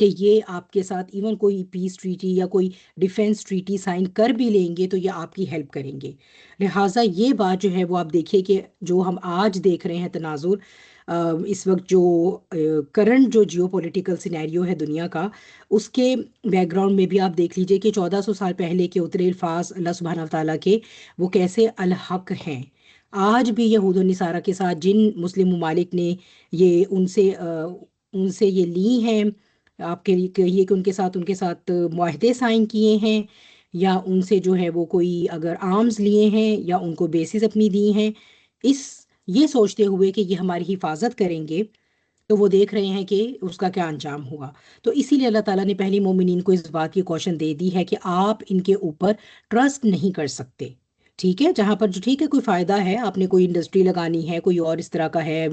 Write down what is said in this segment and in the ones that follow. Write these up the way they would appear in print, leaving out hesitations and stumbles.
کہ یہ آپ کے ساتھ ایون کوئی پیس ٹریٹی یا کوئی ڈیفینس ٹریٹی سائن کر بھی لیں گے تو یہ آپ کی ہیلپ کریں گے. لہٰذا یہ بات جو ہے وہ آپ دیکھیے کہ جو ہم آج دیکھ رہے ہیں تناظر، اس وقت جو کرنٹ جو جیو پولیٹیکل سینیریو ہے دنیا کا، اس کے بیک گراؤنڈ میں بھی آپ دیکھ لیجئے کہ 1400 سال پہلے کے اترے الفاظ اللہ سبحانہ و تعالیٰ کے وہ کیسے الحق ہیں. آج بھی یہود و نصارہ کے ساتھ جن مسلم ممالک نے یہ ان سے یہ لی ہیں، آپ کے لیے کہیے کہ ان کے ساتھ معاہدے سائن کیے ہیں، یا ان سے جو ہے وہ کوئی اگر آرمز لیے ہیں یا ان کو بیسز اپنی دی ہیں، اس یہ سوچتے ہوئے کہ یہ ہماری حفاظت کریں گے، تو وہ دیکھ رہے ہیں کہ اس کا کیا انجام ہوگا. تو اسی لیے اللہ تعالیٰ نے پہلی مومنین کو اس بات کی کوشن دے دی ہے کہ آپ ان کے اوپر ٹرسٹ نہیں کر سکتے. ٹھیک ہے، جہاں پر جو ٹھیک ہے کوئی فائدہ ہے، آپ نے کوئی انڈسٹری لگانی ہے، کوئی اور اس طرح کا ہے،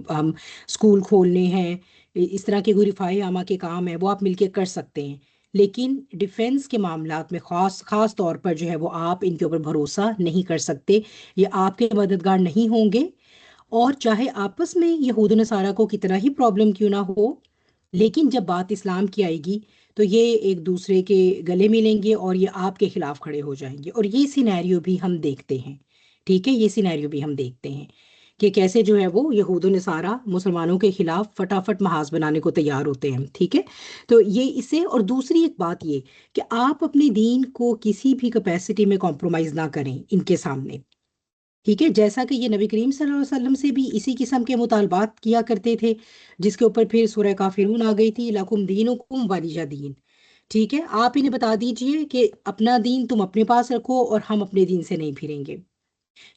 ہم اسکول کھولنے ہیں، اس طرح کے کوئی رفاہی عامہ کے کام ہے، وہ آپ مل کے کر سکتے ہیں. لیکن ڈیفنس کے معاملات میں خاص خاص طور پر جو ہے وہ آپ ان کے اوپر بھروسہ نہیں کر سکتے. یہ آپ کے مددگار نہیں ہوں گے، اور چاہے آپس میں یہود و نصارہ کو کتنا ہی پرابلم کیوں نہ ہو، لیکن جب بات اسلام کی آئے گی تو یہ ایک دوسرے کے گلے ملیں گے اور یہ آپ کے خلاف کھڑے ہو جائیں گے. اور یہ سینیریو بھی ہم دیکھتے ہیں. ٹھیک ہے، یہ سینیریو بھی ہم دیکھتے ہیں کہ کیسے جو ہے وہ یہود و نصارہ مسلمانوں کے خلاف فٹافٹ محاذ بنانے کو تیار ہوتے ہیں. ٹھیک ہے، تو یہ اسے، اور دوسری ایک بات یہ کہ آپ اپنے دین کو کسی بھی کیپیسٹی میں کمپرومائز نہ کریں ان کے سامنے. ٹھیک ہے، جیسا کہ یہ نبی کریم صلی اللہ علیہ وسلم سے بھی اسی قسم کے مطالبات کیا کرتے تھے، جس کے اوپر پھر سورہ کافرون آ گئی تھی، لکم دینکم ولیہ دین. ٹھیک ہے، آپ انہیں بتا دیجئے کہ اپنا دین تم اپنے پاس رکھو اور ہم اپنے دین سے نہیں پھریں گے.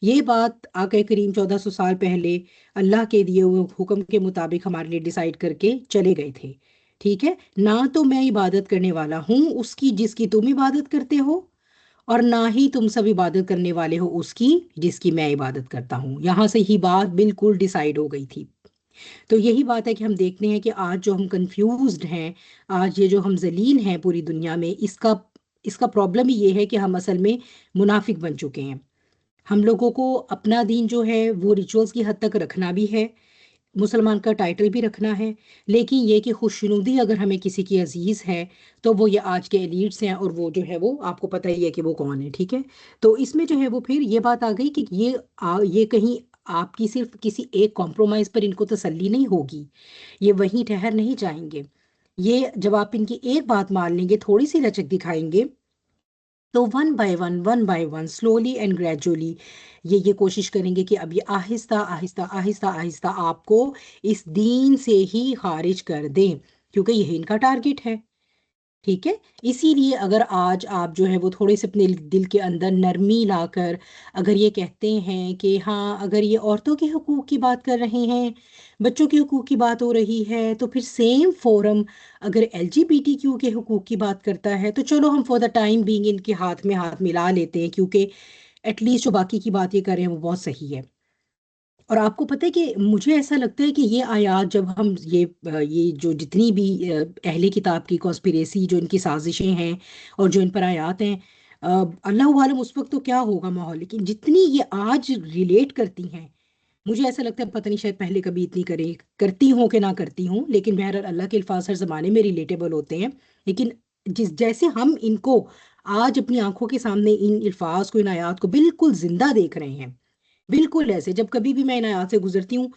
یہ بات آقا کریم 1400 سال پہلے اللہ کے دیے ہوئے حکم کے مطابق ہمارے لیے ڈیسائیڈ کر کے چلے گئے تھے. ٹھیک ہے، نہ تو میں عبادت کرنے والا ہوں اس کی جس کی تم عبادت کرتے ہو، اور نہ ہی تم سب عبادت کرنے والے ہو اس کی جس کی میں عبادت کرتا ہوں. یہاں سے ہی بات بالکل ڈیسائیڈ ہو گئی تھی. تو یہی بات ہے کہ ہم دیکھتے ہیں کہ آج جو ہم کنفیوزڈ ہیں، آج یہ جو ہم ذلیل ہیں پوری دنیا میں، اس کا پرابلم ہی یہ ہے کہ ہم اصل میں منافق بن چکے ہیں. ہم لوگوں کو اپنا دین جو ہے وہ ریچولز کی حد تک رکھنا بھی ہے، مسلمان کا ٹائٹل بھی رکھنا ہے، لیکن یہ کہ خوشنودی اگر ہمیں کسی کی عزیز ہے تو وہ یہ آج کے ایلیٹس ہیں، اور وہ جو ہے وہ آپ کو پتہ ہی ہے کہ وہ کون ہے. ٹھیک ہے، تو اس میں جو ہے وہ پھر یہ بات آ گئی کہ یہ کہیں آپ کی صرف کسی ایک کمپرومائز پر ان کو تسلی نہیں ہوگی، یہ وہیں ٹھہر نہیں جائیں گے. یہ جب آپ ان کی ایک بات مان لیں گے، تھوڑی سی لچک دکھائیں گے، تو one by one slowly and gradually یہ کوشش کریں گے کہ اب یہ آہستہ آہستہ آہستہ آہستہ آپ کو اس دین سے ہی خارج کر دیں، کیونکہ یہی ان کا ٹارگٹ ہے. ٹھیک ہے، اسی لیے اگر آج آپ جو ہے وہ تھوڑے سے اپنے دل کے اندر نرمی لا کر اگر یہ کہتے ہیں کہ ہاں، اگر یہ عورتوں کے حقوق کی بات کر رہے ہیں، بچوں کے حقوق کی بات ہو رہی ہے، تو پھر سیم فورم اگر LGBTQ کے حقوق کی بات کرتا ہے تو چلو ہم for the time being in کے ہاتھ میں ہاتھ ملا لیتے ہیں، کیونکہ ایٹ لیسٹ جو باقی کی بات یہ کر رہے ہیں وہ بہت صحیح ہے. اور آپ کو پتہ ہے کہ مجھے ایسا لگتا ہے کہ یہ آیات جب ہم یہ جو جتنی بھی اہل کتاب کی کانسپریسی جو ان کی سازشیں ہیں اور جو ان پر آیات ہیں، اللہ عالم اس وقت تو کیا ہوگا ماحول، لیکن جتنی یہ آج ریلیٹ کرتی ہیں، مجھے ایسا لگتا ہے پتہ نہیں شاید پہلے کبھی اتنی کرتی ہوں کہ نہ کرتی ہوں، لیکن بہرحال اللہ کے الفاظ ہر زمانے میں ریلیٹیبل ہوتے ہیں. لیکن جیسے ہم ان کو آج اپنی آنکھوں کے سامنے ان الفاظ کو، ان آیات کو بالکل زندہ دیکھ رہے ہیں، بالکل ایسے جب کبھی بھی میں ان آیات سے گزرتی ہوں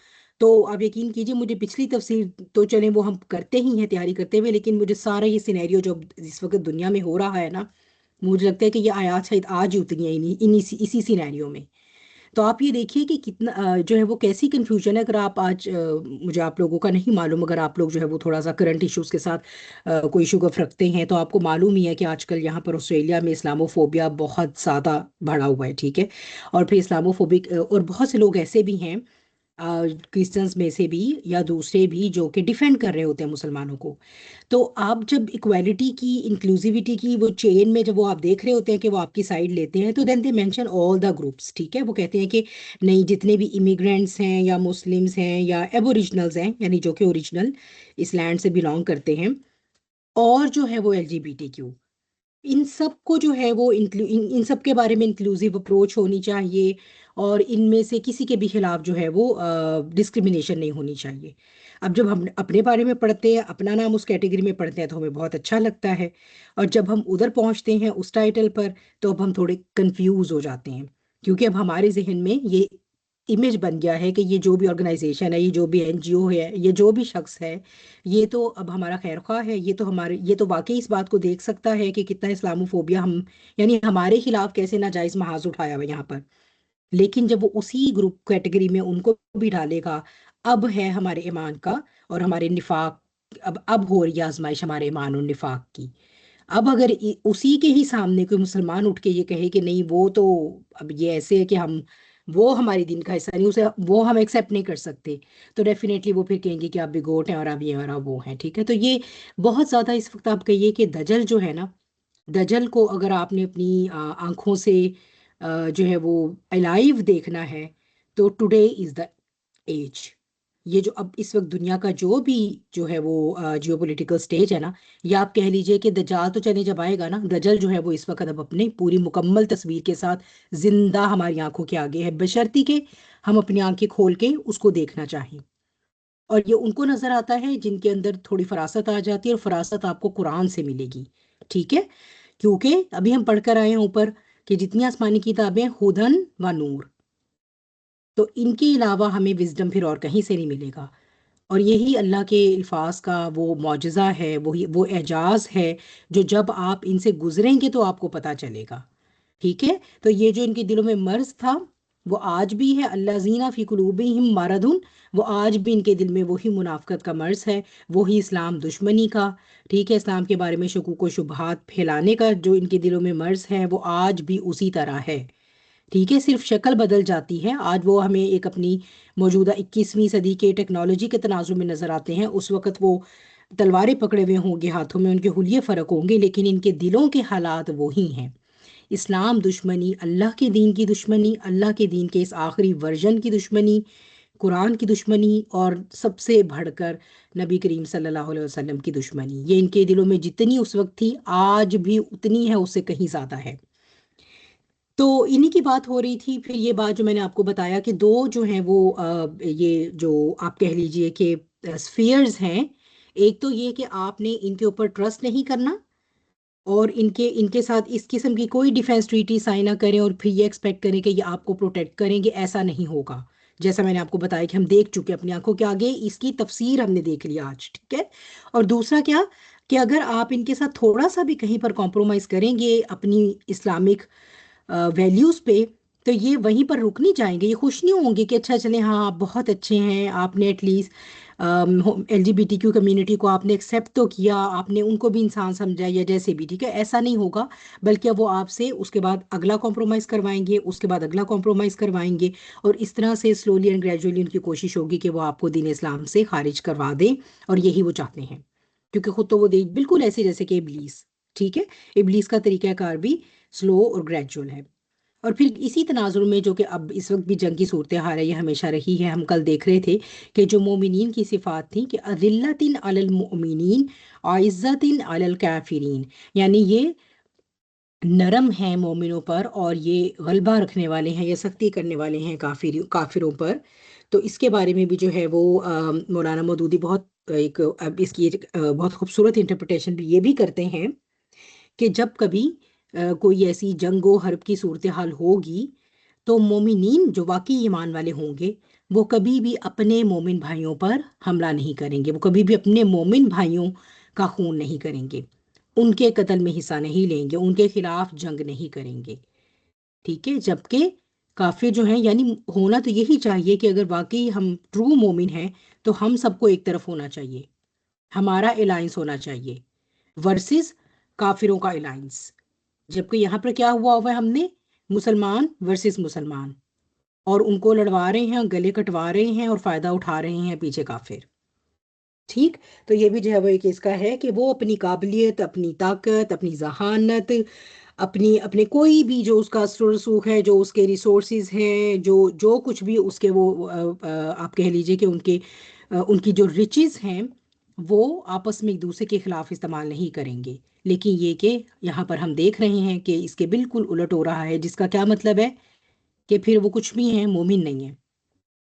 تو آپ یقین کیجئے مجھے پچھلی تفسیر تو چلیں وہ ہم کرتے ہی ہیں تیاری کرتے ہوئے، لیکن مجھے سارا یہ سینیریو جو اس وقت دنیا میں ہو رہا ہے نا، مجھے لگتا ہے کہ یہ آیات شاید آج ہی اتری ہیں اسی سینیریو میں. تو آپ یہ دیکھیے کہ کتنا جو ہے وہ کیسی کنفیوژن ہے. اگر آپ آج مجھے آپ لوگوں کا نہیں معلوم، اگر آپ لوگ جو ہے وہ تھوڑا سا کرنٹ ایشوز کے ساتھ کوئی شگف رکھتے ہیں تو آپ کو معلوم ہی ہے کہ آج کل یہاں پر آسٹریلیا میں اسلامو فوبیا بہت زیادہ بڑھا ہوا ہے. ٹھیک ہے، اور پھر اسلامو فوبک اور بہت سے لوگ ایسے بھی ہیں کرسچنس میں سے بھی یا دوسرے بھی جو کہ ڈیفینڈ کر رہے ہوتے ہیں مسلمانوں کو. تو آپ جب ایکویلٹی کی، انکلوزیوٹی کی وہ چین میں جب وہ آپ دیکھ رہے ہوتے ہیں کہ وہ آپ کی سائڈ لیتے ہیں، تو دین they mention all the groups. ٹھیک ہے، وہ کہتے ہیں کہ نہیں، جتنے بھی امیگرینٹس ہیں یا مسلمس ہیں یا ایبوریجنلز ہیں، یعنی جو کہ اوریجنل اس لینڈ سے بلانگ کرتے ہیں، اور جو ہے وہ LGBTQ، ان سب کو جو ہے وہ ان سب کے بارے میں انکلوزیو اپروچ ہونی چاہیے، اور ان میں سے کسی کے بھی خلاف جو ہے وہ ڈسکرمنیشن نہیں ہونی چاہیے. اب جب ہم اپنے بارے میں پڑھتے ہیں، اپنا نام اس کیٹیگری میں پڑھتے ہیں تو ہمیں بہت اچھا لگتا ہے، اور جب ہم ادھر پہنچتے ہیں اس ٹائٹل پر تو اب ہم تھوڑے کنفیوز ہو جاتے ہیں، کیونکہ اب ہمارے ذہن میں یہ امیج بن گیا ہے کہ یہ جو بھی آرگنائزیشن ہے، یہ جو بھی این جی او ہے، یہ جو بھی شخص ہے، یہ تو اب ہمارا خیر خواہ ہے، یہ تو واقعی اس بات کو دیکھ سکتا ہے کہ کتنا اسلاموفوبیا ہم، یعنی ہمارے خلاف کیسے ناجائز محاذ اٹھایا ہوا یہاں پر۔ لیکن جب وہ اسی گروپ کیٹیگری میں ان کو بھی ڈالے گا، اب ہے ہمارے ایمان کا اور ہمارے نفاق، اب ہو رہی ہے آزمائش ہمارے ایمان اور نفاق کی۔ اب اگر اسی کے ہی سامنے کوئی مسلمان اٹھ کے یہ کہے کہ نہیں وہ تو، اب یہ ایسے ہے کہ وہ ہمارے دین کا حصہ نہیں، اسے وہ ہم ایکسیپٹ نہیں کر سکتے، تو ڈیفینیٹلی وہ پھر کہیں گے کہ آپ بھی گوٹ ہیں اور آپ یہ اور آپ وہ ہیں، ٹھیک ہے؟ تو یہ بہت زیادہ اس وقت آپ کہیے کہ دجل جو ہے نا، دجل کو اگر آپ نے اپنی آنکھوں سے جو ہے وہ الائیو دیکھنا ہے، تو ٹوڈے از دا ایج۔ یہ جو اب اس وقت دنیا کا جو بھی جو ہے وہ جیو پولیٹیکل سٹیج ہے نا، یا آپ کہہ لیجئے کہ دجال تو چلے جب آئے گا نا، دجل جو ہے وہ اس وقت اب اپنے پوری مکمل تصویر کے ساتھ زندہ ہماری آنکھوں کے آگے ہے، بشرطی کہ ہم اپنی آنکھیں کھول کے اس کو دیکھنا چاہیں۔ اور یہ ان کو نظر آتا ہے جن کے اندر تھوڑی فراست آ جاتی ہے، اور فراست آپ کو قرآن سے ملے گی، ٹھیک ہے؟ کیونکہ ابھی ہم پڑھ کر آئے ہیں اوپر کہ جتنی آسمانی کتابیں ہدن و نور، تو ان کے علاوہ ہمیں وزڈم پھر اور کہیں سے نہیں ملے گا۔ اور یہی اللہ کے الفاظ کا وہ معجزہ ہے، وہی وہ اعجاز ہے جو جب آپ ان سے گزریں گے تو آپ کو پتہ چلے گا، ٹھیک ہے؟ تو یہ جو ان کے دلوں میں مرض تھا وہ آج بھی ہے، اللہ زینہ فی قلوبہم مرض، وہ آج بھی ان کے دل میں وہی منافقت کا مرض ہے، وہی اسلام دشمنی کا، ٹھیک ہے، اسلام کے بارے میں شکوک و شبہات پھیلانے کا جو ان کے دلوں میں مرض ہے، وہ آج بھی اسی طرح ہے، ٹھیک ہے؟ صرف شکل بدل جاتی ہے۔ آج وہ ہمیں ایک اپنی موجودہ 21ویں صدی کے ٹیکنالوجی کے تناظر میں نظر آتے ہیں، اس وقت وہ تلواریں پکڑے ہوئے ہوں گے ہاتھوں میں، ان کے حلیے فرق ہوں گے، لیکن ان کے دلوں کے حالات وہی ہیں۔ اسلام دشمنی، اللہ کے دین کی دشمنی، اللہ کے دین کے اس آخری ورژن کی دشمنی، قرآن کی دشمنی، اور سب سے بڑھ کر نبی کریم صلی اللہ علیہ وسلم کی دشمنی، یہ ان کے دلوں میں جتنی اس وقت تھی آج بھی اتنی ہے، اس سے کہیں زیادہ ہے۔ تو انہی کی بات ہو رہی تھی، پھر یہ بات جو میں نے آپ کو بتایا کہ دو جو ہیں وہ یہ جو آپ کہہ لیجئے کہ اسفیئرز ہیں، ایک تو یہ کہ آپ نے ان کے اوپر ٹرسٹ نہیں کرنا، اور ان کے ساتھ اس قسم کی کوئی ڈیفینس ٹریٹی سائن نہ کریں اور پھر یہ ایکسپیکٹ کریں کہ یہ آپ کو پروٹیکٹ کریں گے، ایسا نہیں ہوگا۔ جیسا میں نے آپ کو بتایا کہ ہم دیکھ چکے اپنی آنکھوں کے آگے، اس کی تفسیر ہم نے دیکھ لی آج، ٹھیک ہے؟ اور دوسرا کیا، کہ اگر آپ ان کے ساتھ تھوڑا سا بھی کہیں پر کمپرومائز کریں گے اپنی اسلامک ویلیوز پہ، تو یہ وہیں پر رک نہیں جائیں گے، یہ خوش نہیں ہوں گے کہ اچھا چلیں ہاں آپ بہت اچھے ہیں، آپ نے at least L G B T Q community کو آپ نے ایکسیپٹ تو کیا، آپ نے ان کو بھی انسان سمجھا یا جیسے بھی، ٹھیک ہے؟ ایسا نہیں ہوگا، بلکہ وہ آپ سے اس کے بعد اگلا کمپرومائز کروائیں گے، اس کے بعد اگلا کمپرومائز کروائیں گے، اور اس طرح سے سلولی اینڈ گریجولی ان کی کوشش ہوگی کہ وہ آپ کو دین اسلام سے خارج کروا دیں، اور یہی وہ چاہتے ہیں، کیونکہ خود تو وہ دیکھ بالکل ایسے جیسے کہ ابلیس، ٹھیک ہے؟ ابلیس کا طریقہ کار بھی سلو اور گریجول ہے۔ اور پھر اسی تناظر میں جو کہ اب اس وقت بھی جنگ کی صورتحال ہے، یہ ہمیشہ رہی ہے، ہم کل دیکھ رہے تھے کہ جو مومنین کی صفات تھیں کہ اذلۃ علی المؤمنین عزت علی الکافرین، یعنی یہ نرم ہیں مومنوں پر اور یہ غلبہ رکھنے والے ہیں یا سختی کرنے والے ہیں کافروں پر۔ تو اس کے بارے میں بھی جو ہے وہ مولانا مودودی بہت ایک اب اس کی ایک بہت خوبصورت انٹرپریٹیشن بھی یہ بھی کرتے ہیں کہ جب کبھی کوئی ایسی جنگ و حرب کی صورتحال ہوگی تو مومنین جو واقعی ایمان والے ہوں گے وہ کبھی بھی اپنے مومن بھائیوں پر حملہ نہیں کریں گے، وہ کبھی بھی اپنے مومن بھائیوں کا خون نہیں کریں گے، ان کے قتل میں حصہ نہیں لیں گے، ان کے خلاف جنگ نہیں کریں گے، ٹھیک ہے؟ جبکہ کافر جو ہیں، یعنی ہونا تو یہی چاہیے کہ اگر واقعی ہم ٹرو مومن ہیں تو ہم سب کو ایک طرف ہونا چاہیے، ہمارا الائنس ہونا چاہیے ورسز کافروں کا الائنس۔ جبکہ یہاں پر کیا ہوا ہے، ہم نے مسلمان ورسز مسلمان، اور ان کو لڑوا رہے ہیں، گلے کٹوا رہے ہیں اور فائدہ اٹھا رہے ہیں پیچھے کافر، ٹھیک؟ تو یہ بھی جو ہے وہ ایک اس کا ہے کہ وہ اپنی قابلیت، اپنی طاقت، اپنی ذہانت، اپنے کوئی بھی جو اس کا اثر و رسوخ ہے، جو اس کے ریسورسز ہیں، جو کچھ بھی اس کے وہ آپ کہہ لیجئے کہ ان کی جو ریچز ہیں وہ آپس میں ایک دوسرے کے خلاف استعمال نہیں کریں گے، لیکن یہ کہ یہاں پر ہم دیکھ رہے ہیں کہ اس کے بالکل الٹ ہو رہا ہے، جس کا کیا مطلب ہے کہ پھر وہ کچھ بھی ہیں، مومن نہیں ہیں،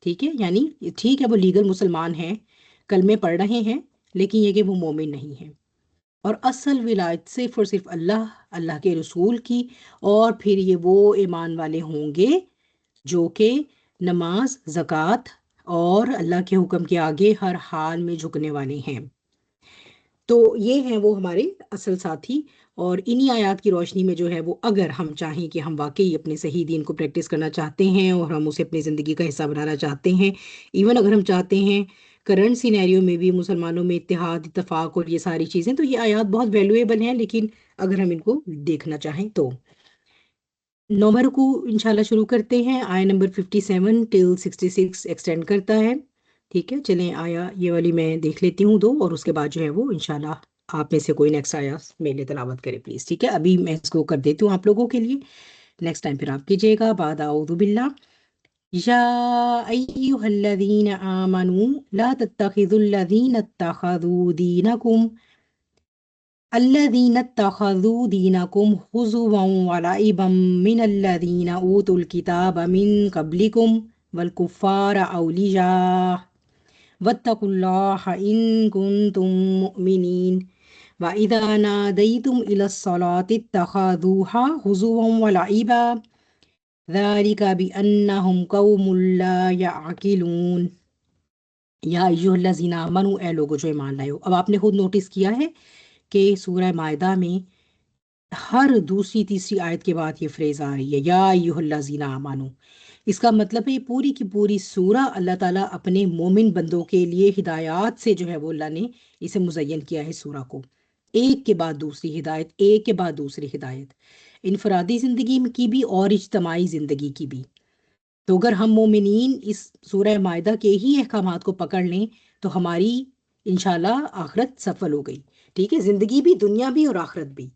ٹھیک ہے؟ یعنی ٹھیک ہے وہ لیگل مسلمان ہیں، کلمے پڑھ رہے ہیں لیکن یہ کہ وہ مومن نہیں ہیں، اور اصل ولایت صرف اور صرف اللہ کے رسول کی، اور پھر یہ وہ ایمان والے ہوں گے جو کہ نماز، زکوٰۃ اور اللہ کے حکم کے آگے ہر حال میں جھکنے والے ہیں۔ تو یہ ہیں وہ ہمارے اصل ساتھی، اور انہی آیات کی روشنی میں جو ہے وہ اگر ہم چاہیں کہ ہم واقعی اپنے صحیح دین کو پریکٹس کرنا چاہتے ہیں اور ہم اسے اپنی زندگی کا حصہ بنانا چاہتے ہیں، ایون اگر ہم چاہتے ہیں کرنٹ سینیریو میں بھی مسلمانوں میں اتحاد، اتفاق اور یہ ساری چیزیں، تو یہ آیات بہت ویلیویبل ہیں، لیکن اگر ہم ان کو دیکھنا چاہیں تو۔ نومبر کو انشاءاللہ شروع کرتے ہیں، آیا نمبر 57 ٹل 66 ایکسٹینڈ کرتا ہے، ٹھیک ہے۔ چلیں آیا یہ والی میں دیکھ لیتی ہوں دو، اور اس کے بعد جو ہے وہ انشاءاللہ آپ میں سے کوئی نیکسٹ آیا میرے تلاوت کرے پلیز، ٹھیک ہے۔ ابھی میں اس کو کر دیتی ہوں آپ لوگوں کے لیے، نیکسٹ ٹائم پھر آپ کیجیے گا۔ بعد اعوذ باللہ، یا ایہا الذین آمنوا لا تتخذوا الذین اتخذوا دینکم خضوا ولعبا من الذین اوتوا الکتاب من قبلکم والکفار اولیاء واتقوا اللہ ان کنتم مؤمنین وَإِذَا نَادَيْتُمْ إِلَى الصَّلَاةِ اتَّخَذُوهَا هُزُوًا وَلَعِبًا ذَلِكَ بِأَنَّهُمْ قَوْمٌ لَا يَعْقِلُونَ۔ یا ایھا الذین آمنوا، اے لوگو جو ایمان لائے ہو۔ اب آپ نے خود نوٹس کیا ہے کہ سورہ مائدہ میں ہر دوسری تیسری آیت کے بعد یہ فریز آ رہی ہے، یا ایھا الذین آمنوا۔ اس کا مطلب ہے یہ پوری کی پوری سورہ اللہ تعالیٰ اپنے مومن بندوں کے لیے ہدایات سے جو ہے وہ اللہ نے اسے مزین کیا ہے سورہ کو، ایک کے بعد دوسری ہدایت، ایک کے بعد دوسری ہدایت، انفرادی زندگی کی بھی اور اجتماعی زندگی کی بھی۔ تو اگر ہم مومنین اس سورہ مائدہ کے ہی احکامات کو پکڑ لیں تو ہماری انشاءاللہ آخرت سفل ہو گئی، ٹھیک ہے، زندگی بھی، دنیا بھی اور آخرت بھی۔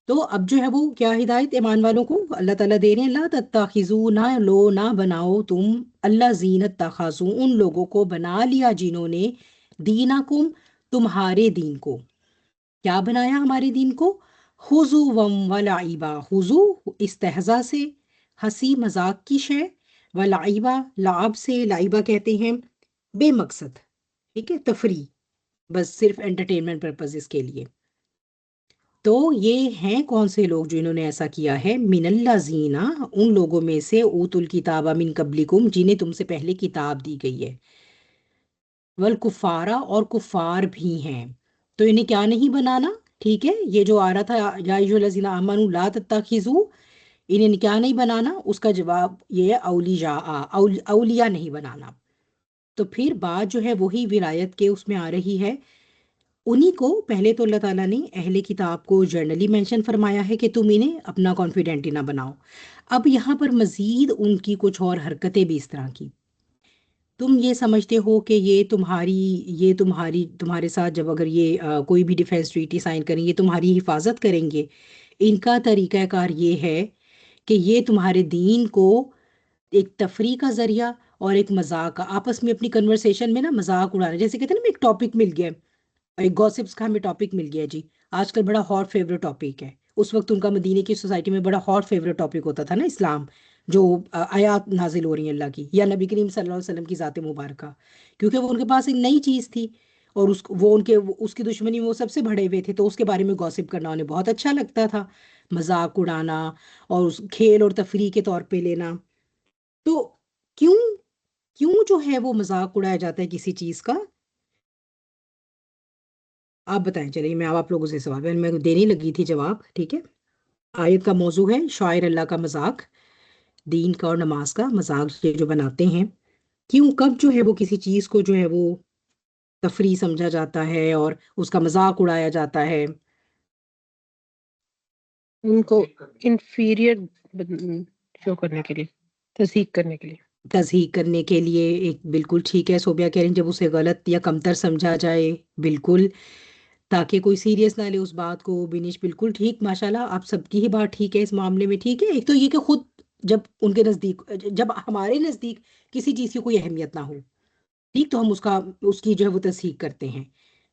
تو اب جو ہے وہ کیا ہدایت ایمان والوں کو اللہ تعالیٰ دے رہے ہیں، لا تتخذوا، نہ بناؤ تم، اللہ زینت تخذوا، ان لوگوں کو بنا لیا جنہوں نے دینکم، تمہارے دین کو، کیا بنایا ہمارے دین کو، خضوا ولعبا، خضو استہزاء سے، ہنسی مذاق کی شے، ولعبا لعب سے، لعبہ کہتے ہیں بے مقصد، ٹھیک ہے، تفریح، بس صرف انٹرٹینمنٹ پرپزز کے لیے۔ تو یہ ہیں کون سے لوگ جنہوں نے ایسا کیا ہے، من الذین، ان لوگوں میں سے، اوتوا الکتاب من قبلکم، جنہیں تم سے پہلے کتاب دی گئی ہے، والکفارہ، اور کفار بھی ہیں۔ تو انہیں کیا نہیں بنانا، ٹھیک ہے، یہ جو آ رہا تھا یا ایھا الذین آمنوا لا تتخذوا، انہیں کیا نہیں بنانا، اس کا جواب یہ ہے اولیاء، اولیاء نہیں بنانا۔ تو پھر بات جو ہے وہی ولایت کے اس میں آ رہی ہے، انہی کو پہلے تو اللہ تعالیٰ نے اہل کتاب کو جرنلی مینشن فرمایا ہے کہ تم انہیں اپنا کانفیڈنٹ ہی نہ بناؤ۔ اب یہاں پر مزید ان کی کچھ اور حرکتیں بھی اس طرح کی، تم یہ سمجھتے ہو کہ یہ تمہارے ساتھ جب اگر یہ کوئی بھی ڈیفینس ٹریٹی سائن کریں، یہ تمہاری حفاظت کریں گے، ان کا طریقہ کار یہ ہے کہ یہ تمہارے دین کو ایک تفریح کا ذریعہ اور ایک مذاق کا، آپس میں اپنی کنورسیشن میں نا مذاق اڑانا، جیسے کہتے ہیں نا ایک ٹاپک مل گیا ہے، ایک گوسپس کا ہمیں ٹاپک مل گیا جی، آج کل بڑا ہاٹ فیوریٹ ٹاپک ہے، اس وقت ان کا مدینے کی سوسائٹی میں بڑا ہاٹ فیوریٹ ٹاپک ہوتا تھا نا، اسلام، جو آیات نازل ہو رہی ہیں اللہ کی یا نبی کریم صلی اللہ علیہ وسلم کی ذات مبارکہ، کیونکہ وہ ان کے پاس ایک نئی چیز تھی، اور اس کی دشمنی میں وہ سب سے بڑے ہوئے تھے، تو اس کے بارے میں گوسپ کرنا انہیں بہت اچھا لگتا تھا، مذاق اڑانا اور اس کھیل اور تفریح کے طور پہ لینا۔ تو کیوں کیوں جو ہے وہ مذاق اڑایا جاتا ہے کسی چیز کا، آپ بتائیں، چلیے میں اب آپ لوگوں سے سوال میں دینے لگی تھی جواب، ٹھیک ہے۔ آیت کا موضوع ہے شاعر اللہ کا مذاق، دین کا اور نماز کا مذاق یہ جو بناتے ہیں، کیوں، کب جو ہے وہ کسی چیز کو جو ہے وہ تفریح سمجھا جاتا ہے اور اس کا مذاق اڑایا جاتا ہے؟ ان کو انفیریئر شو کرنے کے لیے، تصدیق کرنے کے لیے، تصحیح کرنے کے لیے، ایک بالکل ٹھیک ہے صوبیہ کہہ رہی ہیں، جب اسے غلط یا کمتر سمجھا جائے، بالکل، تاکہ کوئی سیریس نہ لے اس بات کو، بینش بالکل ٹھیک، ماشاءاللہ آپ سب کی ہی بات ٹھیک ہے اس معاملے میں، ٹھیک ہے۔ ایک تو یہ کہ خود جب ان کے نزدیک، جب ہمارے نزدیک کسی چیز کی کوئی اہمیت نہ ہو، ٹھیک، تو ہم اس کی جو ہے وہ تصحیح کرتے ہیں،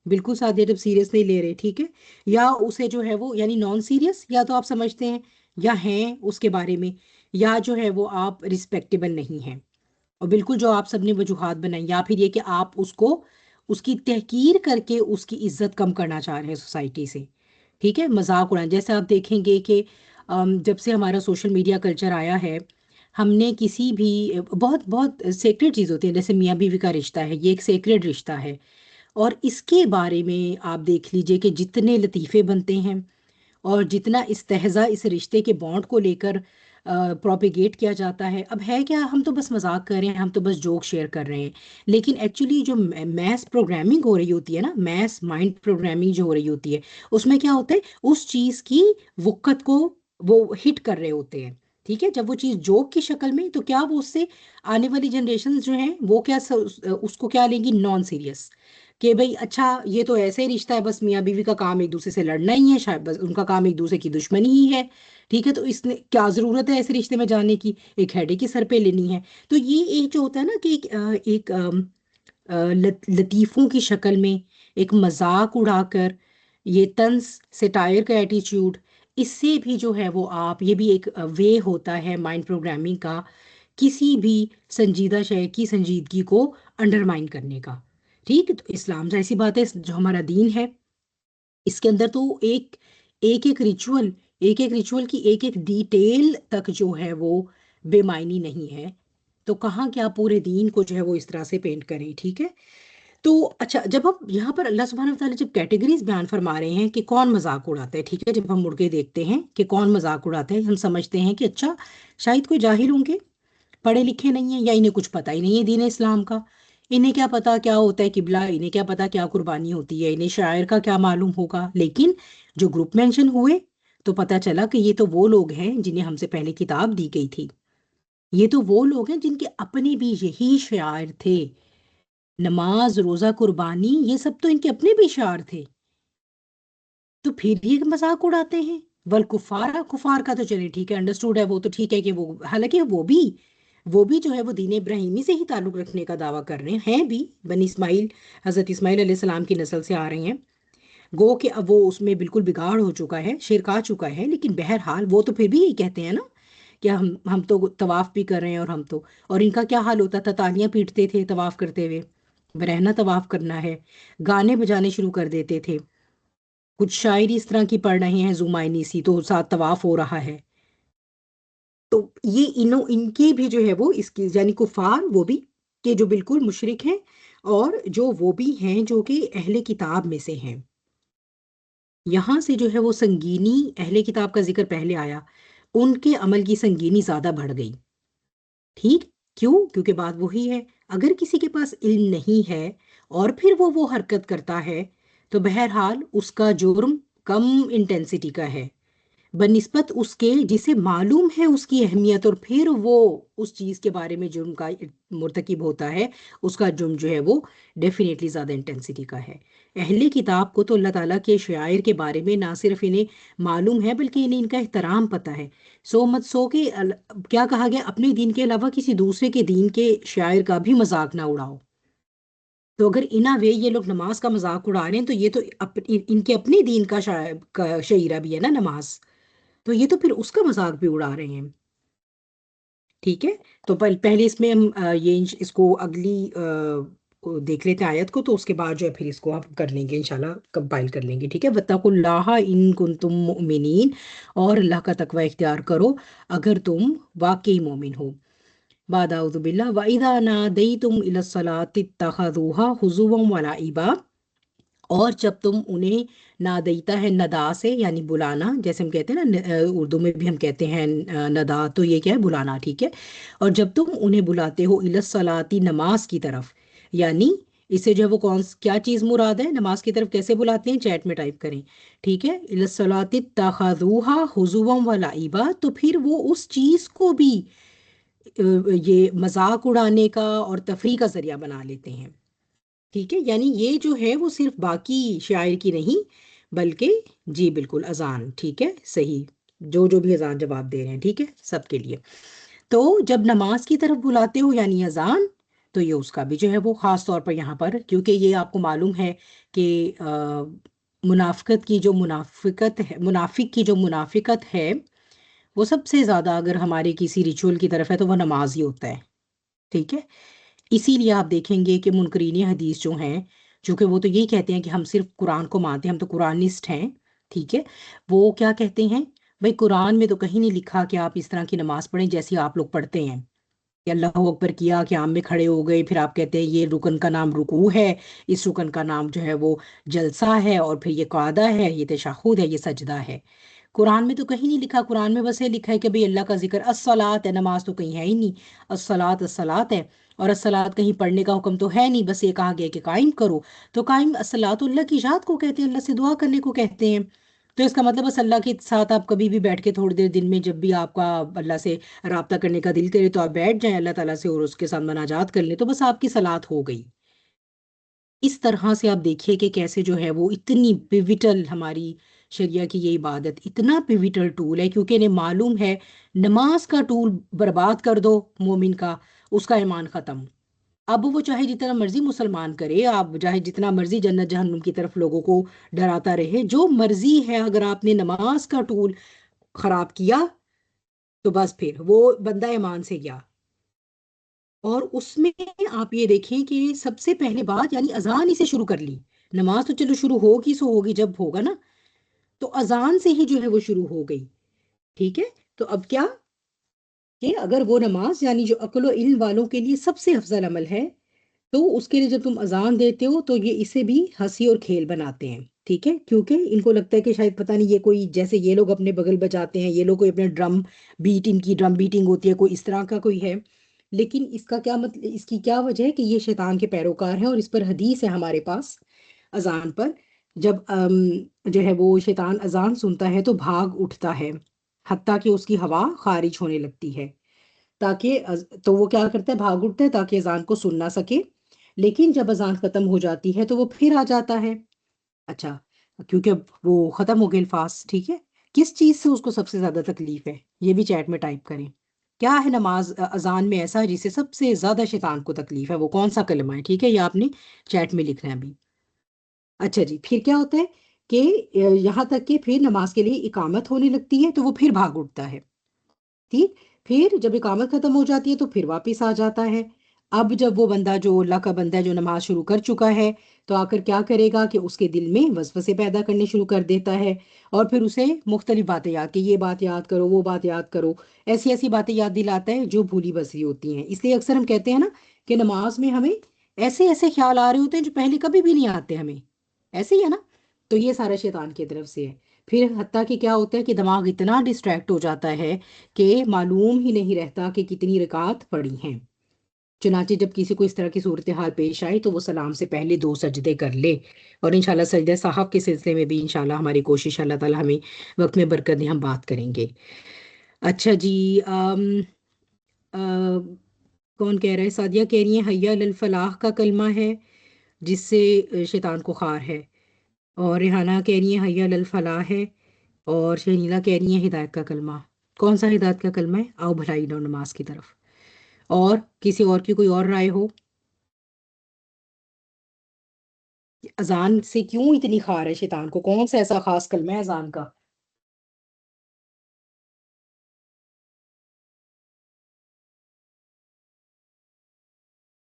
بالکل ساتھ، جب سیریس نہیں لے رہے، ٹھیک ہے، یا اسے جو ہے وہ یعنی نان سیریس، یا تو آپ سمجھتے ہیں یا ہیں اس کے بارے میں، یا جو ہے وہ آپ رسپیکٹیبل نہیں ہیں، اور بالکل جو آپ سب نے وجوہات بنائی، یا پھر یہ کہ آپ اس کی تحقیر کر کے اس کی عزت کم کرنا چاہ رہے ہیں سوسائٹی سے، ٹھیک ہے، مذاق اڑائیں. جیسے آپ دیکھیں گے کہ جب سے ہمارا سوشل میڈیا کلچر آیا ہے، ہم نے کسی بھی بہت بہت سیکریٹ چیز ہوتی ہے، جیسے میاں بیوی کا رشتہ ہے، یہ ایک سیکریٹ رشتہ ہے، اور اس کے بارے میں آپ دیکھ لیجئے کہ جتنے لطیفے بنتے ہیں اور جتنا استہزاء اس رشتے کے بانڈ کو لے کر پروپیگیٹ کیا جاتا ہے. اب ہے کیا، ہم تو بس مذاق کر رہے ہیں، ہم تو بس جوک شیئر کر رہے ہیں، لیکن ایکچولی جو میس پروگرامنگ ہو رہی ہوتی ہے نا، میس مائنڈ پروگرامنگ جو ہو رہی ہوتی ہے، اس میں کیا ہوتا ہے، اس چیز کی وقت کو وہ ہٹ کر رہے ہوتے ہیں. ٹھیک ہے، جب وہ چیز جوک کی شکل میں، تو کیا وہ اس سے آنے والی جنریشن جو ہیں وہ کیا اس کو کیا لیں گی، نان سیریس، کہ بھئی اچھا یہ تو ایسے ہی رشتہ ہے، بس میاں بیوی کا کام ایک دوسرے سے لڑنا ہی ہے، شاید بس ان کا کام ایک دوسرے کی دشمنی ہی ہے. ٹھیک ہے، تو اس نے کیا ضرورت ہے ایسے رشتے میں جانے کی، ایک ہیڈے کی سر پہ لینی ہے. تو یہ ایک جو ہوتا ہے نا کہ ایک لطیفوں کی شکل میں ایک مذاق اڑا کر، یہ طنز سٹائر کا ایٹیچیوڈ، اس سے بھی جو ہے وہ آپ، یہ بھی ایک وے ہوتا ہے مائنڈ پروگرامنگ کا، کسی بھی سنجیدہ شے کی سنجیدگی کو انڈرمائن کرنے کا. ٹھیک، تو اسلام ظاہر سی بات ہے، جو ہمارا دین ہے، اس کے اندر تو ایک ایک ایک ریچول، ایک ایک ریچول کی ایک ایک ڈیٹیل تک جو ہے وہ بے معنی نہیں ہے. تو کہاں کیا پورے دین کو جو ہے وہ اس طرح سے پینٹ کریں. ٹھیک ہے، تو اچھا، جب ہم یہاں پر اللہ سبحانہ وتعالیٰ جب کیٹیگریز بیان فرما رہے ہیں کہ کون مذاق اڑاتا ہے، ٹھیک ہے، جب ہم مڑ کے دیکھتے ہیں کہ کون مذاق اڑاتا ہے، ہم سمجھتے ہیں کہ اچھا شاید کوئی جاہل ہوں گے، پڑھے لکھے نہیں ہیں، یا انہیں کچھ پتہ ہی نہیں ہے دین اسلام کا. انہیں کیا پتا کیا ہوتا ہے قبلہ، انہیں کیا پتا کیا قربانی ہوتی ہے، انہیں شاعر کا کیا معلوم ہوگا. لیکن جو گروپ مینشن ہوئے تو پتہ چلا کہ یہ تو وہ لوگ ہیں جنہیں ہم سے پہلے کتاب دی گئی تھی، یہ تو وہ لوگ ہیں جن کے اپنے بھی یہی شعائر تھے. نماز، روزہ، قربانی، یہ سب تو ان کے اپنے بھی شعائر تھے. تو پھر یہ مذاق اڑاتے ہیں. والکفار، کفار کا تو چلے ٹھیک ہے، انڈرسٹوڈ ہے، وہ تو ٹھیک ہے کہ وہ، حالانکہ وہ بھی جو ہے وہ دین ابراہیمی سے ہی تعلق رکھنے کا دعویٰ کر رہے ہیں بھی، بنی اسماعیل، حضرت اسماعیل علیہ السلام کی نسل سے آ رہے ہیں. گو کہ اب وہ اس میں بالکل بگاڑ ہو چکا ہے، شرک آ چکا ہے، لیکن بہرحال وہ تو پھر بھی یہی کہتے ہیں نا کہ ہم تو طواف بھی کر رہے ہیں، اور ان کا کیا حال ہوتا تھا، تالیاں پیٹتے تھے طواف کرتے ہوئے، برہنہ طواف کرنا ہے، گانے بجانے شروع کر دیتے تھے، کچھ شاعری اس طرح کی پڑھ رہے ہیں زمائنی سی، تو ساتھ طواف ہو رہا ہے. تو یہ ان کے بھی جو ہے وہ اس کی یعنی کفار، وہ بھی کہ جو بالکل مشرک ہیں، اور جو وہ بھی ہیں جو کہ اہل کتاب میں سے ہیں. یہاں سے جو ہے وہ سنگینی، اہل کتاب کا ذکر پہلے آیا، ان کے عمل کی سنگینی زیادہ بڑھ گئی. ٹھیک، کیوں؟ کیونکہ بات وہی ہے، اگر کسی کے پاس علم نہیں ہے اور پھر وہ حرکت کرتا ہے، تو بہرحال اس کا جرم کم انٹینسٹی کا ہے بنسبت اس کے جسے معلوم ہے اس کی اہمیت، اور پھر وہ اس چیز کے بارے میں جرم کا مرتکب ہوتا ہے، اس کا جرم جو ہے وہ ڈیفینیٹلی زیادہ انٹینسٹی کا ہے. اہل کتاب کو تو اللہ تعالیٰ کے شعائر کے بارے میں نہ صرف انہیں معلوم ہے، بلکہ انہیں ان کا احترام پتہ ہے. سو مت سو کہ کیا کہا گیا، اپنے دین کے علاوہ کسی دوسرے کے دین کے شاعر کا بھی مذاق نہ اڑاؤ. تو اگر وے یہ لوگ نماز کا مذاق اڑا رہے ہیں، تو یہ تو ان کے اپنے دین کا شعیرہ بھی ہے نا نماز، تو یہ تو پھر اس کا مذاق بھی اڑا رہے ہیں. ٹھیک ہے، تو پہلے اس میں ہم یہ اس کو اگلی دیکھ لیتے ہیں آیت کو، تو اس کے بعد جو ہے پھر اس کو ہم کر لیں گے انشاءاللہ، کمپائل کر لیں گے. ٹھیک ہے، وَاتَّقُوا اللَّهَ إِن كُنتُم مُؤْمِنِينَ، اور اللہ کا تقوی اختیار کرو اگر تم واقعی مومن ہو. بعد اعوذ باللہ وَإِذَا نَادَيْتُمْ إِلَى الصَّلَاةِ اتَّخَذُوهَا هُزُوًا وَلَعِبًا، اور جب تم انہیں نادیتا ہے، ندا سے یعنی بلانا، جیسے ہم کہتے ہیں نا، اردو میں بھی ہم کہتے ہیں ندا، تو یہ کیا ہے، بلانا. ٹھیک ہے، اور جب تم انہیں بلاتے ہو الی الصلاۃ، نماز کی طرف، یعنی اسے جو ہے وہ کیا چیز مراد ہے، نماز کی طرف کیسے بلاتے ہیں، چیٹ میں ٹائپ کریں. ٹھیک ہے، الی الصلاۃ اتخذوها حضوا ولعبا، تو پھر وہ اس چیز کو بھی یہ مذاق اڑانے کا اور تفریح کا ذریعہ بنا لیتے ہیں. ٹھیک ہے، یعنی یہ جو ہے وہ صرف باقی شاعر کی نہیں، بلکہ جی بالکل اذان، ٹھیک ہے، صحیح، جو بھی اذان جواب دے رہے ہیں، ٹھیک ہے، سب کے لیے. تو جب نماز کی طرف بلاتے ہو یعنی اذان، تو یہ اس کا بھی جو ہے وہ خاص طور پر یہاں پر، کیونکہ یہ آپ کو معلوم ہے کہ منافقت کی جو منافقت ہے، منافق کی جو منافقت ہے، وہ سب سے زیادہ اگر ہمارے کسی ریچول کی طرف ہے تو وہ نماز ہی ہوتا ہے. ٹھیک ہے، اسی لیے آپ دیکھیں گے کہ منکرین حدیث جو ہیں چونکہ وہ تو یہی کہتے ہیں کہ ہم صرف قرآن کو مانتے ہیں، ہم تو قرآنسٹ ہیں، ٹھیک ہے. وہ کیا کہتے ہیں، بھائی قرآن میں تو کہیں نہیں لکھا کہ آپ اس طرح کی نماز پڑھیں جیسی آپ لوگ پڑھتے ہیں، کہ اللہ اکبر کیا قیام میں کھڑے ہو گئے، پھر آپ کہتے ہیں یہ رکن کا نام رکوع ہے، اس رکن کا نام جو ہے وہ جلسہ ہے، اور پھر یہ قعدہ ہے، یہ تشہد ہے، یہ سجدہ ہے. قرآن میں تو کہیں نہیں لکھا. قرآن میں بس یہ لکھا ہے کہ بھئی اللہ کا ذکر، الصلاۃ ہے، نماز تو کہیں ہے ہی نہیں. الصلاۃ الصلاۃ ہے، اور الصلاۃ کہیں پڑھنے کا حکم تو ہے نہیں، بس یہ کہا گیا کہ قائم کرو. تو قائم الصلاۃ اللہ کی ذات کو کہتے ہیں، اللہ سے دعا کرنے کو کہتے ہیں. تو اس کا مطلب بس اللہ کے ساتھ آپ کبھی بھی بیٹھ کے تھوڑی دیر دن میں جب بھی آپ کا اللہ سے رابطہ کرنے کا دل کرے تو آپ بیٹھ جائیں اللہ تعالیٰ سے اور اس کے ساتھ مناجات کر لیں، تو بس آپ کی صلات ہو گئی. اس طرح سے آپ دیکھیے کہ کیسے جو ہے وہ اتنی پیوٹل ہماری شریعہ کی یہ عبادت اتنا پیوٹل ٹول ہے، کیونکہ انہیں معلوم ہے نماز کا ٹول برباد کر دو مومن کا، اس کا ایمان ختم. اب وہ چاہے جتنا مرضی مسلمان کرے، آپ چاہے جتنا مرضی جنت جہنم کی طرف لوگوں کو ڈراتا رہے، جو مرضی ہے، اگر آپ نے نماز کا ٹول خراب کیا تو بس پھر وہ بندہ ایمان سے گیا. اور اس میں آپ یہ دیکھیں کہ سب سے پہلے بات یعنی اذان ہی سے شروع کر لی. نماز تو چلو شروع ہوگی سو ہوگی جب ہوگا نا، تو اذان سے ہی جو ہے وہ شروع ہو گئی. ٹھیک ہے، تو اب کیا کہ اگر وہ نماز یعنی جو عقل و علم والوں کے لیے سب سے افضل عمل ہے، تو اس کے لیے جب تم اذان دیتے ہو تو یہ اسے بھی ہنسی اور کھیل بناتے ہیں. ٹھیک ہے، کیونکہ ان کو لگتا ہے کہ شاید پتہ نہیں یہ کوئی، جیسے یہ لوگ اپنے بغل بجاتے ہیں، یہ لوگ کوئی اپنے ڈرم بیٹ، ان کی ڈرم بیٹنگ ہوتی ہے، کوئی اس طرح کا کوئی ہے. لیکن اس کا کیا مطلب، اس کی کیا وجہ ہے کہ یہ شیطان کے پیروکار ہیں، اور اس پر حدیث ہے ہمارے پاس اذان پر. جب جو ہے وہ شیطان اذان سنتا ہے تو بھاگ اٹھتا ہے، حتیٰ کہ اس کی ہوا خارج ہونے لگتی ہے، تاکہ تو وہ کیا کرتا ہے، بھاگ اٹھتا ہے تاکہ اذان کو سن نہ سکے. لیکن جب اذان ختم ہو جاتی ہے تو وہ پھر آ جاتا ہے. اچھا، کیونکہ وہ ختم ہو گئے الفاظ. ٹھیک ہے، کس چیز سے اس کو سب سے زیادہ تکلیف ہے، یہ بھی چیٹ میں ٹائپ کریں. کیا ہے نماز اذان میں ایسا جسے سب سے زیادہ شیطان کو تکلیف ہے، وہ کون سا کلمہ ہے؟ ٹھیک ہے، یہ آپ نے چیٹ میں لکھنا ہے ابھی. اچھا جی، پھر کیا ہوتا ہے کہ یہاں تک کہ پھر نماز کے لیے اقامت ہونے لگتی ہے تو وہ پھر بھاگ اٹھتا ہے. ٹھیک، پھر جب اقامت ختم ہو جاتی ہے تو پھر واپس آ جاتا ہے. اب جب وہ بندہ جو اللہ کا بندہ ہے جو نماز شروع کر چکا ہے، تو آ کر کیا کرے گا کہ اس کے دل میں وسوسے پیدا کرنے شروع کر دیتا ہے، اور پھر اسے مختلف باتیں یاد، کہ یہ بات یاد کرو، وہ بات یاد کرو، ایسی ایسی باتیں یاد دلاتا ہے جو بھولی بسی ہوتی ہیں. اس لیے اکثر ہم کہتے ہیں نا کہ نماز میں ہمیں ایسے ایسے خیال آ رہے ہوتے ہیں جو پہلے کبھی بھی نہیں آتے ہمیں. ایسے ہی ہے نا، تو یہ سارا شیطان کی طرف سے ہے. پھر حتیٰ کہ کیا ہوتا ہے کہ دماغ اتنا ڈسٹریکٹ ہو جاتا ہے کہ معلوم ہی نہیں رہتا کہ کتنی رکعت پڑی ہیں. چنانچہ جب کسی کو اس طرح کی صورتحال پیش آئی تو وہ سلام سے پہلے 2 سجدے کر لے. اور انشاءاللہ سجدہ صاحب کے سلسلے میں بھی انشاءاللہ ہماری کوشش، اللہ تعالیٰ ہمیں وقت میں برکت دے، ہم بات کریں گے. اچھا جی، کون کہہ رہا ہے؟ سعدیہ کہہ رہی ہیں حی علی الفلاح کا کلمہ ہے جس سے شیطان کو خار ہے. اور ریحانہ کہہ رہی ہیں حی علی الفلاح ہے. اور شہینہ کہہ رہی ہیں ہدایت کا کلمہ. کون سا ہدایت کا کلمہ ہے؟ آؤ بھلائی دو نماز کی طرف. اور کسی اور کی کوئی اور رائے ہو؟ اذان سے کیوں اتنی خار ہے شیطان کو؟ کون سا ایسا خاص کلمہ ہے اذان کا؟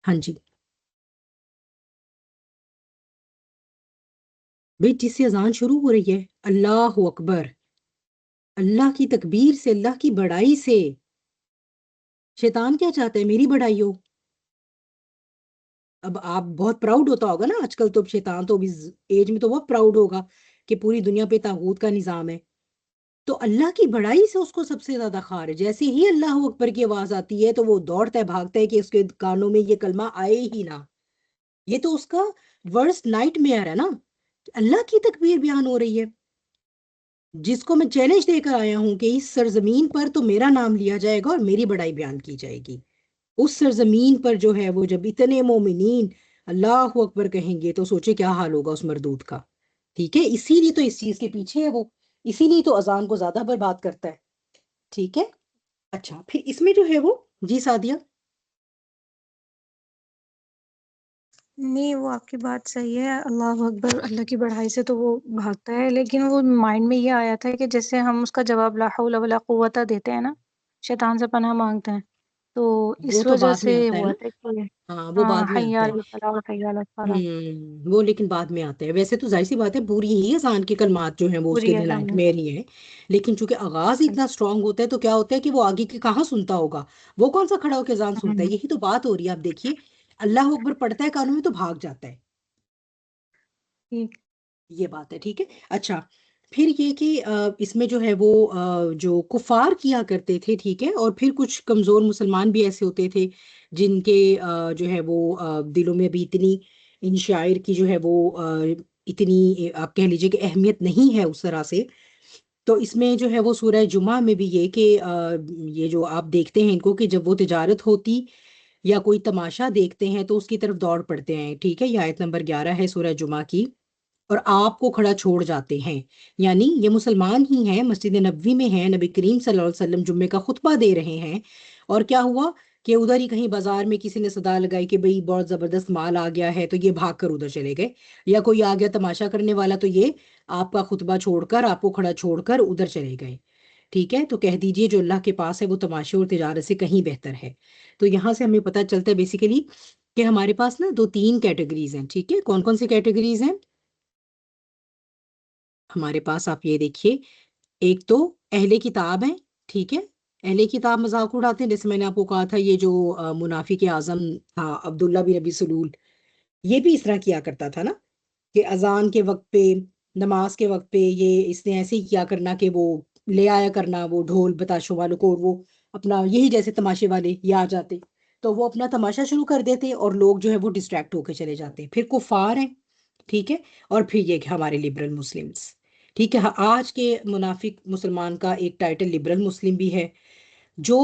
ہاں جی، بھئی جس سے اذان شروع ہو رہی ہے اللہ اکبر، اللہ کی تکبیر سے، اللہ کی بڑائی سے. شیطان کیا چاہتا ہے؟ میری بڑائی ہو. اب آپ بہت پراؤڈ ہوتا ہوگا نا آج کل، تو اب شیطان تو اب اس ایج میں تو بہت پراؤڈ ہوگا کہ پوری دنیا پہ طاغوت کا نظام ہے. تو اللہ کی بڑائی سے اس کو سب سے زیادہ خار ہے. جیسے ہی اللہ اکبر کی آواز آتی ہے تو وہ دوڑتا ہے، بھاگتا ہے کہ اس کے کانوں میں یہ کلمہ آئے ہی نہ. یہ تو اس کا ورسٹ نائٹ میئر ہے نا، اللہ کی تکبیر بیان ہو رہی ہے، جس کو میں چیلنج دے کر آیا ہوں کہ اس سرزمین پر تو میرا نام لیا جائے گا اور میری بڑائی بیان کی جائے گی. اس سرزمین پر جو ہے وہ جب اتنے مومنین اللہ اکبر کہیں گے تو سوچے کیا حال ہوگا اس مردود کا. ٹھیک ہے، اسی لیے تو اس چیز کے پیچھے ہے وہ، اسی لیے تو اذان کو زیادہ برباد کرتا ہے. ٹھیک ہے. اچھا، پھر اس میں جو ہے وہ، جی سعدیہ. نہیں، وہ آپ کی بات صحیح ہے، اللہ اکبر اللہ کی بڑائی سے تو وہ بھاگتا ہے، لیکن وہ مائنڈ میں یہ آیا تھا کہ جیسے ہم اس کا جواب لا حول ولا قوت دیتے ہیں نا، شیطان سے پناہ مانگتے ہیں، تو وہ اس تو وجہ بعد میں سے آتا ہے ہوا نا. تھا کہ ہاں وہ ہاں بعد میں حی آتا ہے. علی الفلاح حی علی الفلاح وہ لیکن بعد میں آتا ہے. ویسے تو ظاہر سی بات ہے پوری ہی اذان کے کلمات جو ہیں وہ اس کے پوری لیے اذان لائٹ میں میں ہی ہیں. لیکن چونکہ آغاز ہی اتنا اسٹرانگ ہوتا ہے تو کیا ہوتا ہے کہ وہ آگے کے کہاں سنتا ہوگا. وہ کون سا کھڑا ہو کے اذان سنتا ہے. ہوں، یہی تو بات ہو رہی ہے. آپ دیکھیے اللہ اکبر پڑھتا ہے کانوں میں تو بھاگ جاتا ہے. ٹھیک. یہ بات ہے. ٹھیک ہے. اچھا پھر یہ کہ اس میں جو ہے وہ جو کفار کیا کرتے تھے. ٹھیک ہے. اور پھر کچھ کمزور مسلمان بھی ایسے ہوتے تھے جن کے جو ہے وہ دلوں میں بھی اتنی ان شاعر کی جو ہے وہ اتنی آپ کہہ لیجئے کہ اہمیت نہیں ہے اس طرح سے. تو اس میں جو ہے وہ سورہ جمعہ میں بھی یہ کہ یہ جو آپ دیکھتے ہیں ان کو کہ جب وہ تجارت ہوتی یا کوئی تماشا دیکھتے ہیں تو اس کی طرف دوڑ پڑتے ہیں. ٹھیک ہے. یہ آیت نمبر 11 ہے سورہ جمعہ کی. اور آپ کو کھڑا چھوڑ جاتے ہیں. یعنی یہ مسلمان ہی ہیں, مسجد نبوی میں ہیں, نبی کریم صلی اللہ علیہ وسلم جمعے کا خطبہ دے رہے ہیں. اور کیا ہوا کہ ادھر ہی کہیں بازار میں کسی نے صدا لگائی کہ بھئی بہت زبردست مال آ گیا ہے, تو یہ بھاگ کر ادھر چلے گئے. یا کوئی آ گیا تماشا کرنے والا تو یہ آپ کا خطبہ چھوڑ کر, آپ کو کھڑا چھوڑ کر ادھر چلے گئے. ٹھیک ہے. تو کہہ دیجئے جو اللہ کے پاس ہے وہ تماشے اور تجارت سے کہیں بہتر ہے. تو یہاں سے ہمیں پتہ چلتا ہے بیسیکلی کہ ہمارے پاس نا 2-3 کیٹیگریز ہیں. ٹھیک ہے. کون کون سی کیٹیگریز ہیں ہمارے پاس؟ آپ یہ دیکھیے, ایک تو اہل کتاب ہیں. ٹھیک ہے. اہل کتاب مذاق اڑاتے ہیں. جیسے میں نے آپ کو کہا تھا یہ جو منافق اعظم تھا عبداللہ بن ابی سلول, یہ بھی اس طرح کیا کرتا تھا نا کہ اذان کے وقت پہ, نماز کے وقت پہ یہ اس نے ایسے ہی کیا کرنا کہ وہ لے آیا کرنا وہ ڈھول بتاشوں والوں کو, اور وہ اپنا یہی جیسے تماشے والے یہ آ جاتے تو وہ اپنا تماشا شروع کر دیتے اور لوگ جو ہے وہ ڈسٹریکٹ ہو کے چلے جاتے. پھر کفار ہیں. ٹھیک ہے. اور پھر یہ کہ ہمارے لبرل مسلمس. ٹھیک ہے. آج کے منافق مسلمان کا ایک ٹائٹل لبرل مسلم بھی ہے, جو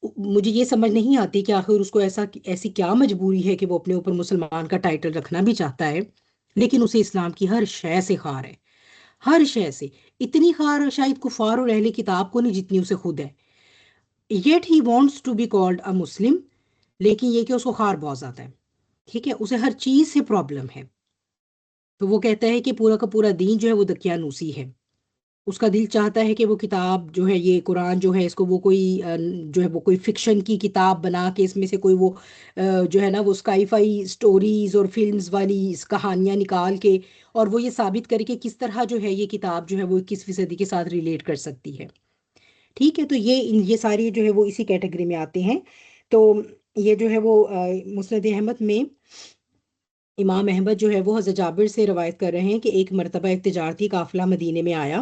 مجھے یہ سمجھ نہیں آتی کہ آخر اس کو ایسی کیا مجبوری ہے کہ وہ اپنے اوپر مسلمان کا ٹائٹل رکھنا بھی چاہتا ہے, لیکن اسے اسلام کی ہر شے سے خار ہے. ہر شے سے اتنی خار شاید کفار اور اہل کتاب کو نہیں جتنی اسے خود ہے. Yet he wants to be called a Muslim, لیکن یہ کہ اس کو خار بہت زیادہ ہے. ٹھیک ہے. اسے ہر چیز سے پرابلم ہے. تو وہ کہتا ہے کہ پورا کا پورا دین جو ہے وہ دقیانوسی ہے. اس کا دل چاہتا ہے کہ وہ کتاب جو ہے یہ قرآن جو ہے اس کو وہ کوئی جو ہے وہ کوئی فکشن کی کتاب بنا کے اس میں سے کوئی وہ جو ہے نا وہ اسکائی فائی سٹوریز اور فلمز والی کہانیاں نکال کے, اور وہ یہ ثابت کرے کہ کس طرح جو ہے یہ کتاب جو ہے وہ 21ویں صدی کے ساتھ ریلیٹ کر سکتی ہے. ٹھیک ہے. تو یہ ساری جو ہے وہ اسی کیٹیگری میں آتے ہیں. تو یہ جو ہے وہ مسند احمد میں امام احمد جو ہے وہ حضرت جابر سے روایت کر رہے ہیں کہ ایک مرتبہ ایک تجارتی قافلہ مدینے میں آیا,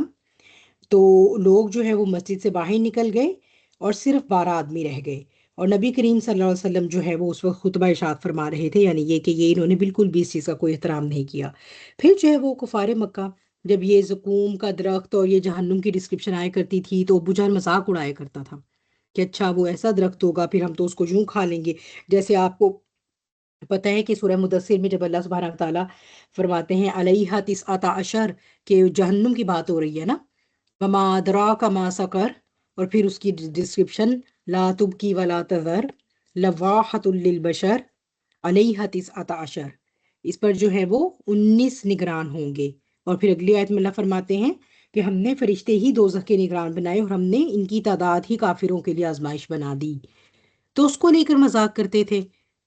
تو لوگ جو ہے وہ مسجد سے باہر نکل گئے اور صرف 12 آدمی رہ گئے. اور نبی کریم صلی اللہ علیہ وسلم جو ہے وہ اس وقت خطبہ ارشاد فرما رہے تھے, یعنی یہ کہ یہ انہوں نے بالکل بھی اس چیز کا کوئی احترام نہیں کیا. پھر جو ہے وہ کفار مکہ جب یہ زقوم کا درخت اور یہ جہنم کی ڈسکرپشن آیا کرتی تھی تو ابو جہل مذاق اڑایا کرتا تھا کہ اچھا وہ ایسا درخت ہوگا پھر ہم تو اس کو یوں کھا لیں گے. جیسے آپ کو پتہ ہے کہ سورہ مدثر میں جب اللہ سبحانہ تعالیٰ فرماتے ہیں علیہا تسعۃ عشر, کہ جہنم کی بات ہو رہی ہے نا, وما ادراک ما سقر, اور پھر اس کی ڈسکرپشن لا تبکی ولا تذر لواحۃ للبشر علیہا تسعۃ عشر, اس پر جو ہے وہ 19 نگران ہوں گے. اور پھر اگلی آیت میں اللہ فرماتے ہیں کہ ہم نے فرشتے ہی دوزخ کے نگران بنائے اور ہم نے ان کی تعداد ہی کافروں کے لیے آزمائش بنا دی. تو اس کو لے کر مذاق کرتے تھے.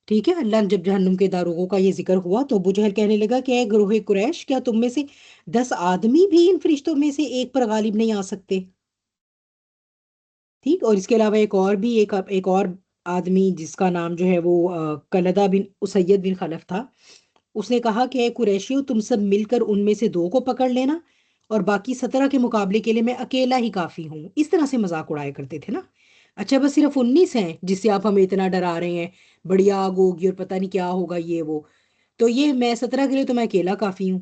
ٹھیک ہے. اللہ نے جب جہنم کے داروغوں کا یہ ذکر ہوا تو ابو جہل کہنے لگا کہ اے گروہ قریش, کیا تم میں سے 10 آدمی بھی ان فرشتوں میں سے ایک پر غالب نہیں آ سکتے؟ ٹھیک. اور اس کے علاوہ ایک اور آدمی جس کا نام جو ہے وہ کلدہ بن اسید بن خلف تھا, اس نے کہا کہ اے قریشیو, تم سب مل کر ان میں سے 2 کو پکڑ لینا اور باقی 17 کے مقابلے کے لیے میں اکیلا ہی کافی ہوں. اس طرح سے مذاق اڑایا کرتے تھے نا. اچھا بس صرف 19 ہیں جس سے آپ ہمیں اتنا ڈرا رہے ہیں, بڑی آگ ہوگی اور پتہ نہیں کیا ہوگا یہ وہ, تو یہ میں 17 کے لیے تو میں اکیلا کافی ہوں.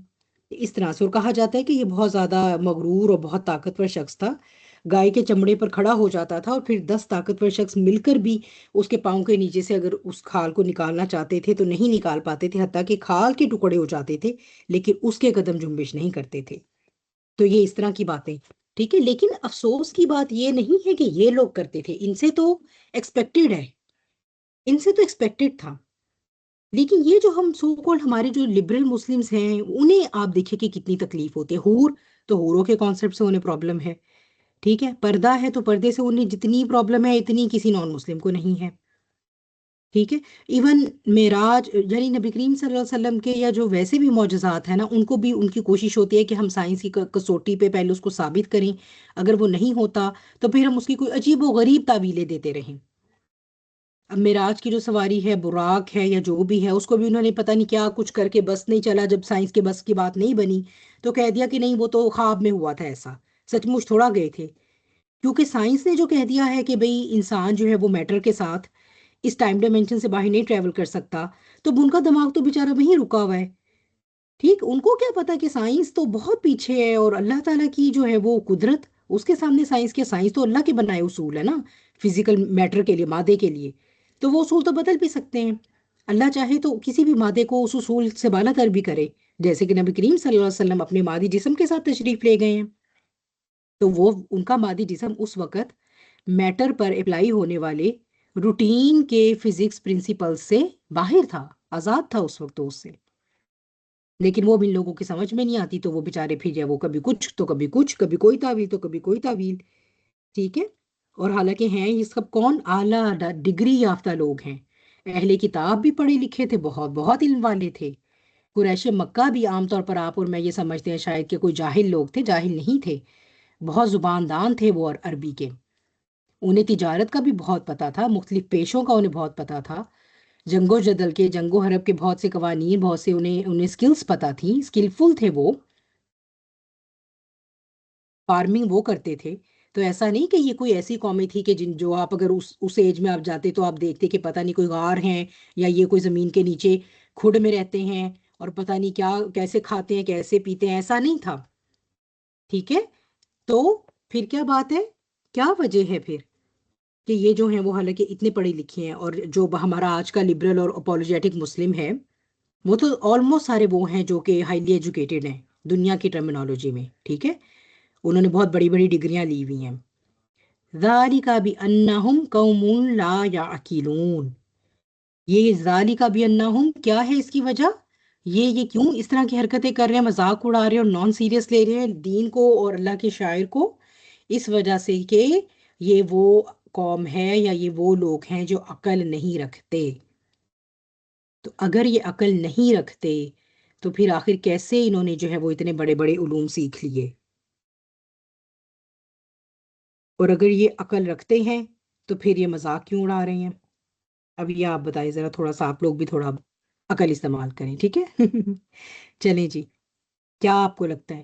اس طرح سے. اور کہا جاتا ہے کہ یہ بہت زیادہ مغرور اور بہت طاقتور شخص تھا, گائے کے چمڑے پر کھڑا ہو جاتا تھا اور پھر 10 طاقتور شخص مل کر بھی اس کے پاؤں کے نیچے سے اگر اس کھال کو نکالنا چاہتے تھے تو نہیں نکال پاتے تھے, حتیٰ کہ کھال کے ٹکڑے ہو جاتے تھے لیکن اس کے قدم جنبش نہیں کرتے تھے. تو یہ اس طرح کی باتیں. ٹھیک ہے. لیکن افسوس کی بات یہ نہیں ہے کہ یہ لوگ کرتے تھے, ان سے تو ایکسپیکٹڈ ہے, ان سے تو ایکسپیکٹڈ تھا. لیکن یہ جو ہم سو کالڈ ہمارے جو لبرل مسلمز ہیں انہیں آپ دیکھیں کہ کتنی تکلیف ہوتی ہے. تو ہوروں کے کانسیپٹ سے انہیں پرابلم ہے. ٹھیک ہے. پردہ ہے تو پردے سے انہیں جتنی پرابلم ہے اتنی کسی نان مسلم کو نہیں ہے. ٹھیک ہے. ایون معراج یعنی نبی کریم صلی اللہ علیہ وسلم کے یا جو ویسے بھی معجزات ہیں نا، ان کو بھی ان کی کوشش ہوتی ہے کہ ہم سائنس کی کسوٹی پہ پہلے اس کو ثابت کریں. اگر وہ نہیں ہوتا تو پھر ہم اس کی کوئی عجیب و غریب تعویلیں دیتے رہیں. اب معراج کی جو سواری ہے، براق ہے یا جو بھی ہے، اس کو بھی انہوں نے پتہ نہیں کیا کچھ کر کے بس نہیں چلا. جب سائنس کے بس کی بات نہیں بنی تو کہہ دیا کہ نہیں وہ تو خواب میں ہوا تھا ایسا، سچ مچ تھوڑا گئے تھے. کیونکہ سائنس نے جو کہہ دیا ہے کہ بھئی انسان جو ہے وہ میٹر کے ساتھ اس ٹائم ڈائمینشن سے باہر نہیں ٹریول کر سکتا، تو اب ان کا دماغ تو بیچارہ وہیں رکا ہوا ہے. ٹھیک، ان کو کیا پتا کہ سائنس تو بہت پیچھے ہے، اور اللہ تعالیٰ کی جو ہے وہ قدرت، اس کے سامنے سائنس کے، سائنس تو اللہ کے بنائے اصول ہے نا فزیکل میٹر کے لیے، مادے کے لیے. تو وہ اصول تو بدل بھی سکتے ہیں. اللہ چاہے تو کسی بھی مادے کو اس اصول سے بالا تر بھی کرے، جیسے کہ نبی کریم صلی اللہ علیہ وسلم اپنے مادی جسم کے ساتھ تشریف لے گئے ہیں. تو وہ ان کا مادی جسم اس وقت میٹر پر اپلائی ہونے والے روٹین کے فزکس پرنسپل سے باہر تھا، آزاد تھا اس وقت تو اس سے. لیکن وہ بھی ان لوگوں کی سمجھ میں نہیں آتی، تو وہ بیچارے پھر جائے وہ کبھی کچھ تو کبھی کچھ، کبھی کوئی تعویل تو کبھی کوئی تعویل. ٹھیک ہے. اور حالانکہ ہیں یہ سب کون؟ اعلیٰ ڈگری یافتہ لوگ ہیں، اہل کتاب بھی پڑھے لکھے تھے، بہت بہت علم والے تھے. قریش مکہ بھی عام طور پر آپ اور میں یہ سمجھتے ہیں شاید کہ کوئی جاہل لوگ تھے، جاہل نہیں تھے. بہت زبان دان تھے وہ، اور عربی کے. انہیں تجارت کا بھی بہت پتہ تھا، مختلف پیشوں کا انہیں بہت پتہ تھا، جنگ و جدل کے، جنگ و حرب کے بہت سے قوانین، بہت سے انہیں سکلز پتہ تھی، سکلفل تھے وہ. فارمنگ وہ کرتے تھے. تو ایسا نہیں کہ یہ کوئی ایسی قومیں تھی کہ جو آپ اگر اس ایج میں آپ جاتے تو آپ دیکھتے کہ پتہ نہیں کوئی غار ہیں، یا یہ کوئی زمین کے نیچے کھڈ میں رہتے ہیں اور پتہ نہیں کیا کیسے کھاتے ہیں کیسے پیتے ہیں، ایسا نہیں تھا. ٹھیک ہے. تو پھر کیا بات ہے، کیا وجہ ہے پھر کہ یہ جو ہیں وہ حالانکہ اتنے پڑھے لکھے ہیں، اور جو ہمارا آج کا لبرل اور اپولوجیٹک مسلم ہے، وہ تو آلموسٹ سارے وہ ہیں جو کہ ہائیلی ایجوکیٹڈ ہیں دنیا کی ٹرمینالوجی میں. ٹھیک ہے. انہوں نے بہت بڑی بڑی ڈگریاں لی ہوئی ہیں. ذَلِكَ بِأَنَّهُمْ قَوْمٌ لَا يَعْقِلُونَ. یہ ذَلِكَ بِأَنَّهُمْ کیا ہے، اس کی وجہ یہ کیوں اس طرح کی حرکتیں کر رہے ہیں، مذاق اڑا رہے ہیں اور نان سیریس لے رہے ہیں دین کو اور اللہ کے شاعر کو؟ اس وجہ سے کہ یہ وہ قوم ہے یا یہ وہ لوگ ہیں جو عقل نہیں رکھتے. تو اگر یہ عقل نہیں رکھتے تو پھر آخر کیسے انہوں نے جو ہے وہ اتنے بڑے بڑے علوم سیکھ لیے؟ اور اگر یہ عقل رکھتے ہیں تو پھر یہ مذاق کیوں اڑا رہے ہیں؟ اب یہ آپ بتائیں ذرا، تھوڑا سا آپ لوگ بھی تھوڑا عقل استعمال کریں. ٹھیک ہے. چلیں جی، کیا آپ کو لگتا ہے؟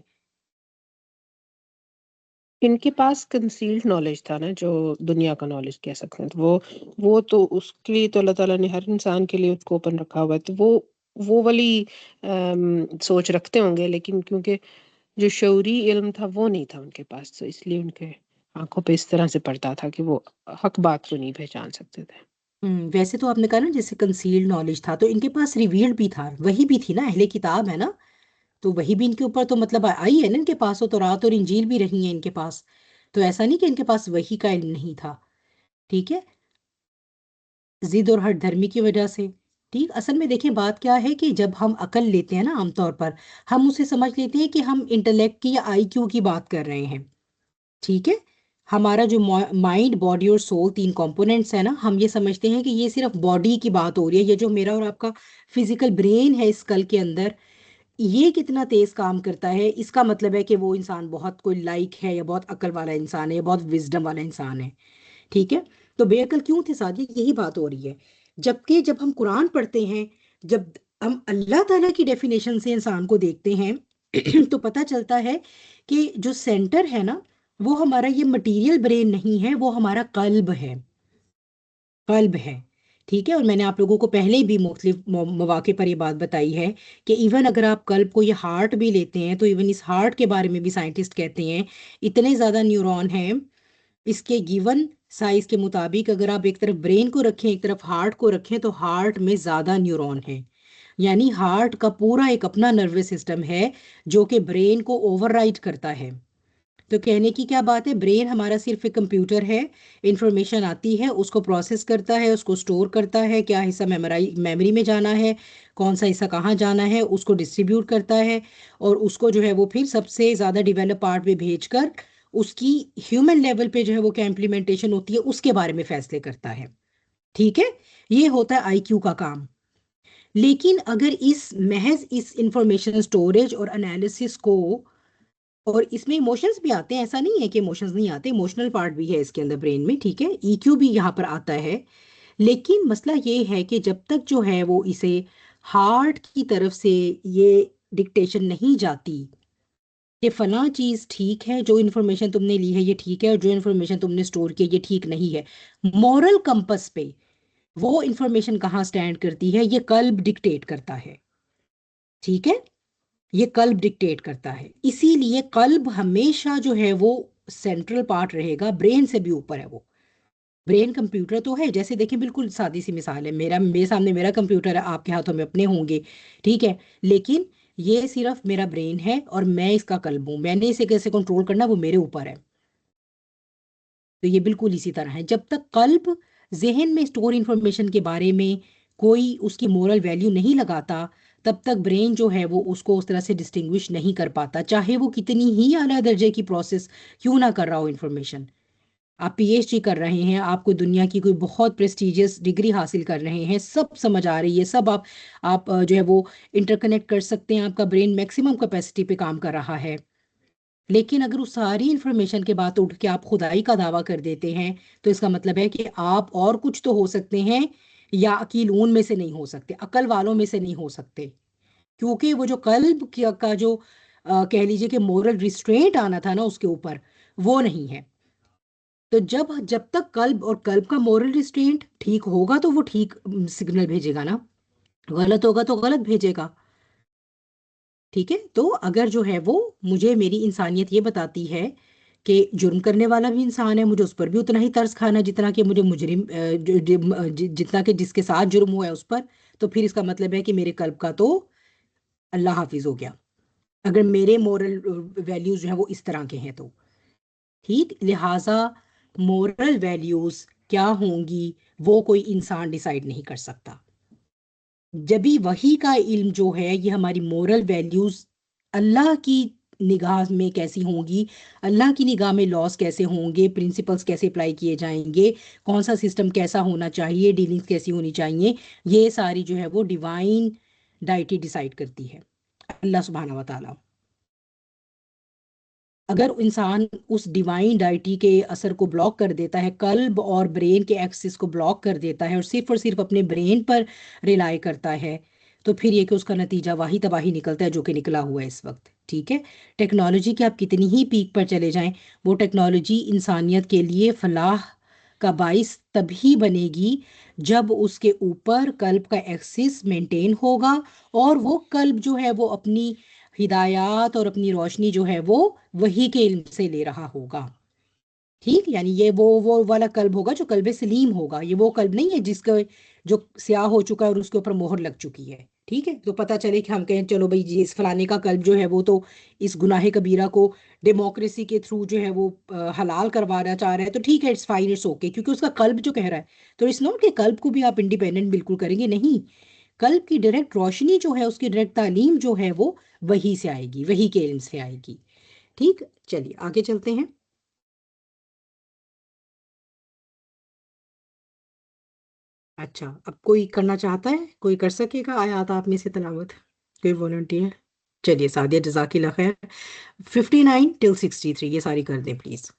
ان کے پاس کنسیلڈ نالج تھا نا، جو دنیا کا نالج کہہ سکتے ہیں. تو وہ تو اس کے لیے تو اللہ تعالیٰ نے ہر انسان کے لیے اس کو اوپن رکھا ہوا ہے. تو وہ والی سوچ رکھتے ہوں گے، لیکن کیونکہ جو شعوری علم تھا وہ نہیں تھا ان کے پاس، تو اس لیے ان کے آنکھوں پہ اس طرح سے پڑتا تھا کہ وہ حق بات کو نہیں پہچان سکتے تھے. ویسے تو آپ نے کہا نا جیسے کنسیلڈ نالج تھا، تو ان کے پاس ریویلڈ بھی تھا، وہی بھی تھی نا، اہل کتاب ہے نا، تو وہی بھی ان کے اوپر تو مطلب آئی ہے نا، ان کے پاس تو تورات اور انجیل بھی رہی ہیں ان کے پاس. تو ایسا نہیں کہ ان کے پاس وہی کا علم نہیں تھا. ٹھیک ہے. ضد اور ہٹ دھرمی کی وجہ سے. ٹھیک. اصل میں دیکھیں بات کیا ہے کہ جب ہم عقل لیتے ہیں نا، عام طور پر ہم اسے سمجھ لیتے ہیں کہ ہم انٹلیکٹ کی یا آئی کیو کی بات کر رہے ہیں. ٹھیک ہے. ہمارا جو مائنڈ، باڈی اور سول، تین کمپوننٹس ہیں نا، ہم یہ سمجھتے ہیں کہ یہ صرف باڈی کی بات ہو رہی ہے. یہ جو میرا اور آپ کا فزیکل برین ہے اس کل کے اندر، یہ کتنا تیز کام کرتا ہے، اس کا مطلب ہے کہ وہ انسان بہت کوئی لائق ہے، یا بہت عقل والا انسان ہے، یا بہت وزڈم والا انسان ہے. ٹھیک ہے. تو بے عقل کیوں تھے سعدیہ؟ یہی بات ہو رہی ہے. جبکہ جب ہم قرآن پڑھتے ہیں، جب ہم اللہ تعالیٰ کی ڈیفینیشن سے انسان کو دیکھتے ہیں تو پتہ چلتا ہے کہ جو سینٹر ہے نا، وہ ہمارا یہ مٹیریل برین نہیں ہے، وہ ہمارا قلب ہے. قلب ہے. ٹھیک ہے. اور میں نے آپ لوگوں کو پہلے بھی مختلف مواقع پر یہ بات بتائی ہے کہ ایون اگر آپ قلب کو یہ ہارٹ بھی لیتے ہیں، تو ایون اس ہارٹ کے بارے میں بھی سائنٹسٹ کہتے ہیں اتنے زیادہ نیورون ہیں اس کے گیون سائز کے مطابق. اگر آپ ایک طرف برین کو رکھیں ایک طرف ہارٹ کو رکھیں، تو ہارٹ میں زیادہ نیورون ہیں. یعنی ہارٹ کا پورا ایک اپنا نروس سسٹم ہے جو کہ برین کو اوور رائڈ کرتا ہے. تو کہنے کی کیا بات ہے، برین ہمارا صرف ایک کمپیوٹر ہے، انفارمیشن آتی ہے اس کو پروسیس کرتا ہے، اس کو سٹور کرتا ہے، کیا حصہ میموری میں جانا ہے، کون سا حصہ کہاں جانا ہے، اس کو ڈسٹریبیوٹ کرتا ہے، اور اس کو جو ہے وہ پھر سب سے زیادہ ڈیولپ پارٹ میں بھیج کر اس کی ہیومن لیول پہ جو ہے وہ کیا امپلیمنٹیشن ہوتی ہے اس کے بارے میں فیصلے کرتا ہے. ٹھیک ہے، یہ ہوتا ہے آئی کیو کا کام. لیکن اگر محض اس انفارمیشن سٹوریج اور انالیسس کو، اور اس میں ایموشنز بھی آتے ہیں، ایسا نہیں ہے کہ ایموشنز نہیں آتے، ایموشنل پارٹ بھی ہے اس کے اندر برین میں، ٹھیک ہے، ای کیو بھی یہاں پر آتا ہے. لیکن مسئلہ یہ ہے کہ جب تک جو ہے وہ اسے ہارٹ کی طرف سے یہ ڈکٹیشن نہیں جاتی کہ فلاں چیز ٹھیک ہے، جو انفارمیشن تم نے لی ہے یہ ٹھیک ہے، اور جو انفارمیشن تم نے سٹور کی یہ ٹھیک نہیں ہے، مورل کمپس پہ وہ انفارمیشن کہاں سٹینڈ کرتی ہے، یہ قلب ڈکٹیٹ کرتا ہے. ٹھیک ہے، یہ قلب ڈکٹیٹ کرتا ہے. اسی لیے قلب ہمیشہ جو ہے وہ سینٹرل پارٹ رہے گا، برین سے بھی اوپر ہے وہ. برین کمپیوٹر تو ہے، جیسے دیکھیں بالکل سادی سی مثال ہے، میرے سامنے میرا کمپیوٹر ہے، آپ کے ہاتھوں میں اپنے ہوں گے، ٹھیک ہے، لیکن یہ صرف میرا برین ہے اور میں اس کا قلب ہوں. میں نے اسے کیسے کنٹرول کرنا وہ میرے اوپر ہے. تو یہ بالکل اسی طرح ہے، جب تک قلب ذہن میں اسٹور انفارمیشن کے بارے میں کوئی اس کی مورل ویلیو نہیں لگاتا، تب تک برین جو ہے وہ اس کو اس طرح سے ڈسٹنگوش نہیں کر پاتا، چاہے وہ کتنی ہی اعلیٰ درجے کی پروسیس کیوں نہ کر رہا ہو انفارمیشن. آپ پی ایچ ڈی کر رہے ہیں، آپ کو دنیا کی کوئی بہت پریسٹیجیس ڈگری حاصل کر رہے ہیں، سب سمجھ آ رہی ہے، سب آپ جو ہے وہ انٹر کنیکٹ کر سکتے ہیں، آپ کا برین میکسیمم کیپیسٹی پہ کام کر رہا ہے. لیکن اگر اس ساری انفارمیشن کے بعد اٹھ کے آپ خدائی کا دعویٰ کر دیتے ہیں، تو اس کا مطلب ہے کہ آپ اور کچھ تو ہو سکتے ہیں، یا عقیلون میں سے نہیں ہو سکتے، عقل والوں میں سے نہیں ہو سکتے. کیونکہ وہ جو قلب کا جو کہہ لیجئے کہ مورل ریسٹرینٹ آنا تھا نا اس کے اوپر، وہ نہیں ہے. تو جب تک قلب اور قلب کا مورل ریسٹرینٹ ٹھیک ہوگا تو وہ ٹھیک سگنل بھیجے گا نا، غلط ہوگا تو غلط بھیجے گا. ٹھیک ہے، تو اگر جو ہے وہ مجھے میری انسانیت یہ بتاتی ہے کہ جرم کرنے والا بھی انسان ہے، مجھے اس پر بھی اتنا ہی ترس کھانا جتنا کہ مجھے مجرم جتنا کہ جس کے ساتھ جرم ہوا ہے اس پر، تو پھر اس کا مطلب ہے کہ میرے قلب کا تو اللہ حافظ ہو گیا، اگر میرے مورل ویلیوز جو ہیں وہ اس طرح کے ہیں تو. ٹھیک، لہٰذا مورل ویلیوز کیا ہوں گی وہ کوئی انسان ڈیسائیڈ نہیں کر سکتا. جبھی وحی کا علم جو ہے یہ ہماری مورل ویلیوز اللہ کی نگاہ میں کیسی ہوں گی، اللہ کی نگاہ میں لاس کیسے ہوں گے، پرنسپلز کیسے اپلائی کیے جائیں گے، کون سا سسٹم کیسا ہونا چاہیے، ڈیلنگز کیسی ہونی چاہیے، یہ ساری جو ہے وہ ڈیوائن ڈائٹی ڈیسائیڈ کرتی ہے، اللہ سبحانہ و تعالیٰ. اگر انسان اس ڈیوائن ڈائٹی کے اثر کو بلاک کر دیتا ہے، قلب اور برین کے ایکسس کو بلاک کر دیتا ہے، اور صرف اپنے برین پر ریلائی کرتا ہے، تو پھر یہ کہ اس کا نتیجہ واہی تباہی نکلتا ہے، جو کہ نکلا ہوا ہے اس وقت. ٹھیک ہے، ٹیکنالوجی کے آپ کتنی ہی پیک پر چلے جائیں، وہ ٹیکنالوجی انسانیت کے لیے فلاح کا باعث تبھی بنے گی جب اس کے اوپر قلب کا ایکسس مینٹین ہوگا، اور وہ قلب جو ہے وہ اپنی ہدایات اور اپنی روشنی جو ہے وہ وہی کے علم سے لے رہا ہوگا. ٹھیک، یعنی یہ وہ والا قلب ہوگا جو قلب سلیم ہوگا، یہ وہ قلب نہیں ہے جس کا جو سیاہ ہو چکا ہے اور اس کے اوپر مہر لگ چکی ہے. ٹھیک ہے، تو پتہ چلے کہ ہم کہیں چلو بھائی جی اس فلانے کا قلب جو ہے وہ تو اس گناہ کبیرہ کو ڈیموکریسی کے تھرو جو ہے وہ حلال کروانا چاہ رہا ہے، تو ٹھیک ہے، اٹس فائن، اٹس اوکے، کیونکہ اس کا قلب جو کہہ رہا ہے. تو اٹس ناٹ کہ قلب کو بھی آپ انڈیپینڈنٹ بالکل کریں گے، نہیں، قلب کی ڈائریکٹ روشنی جو ہے، اس کی ڈائریکٹ تعلیم جو ہے وہ وہی سے آئے گی، وہی کے علم سے آئے گی. ٹھیک، چلیے آگے چلتے ہیں. اچھا، اب کوئی کرنا چاہتا ہے، کوئی کر سکے گا آیات آپ میں سے تلاوت، کوئی والنٹیئر؟ چلیے سعدیہ، جزاک اللہ خیر. 59 till 63 یہ ساری کر دیں پلیز.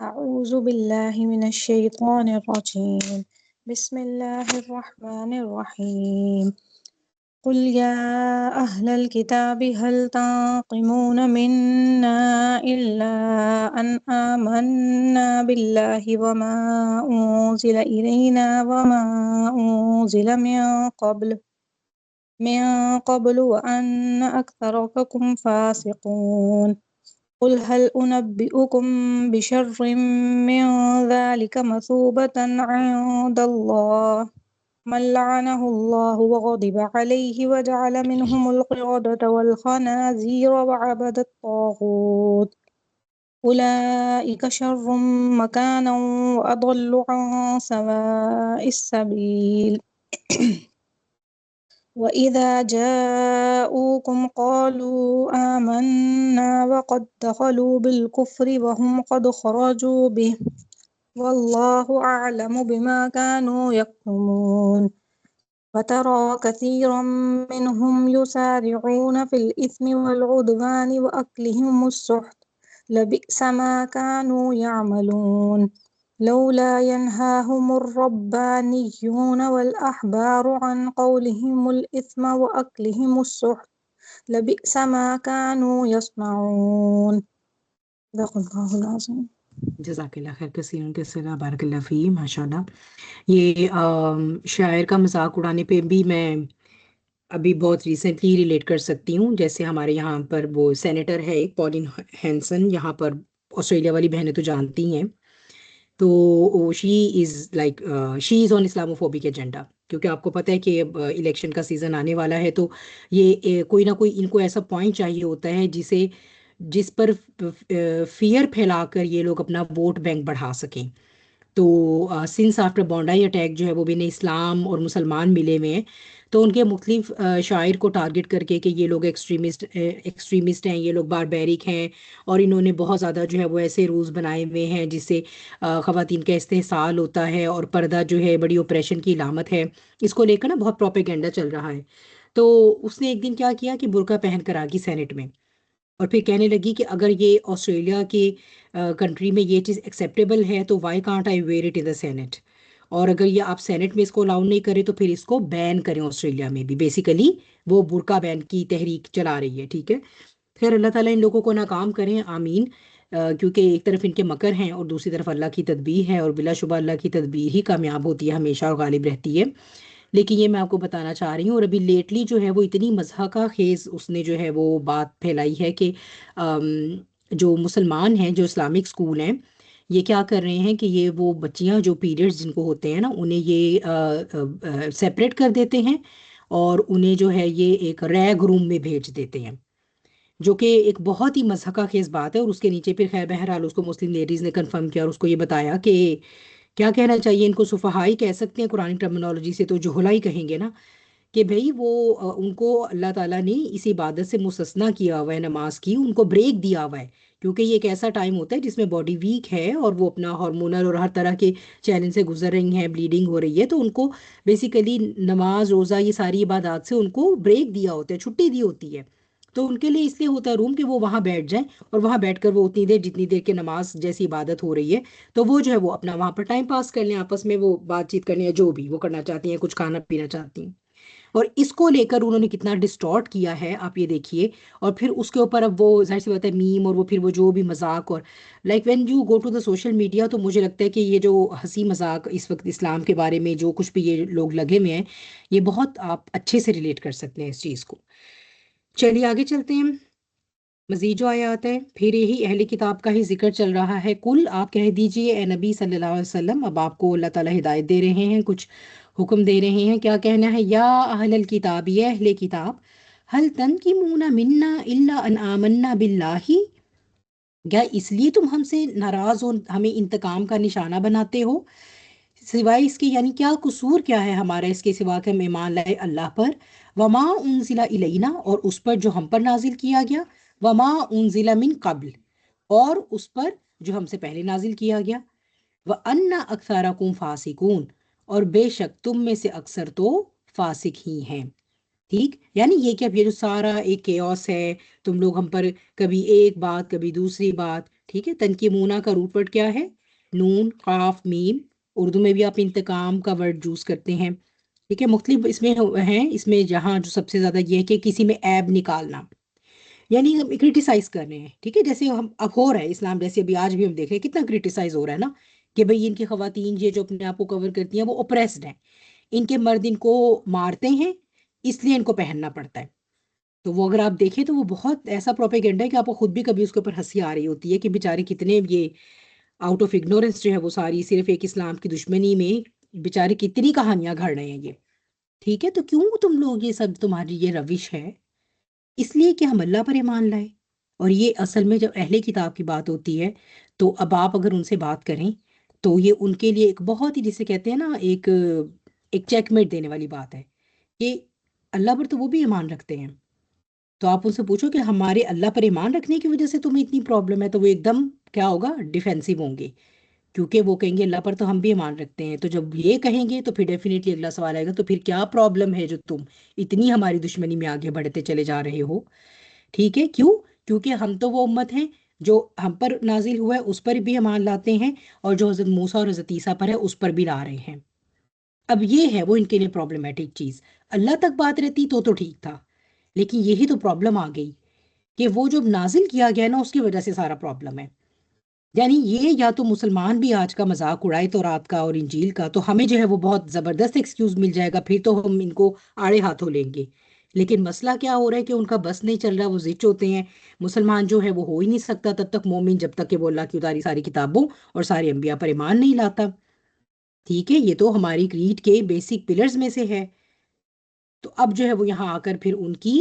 أعوذ بالله من الشيطان الرجيم. بسم الله الرحمن الرحيم. قل يا أهل الكتاب هل تنقمون منا إلا أن آمنا بالله وما أنزل إلينا وما أنزل من قبل وأن أكثركم فاسقون. قل هل أنبئكم بشر من ذلك مثوبة عند الله من لعنه الله وغضب عليه وجعل منهم القردة والخنازير وعبد الطاغوت أولئك شر مكانا وأضل عن سواء السبيل. وَإِذَا جَاءُوكُمْ قَالُوا آمَنَّا وَقَدْ دَخَلُوا بِالْكُفْرِ وَهُمْ قَدْ خَرَجُوا بِهِ وَاللَّهُ أَعْلَمُ بِمَا كَانُوا يَكْتُمُونَ وَتَرَى كَثِيرًا مِّنْهُمْ يُسَارِعُونَ فِي الْإِثْمِ وَالْعُدْوَانِ وَأَكْلِهِمُ السُّحْتَ لَبِئْسَ مَا كَانُوا يَعْمَلُونَ لولا ينهاهم الربانيون والأحبار عن قولهم الإثم وأكلهم السحت لبئس ما كانوا يصنعون صدق الله العظيم. جزاک اللہ خیر کثیر کثیرا بارک اللہ فی ماشاءاللہ. یہ شاعر کا مذاق اڑانے پہ بھی میں ابھی بہت ریسنٹلی ریلیٹ کر سکتی ہوں. جیسے ہمارے یہاں پر وہ سینیٹر ہے ایک پولین ہینسن، یہاں پر آسٹریلیا والی بہنیں تو جانتی ہیں. تو شی از آن اسلاموفوبک ایجنڈا، کیونکہ آپ کو پتہ ہے کہ اب الیکشن کا سیزن آنے والا ہے. تو یہ کوئی نہ کوئی ان کو ایسا پوائنٹ چاہیے ہوتا ہے جس پر فیئر پھیلا کر یہ لوگ اپنا ووٹ بینک بڑھا سکیں. تو سنس آفٹر بونڈائی اٹیک جو ہے وہ بھی انہیں اسلام اور مسلمان ملے ہوئے ہیں، تو ان کے مختلف شاعر کو ٹارگٹ کر کے کہ یہ لوگ ایکسٹریمسٹ ہیں، یہ لوگ باربیرک ہیں، اور انہوں نے بہت زیادہ جو ہے وہ ایسے رولز بنائے ہوئے ہیں جس سے خواتین کا استحصال ہوتا ہے، اور پردہ جو ہے بڑی اوپریشن کی علامت ہے. اس کو لے کر نا بہت پروپیگنڈا چل رہا ہے. تو اس نے ایک دن کیا کیا کہ برقع پہن کر آ گئی سینٹ میں، اور پھر کہنے لگی کہ اگر یہ آسٹریلیا کے کنٹری میں یہ چیز ایکسیپٹیبل ہے تو why can't I wear it in the cent, اور اگر یہ آپ سینٹ میں اس کو الاؤ نہیں کریں تو پھر اس کو بین کریں آسٹریلیا میں بھی. بیسیکلی وہ برقع بین کی تحریک چلا رہی ہے. ٹھیک ہے، خیر اللہ تعالیٰ ان لوگوں کو ناکام کریں، آمین. کیونکہ ایک طرف ان کے مکر ہیں اور دوسری طرف اللہ کی تدبیر ہے، اور بلا شبہ اللہ کی تدبیر ہی کامیاب ہوتی ہے ہمیشہ اور غالب رہتی ہے. لیکن یہ میں آپ کو بتانا چاہ رہی ہوں. اور ابھی لیٹلی جو ہے وہ اتنی مضحکہ خیز اس نے جو ہے وہ بات پھیلائی ہے کہ جو مسلمان ہیں، جو اسلامک اسکول ہیں، یہ کیا کر رہے ہیں کہ یہ وہ بچیاں جو پیریڈز جن کو ہوتے ہیں نا انہیں یہ سیپریٹ کر دیتے ہیں، اور انہیں جو ہے یہ ایک ریگ روم میں بھیج دیتے ہیں، جو کہ ایک بہت ہی مضحکہ خیز بات ہے. اور اس کے نیچے پھر خیر بہرحال اس کو مسلم لیڈیز نے کنفرم کیا اور اس کو یہ بتایا کہ کیا کہنا چاہیے ان کو، صفحائی کہہ سکتے ہیں قرآن ٹرمنالوجی سے تو جہلا ہی کہیں گے نا، کہ بھئی وہ ان کو اللہ تعالیٰ نے اس عبادت سے مستثنا کیا ہوا ہے، نماز کی ان کو بریک دیا ہوا ہے. کیونکہ یہ ایک ایسا ٹائم ہوتا ہے جس میں باڈی ویک ہے اور وہ اپنا ہارمونل اور ہر طرح کے چیلنج سے گزر رہی ہیں، بلیڈنگ ہو رہی ہے، تو ان کو بیسیکلی نماز روزہ یہ ساری عبادات سے ان کو بریک دیا ہوتا ہے، چھٹی دی ہوتی ہے. تو ان کے لیے اس لیے ہوتا ہے روم کہ وہ وہاں بیٹھ جائیں، اور وہاں بیٹھ کر وہ اتنی دیر جتنی دیر کے نماز جیسی عبادت ہو رہی ہے تو وہ جو ہے وہ اپنا وہاں پر ٹائم پاس کر لیں، آپس میں وہ بات چیت کرنے یا جو بھی وہ کرنا چاہتی ہیں، کچھ کھانا پینا چاہتی ہیں. اور اس کو لے کر انہوں نے کتنا ڈسٹارٹ کیا ہے آپ یہ دیکھیے. اور پھر اس کے اوپر اب وہ ظاہر سی بات ہے میم، اور وہ پھر وہ جو بھی مذاق، اور like when you go to the social media, تو مجھے لگتا ہے کہ یہ جو ہنسی مذاق اس وقت اسلام کے بارے میں جو کچھ بھی یہ لوگ لگے ہوئے ہیں، یہ بہت آپ اچھے سے ریلیٹ کر سکتے ہیں اس چیز کو. چلیے آگے چلتے ہیں. مزید جو آیات ہے پھر یہی اہل کتاب کا ہی ذکر چل رہا ہے. کل آپ کہہ دیجئے اے نبی صلی اللہ علیہ وسلم، اب آپ کو اللہ تعالیٰ ہدایت دے رہے ہیں، کچھ حکم دے رہے ہیں. کیا کہنا ہے؟ یا اہل الکتاب، یہ اہل کتاب، ہل تنقمون منا الا ان آمنا باللہ، کیا اس لیے تم ہم سے ناراض ہو، ہمیں انتقام کا نشانہ بناتے ہو، سوائے اس کے، یعنی کیا قصور کیا ہے ہمارا اس کے سوا کہ ہم ایمان لائے اللہ پر، وما انزل الینا، اور اس پر جو ہم پر نازل کیا گیا، وما انزل من قبل، اور اس پر جو ہم سے پہلے نازل کیا گیا، وَأَنَّ أَكْثَرَكُمْ فَاسِقُونَ، اور بے شک تم میں سے اکثر تو فاسق ہی ہیں. ٹھیک، یعنی یہ کہ اب یہ جو سارا ایک کیوس ہے، تم لوگ ہم پر کبھی ایک بات کبھی دوسری بات. ٹھیک ہے، تنقیمونہ کا روٹ ورڈ کیا ہے؟ نون قاف میم. اردو میں بھی آپ انتقام کا ورڈ یوز کرتے ہیں. ٹھیک ہے، مختلف اس میں ہیں. اس میں جہاں جو سب سے زیادہ یہ ہے کہ کسی میں عیب نکالنا، یعنی ہم کرٹیسائز کر رہے ہیں. ٹھیک ہے، جیسے ہم اب ہو رہا ہے اسلام، جیسے ابھی آج بھی ہم دیکھ رہے ہیں کتنا کرٹیسائز ہو رہا ہے نا، کہ بھئی ان کی خواتین یہ جو اپنے آپ کو کور کرتی ہیں وہ اوپریسڈ ہیں، ان کے مرد ان کو مارتے ہیں اس لیے ان کو پہننا پڑتا ہے. تو وہ اگر آپ دیکھیں تو وہ بہت ایسا پروپیگنڈا ہے کہ آپ کو خود بھی کبھی اس کے اوپر ہنسی آ رہی ہوتی ہے کہ بیچارے کتنے یہ آؤٹ آف اگنورینس جو ہے وہ ساری صرف ایک اسلام کی دشمنی میں بیچارے کتنی کہانیاں گھڑ رہے ہیں یہ. ٹھیک ہے، تو کیوں تم لوگ یہ سب، تمہاری یہ روش ہے؟ اس لیے کہ ہم اللہ پر ایمان لائے. اور یہ اصل میں جب اہل کتاب کی بات ہوتی ہے تو اب آپ اگر ان سے بات کریں تو یہ ان کے لیے ایک بہت ہی، جسے کہتے ہیں نا، ایک چیک میٹ دینے والی بات ہے کہ اللہ پر تو وہ بھی ایمان رکھتے ہیں. تو آپ ان سے پوچھو کہ ہمارے اللہ پر ایمان رکھنے کی وجہ سے تمہیں اتنی پرابلم ہے، تو وہ ایک دم کیا ہوگا، ڈیفینسو ہوں گے. کیونکہ وہ کہیں گے اللہ پر تو ہم بھی ایمان رکھتے ہیں. تو جب یہ کہیں گے تو پھر ڈیفینیٹلی اگلا سوال آئے گا تو پھر کیا پرابلم ہے جو تم اتنی ہماری دشمنی میں آگے بڑھتے چلے جا رہے ہو. ٹھیک ہے، کیوں؟ کیونکہ ہم تو وہ امت ہیں جو ہم پر نازل ہوا ہے اس پر بھی ایمان لاتے ہیں، اور جو حضرت موسیٰ اور حضرت عیسیٰ پر ہے اس پر بھی لا رہے ہیں. اب یہ ہے وہ ان کے لیے پرابلمٹک چیز. اللہ تک بات رہتی تو ٹھیک تھا، لیکن یہی تو پرابلم آ گئی کہ وہ جو نازل کیا گیا نا اس کی وجہ سے سارا پرابلم ہے. یعنی یہ یا تو مسلمان بھی آج کا مذاق اڑائے تو رات کا اور انجیل کا، تو ہمیں جو ہے وہ بہت زبردست ایکسکیوز مل جائے گا، پھر تو ہم ان کو آڑے ہاتھوں لیں گے. لیکن مسئلہ کیا ہو رہا ہے کہ ان کا بس نہیں چل رہا، وہ زچ ہوتے ہیں. مسلمان جو ہے وہ ہو ہی نہیں سکتا تب تک مومن جب تک کہ وہ اللہ کی اتاری ساری کتابوں اور سارے انبیاء پر ایمان نہیں لاتا. ٹھیک ہے، یہ تو ہماری کریڈ کے بیسک پلرز میں سے ہے. تو اب جو ہے وہ یہاں آ کر پھر ان کی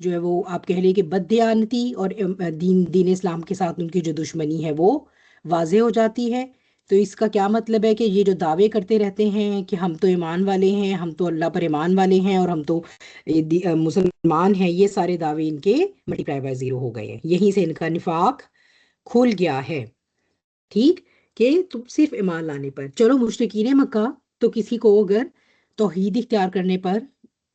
جو ہے وہ آپ کہہ لیں کہ بددیانتی اور دین اسلام کے ساتھ ان کی جو دشمنی ہے وہ واضح ہو جاتی ہے. تو اس کا کیا مطلب ہے کہ یہ جو دعوے کرتے رہتے ہیں کہ ہم تو ایمان والے ہیں، ہم تو اللہ پر ایمان والے ہیں، اور ہم تو مسلمان ہیں، یہ سارے دعوے ان کے ملٹی پلائی بائی زیرو ہو گئے ہیں. یہیں سے ان کا نفاق کھل گیا ہے. ٹھیک، کہ تم صرف ایمان لانے پر چلو. مشرکین مکہ تو کسی کو اگر توحید اختیار کرنے پر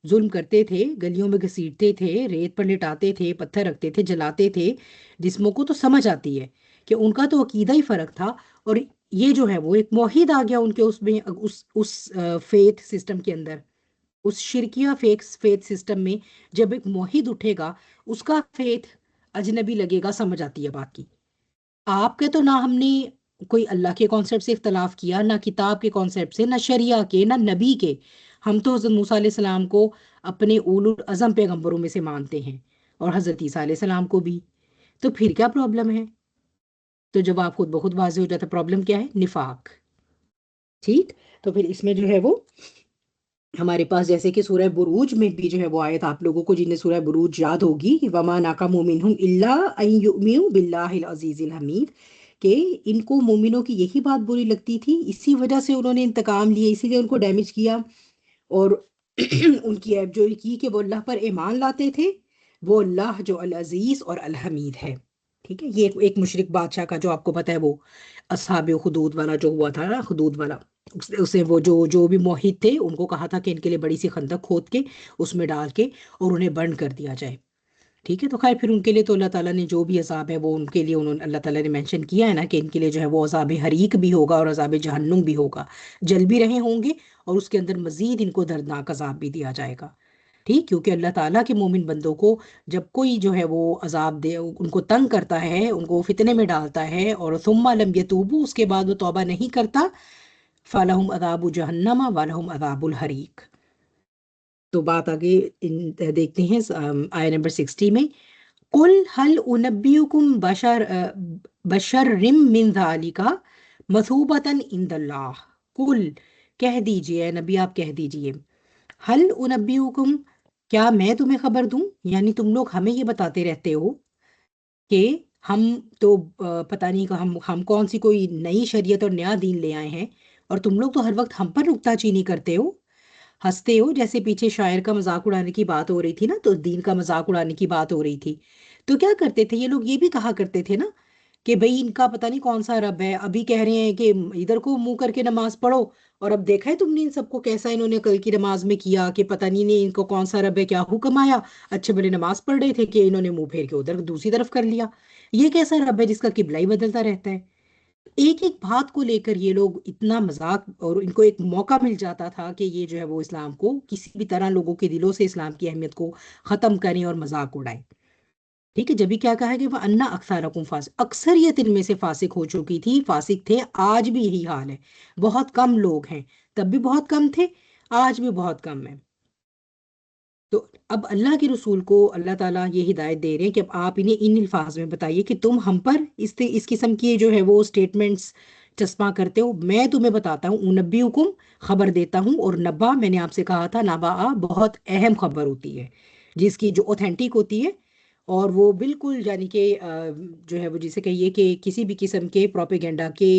ظلم کرتے تھے، گلیوں میں گھسیٹتے تھے، ریت پر لٹاتے تھے، پتھر رکھتے تھے، جلاتے تھے جسموں کو، تو سمجھ آتی ہے کہ ان کا تو عقیدہ ہی فرق تھا. اور یہ جو ہے وہ ایک موحد آ گیا ان کے اس میں، اس فیتھ سسٹم کے اندر، اس شرکیہ فیتھ سسٹم میں. جب ایک موحد اٹھے گا اس کا فیتھ اجنبی لگے گا، سمجھ آتی ہے بات کی. آپ کے تو نہ ہم نے کوئی اللہ کے کانسیپٹ سے اختلاف کیا، نہ کتاب کے کانسیپٹ سے، نہ شریعہ کے، نہ نبی کے. ہم تو حضرت موسیٰ علیہ السلام کو اپنے اولو العزم پیغمبروں میں سے مانتے ہیں، اور حضرت عیسیٰ علیہ السلام کو بھی. تو پھر کیا پرابلم ہے؟ تو جب آپ خود بخود واضح ہو جاتا پرابلم کیا ہے، نفاق. ٹھیک، تو پھر اس میں جو ہے وہ ہمارے پاس جیسے کہ سورہ بروج میں بھی جو ہے وہ آیت، آپ لوگوں کو جنہیں سورہ بروج یاد ہوگی، وَمَا نَقَمُوا مِنْهُمْ إِلَّا أَن يُؤْمِنُوا بِاللَّهِ الْعَزِيزِ الْحَمِيدِ، کہ ان کو مومنوں کی یہی بات بری لگتی تھی، اسی وجہ سے انہوں نے انتقام لیا، اسی لیے ان کو ڈیمیج کیا، اور ان کی عیب جوئی کی کہ وہ اللہ پر ایمان لاتے تھے، وہ اللہ جو العزیز اور الحمید ہے. ٹھیک ہے، یہ ایک مشرک بادشاہ کا جو آپ کو پتہ ہے وہ اصحاب خدود والا جو ہوا تھا نا، خدود والا، اسے وہ جو بھی موحد تھے ان کو کہا تھا کہ ان کے لیے بڑی سی خندق کھود کے اس میں ڈال کے اور انہیں برن کر دیا جائے. ٹھیک ہے، تو خیر پھر ان کے لیے تو اللہ تعالیٰ نے جو بھی عذاب ہے وہ ان کے لیے اللہ تعالیٰ نے مینشن کیا ہے نا کہ ان کے لیے جو ہے وہ عذاب حریق بھی ہوگا اور عذاب جہنم بھی ہوگا، جل بھی رہے ہوں گے، اور اس کے اندر مزید ان کو دردناک عذاب بھی دیا جائے گا. ٹھیک، کیونکہ اللہ تعالیٰ کے مومن بندوں کو جب کوئی جو ہے وہ عذاب دے، ان کو تنگ کرتا ہے، ان کو فتنے میں ڈالتا ہے، اور ثم لم یتوبوا، اس کے بعد وہ توبہ نہیں کرتا، فَلَهُمْ عَذَابُ جَهَنَّمَ وَلَهُمْ عَذَابُ الْحَرِيقِ. تو بات آگے دیکھتے ہیں آیہ نمبر 60 میں، قُلْ هَلْ أُنَبِّئُكُمْ بَشَرٍ مِّن ذَلِكَ مَثُوبَةً عِندَ اللَّهِ. قُلْ، کہہ دیجئے اے نبی، آپ کہہ دیجئے، هَلْ أُنَبِّئُكُمْ، کیا میں تمہیں خبر دوں؟ یعنی تم لوگ ہمیں یہ بتاتے رہتے ہو کہ ہم تو پتہ نہیں کہ ہم کون سی کوئی نئی شریعت اور نیا دین لے آئے ہیں، اور تم لوگ تو ہر وقت ہم پر نکتہ چینی کرتے ہو، ہنستے ہو. جیسے پیچھے شاعر کا مذاق اڑانے کی بات ہو رہی تھی نا، تو دین کا مذاق اڑانے کی بات ہو رہی تھی. تو کیا کرتے تھے یہ لوگ؟ یہ بھی کہا کرتے تھے نا کہ بھئی ان کا پتہ نہیں کون سا رب ہے. ابھی کہہ رہے ہیں کہ ادھر کو منہ کر کے نماز پڑھو، اور اب دیکھا ہے تم نے ان سب کو کیسا انہوں نے کل کی نماز میں کیا کہ پتہ نہیں ان کو کون سا رب ہے، کیا حکم آیا. اچھے بڑے نماز پڑھ رہے تھے کہ انہوں نے منہ پھیر کے ادھر دوسری طرف کر لیا. یہ کیسا رب ہے جس کا قبلہ ہی بدلتا رہتا ہے؟ ایک ایک بات کو لے کر یہ لوگ اتنا مذاق، اور ان کو ایک موقع مل جاتا تھا کہ یہ جو ہے وہ اسلام کو کسی بھی طرح لوگوں کے دلوں سے اسلام کی اہمیت کو ختم کریں اور مذاق اڑائیں. ٹھیک ہے، جبھی کیا کہا کہ وَأَنَّ أَكْثَرَكُمْ فَاسِقٌ، اکثریت ان میں سے فاسق ہو چکی تھی، فاسق تھے. آج بھی یہی حال ہے، بہت کم لوگ ہیں، تب بھی بہت کم تھے، آج بھی بہت کم ہیں. تو اب اللہ کے رسول کو اللہ تعالیٰ یہ ہدایت دے رہے ہیں کہ اب آپ انہیں ان الفاظ میں بتائیے کہ تم ہم پر اس قسم کی جو ہے وہ سٹیٹمنٹس چسپاں کرتے ہو. میں تمہیں بتاتا ہوں، انبی حکم، خبر دیتا ہوں. اور نبا، میں نے آپ سے کہا تھا نبا بہت اہم خبر ہوتی ہے، جس کی جو اوتھینٹک ہوتی ہے، اور وہ بالکل یعنی کہ جو ہے وہ جسے کہیے کہ کسی بھی قسم کے پروپیگنڈا کے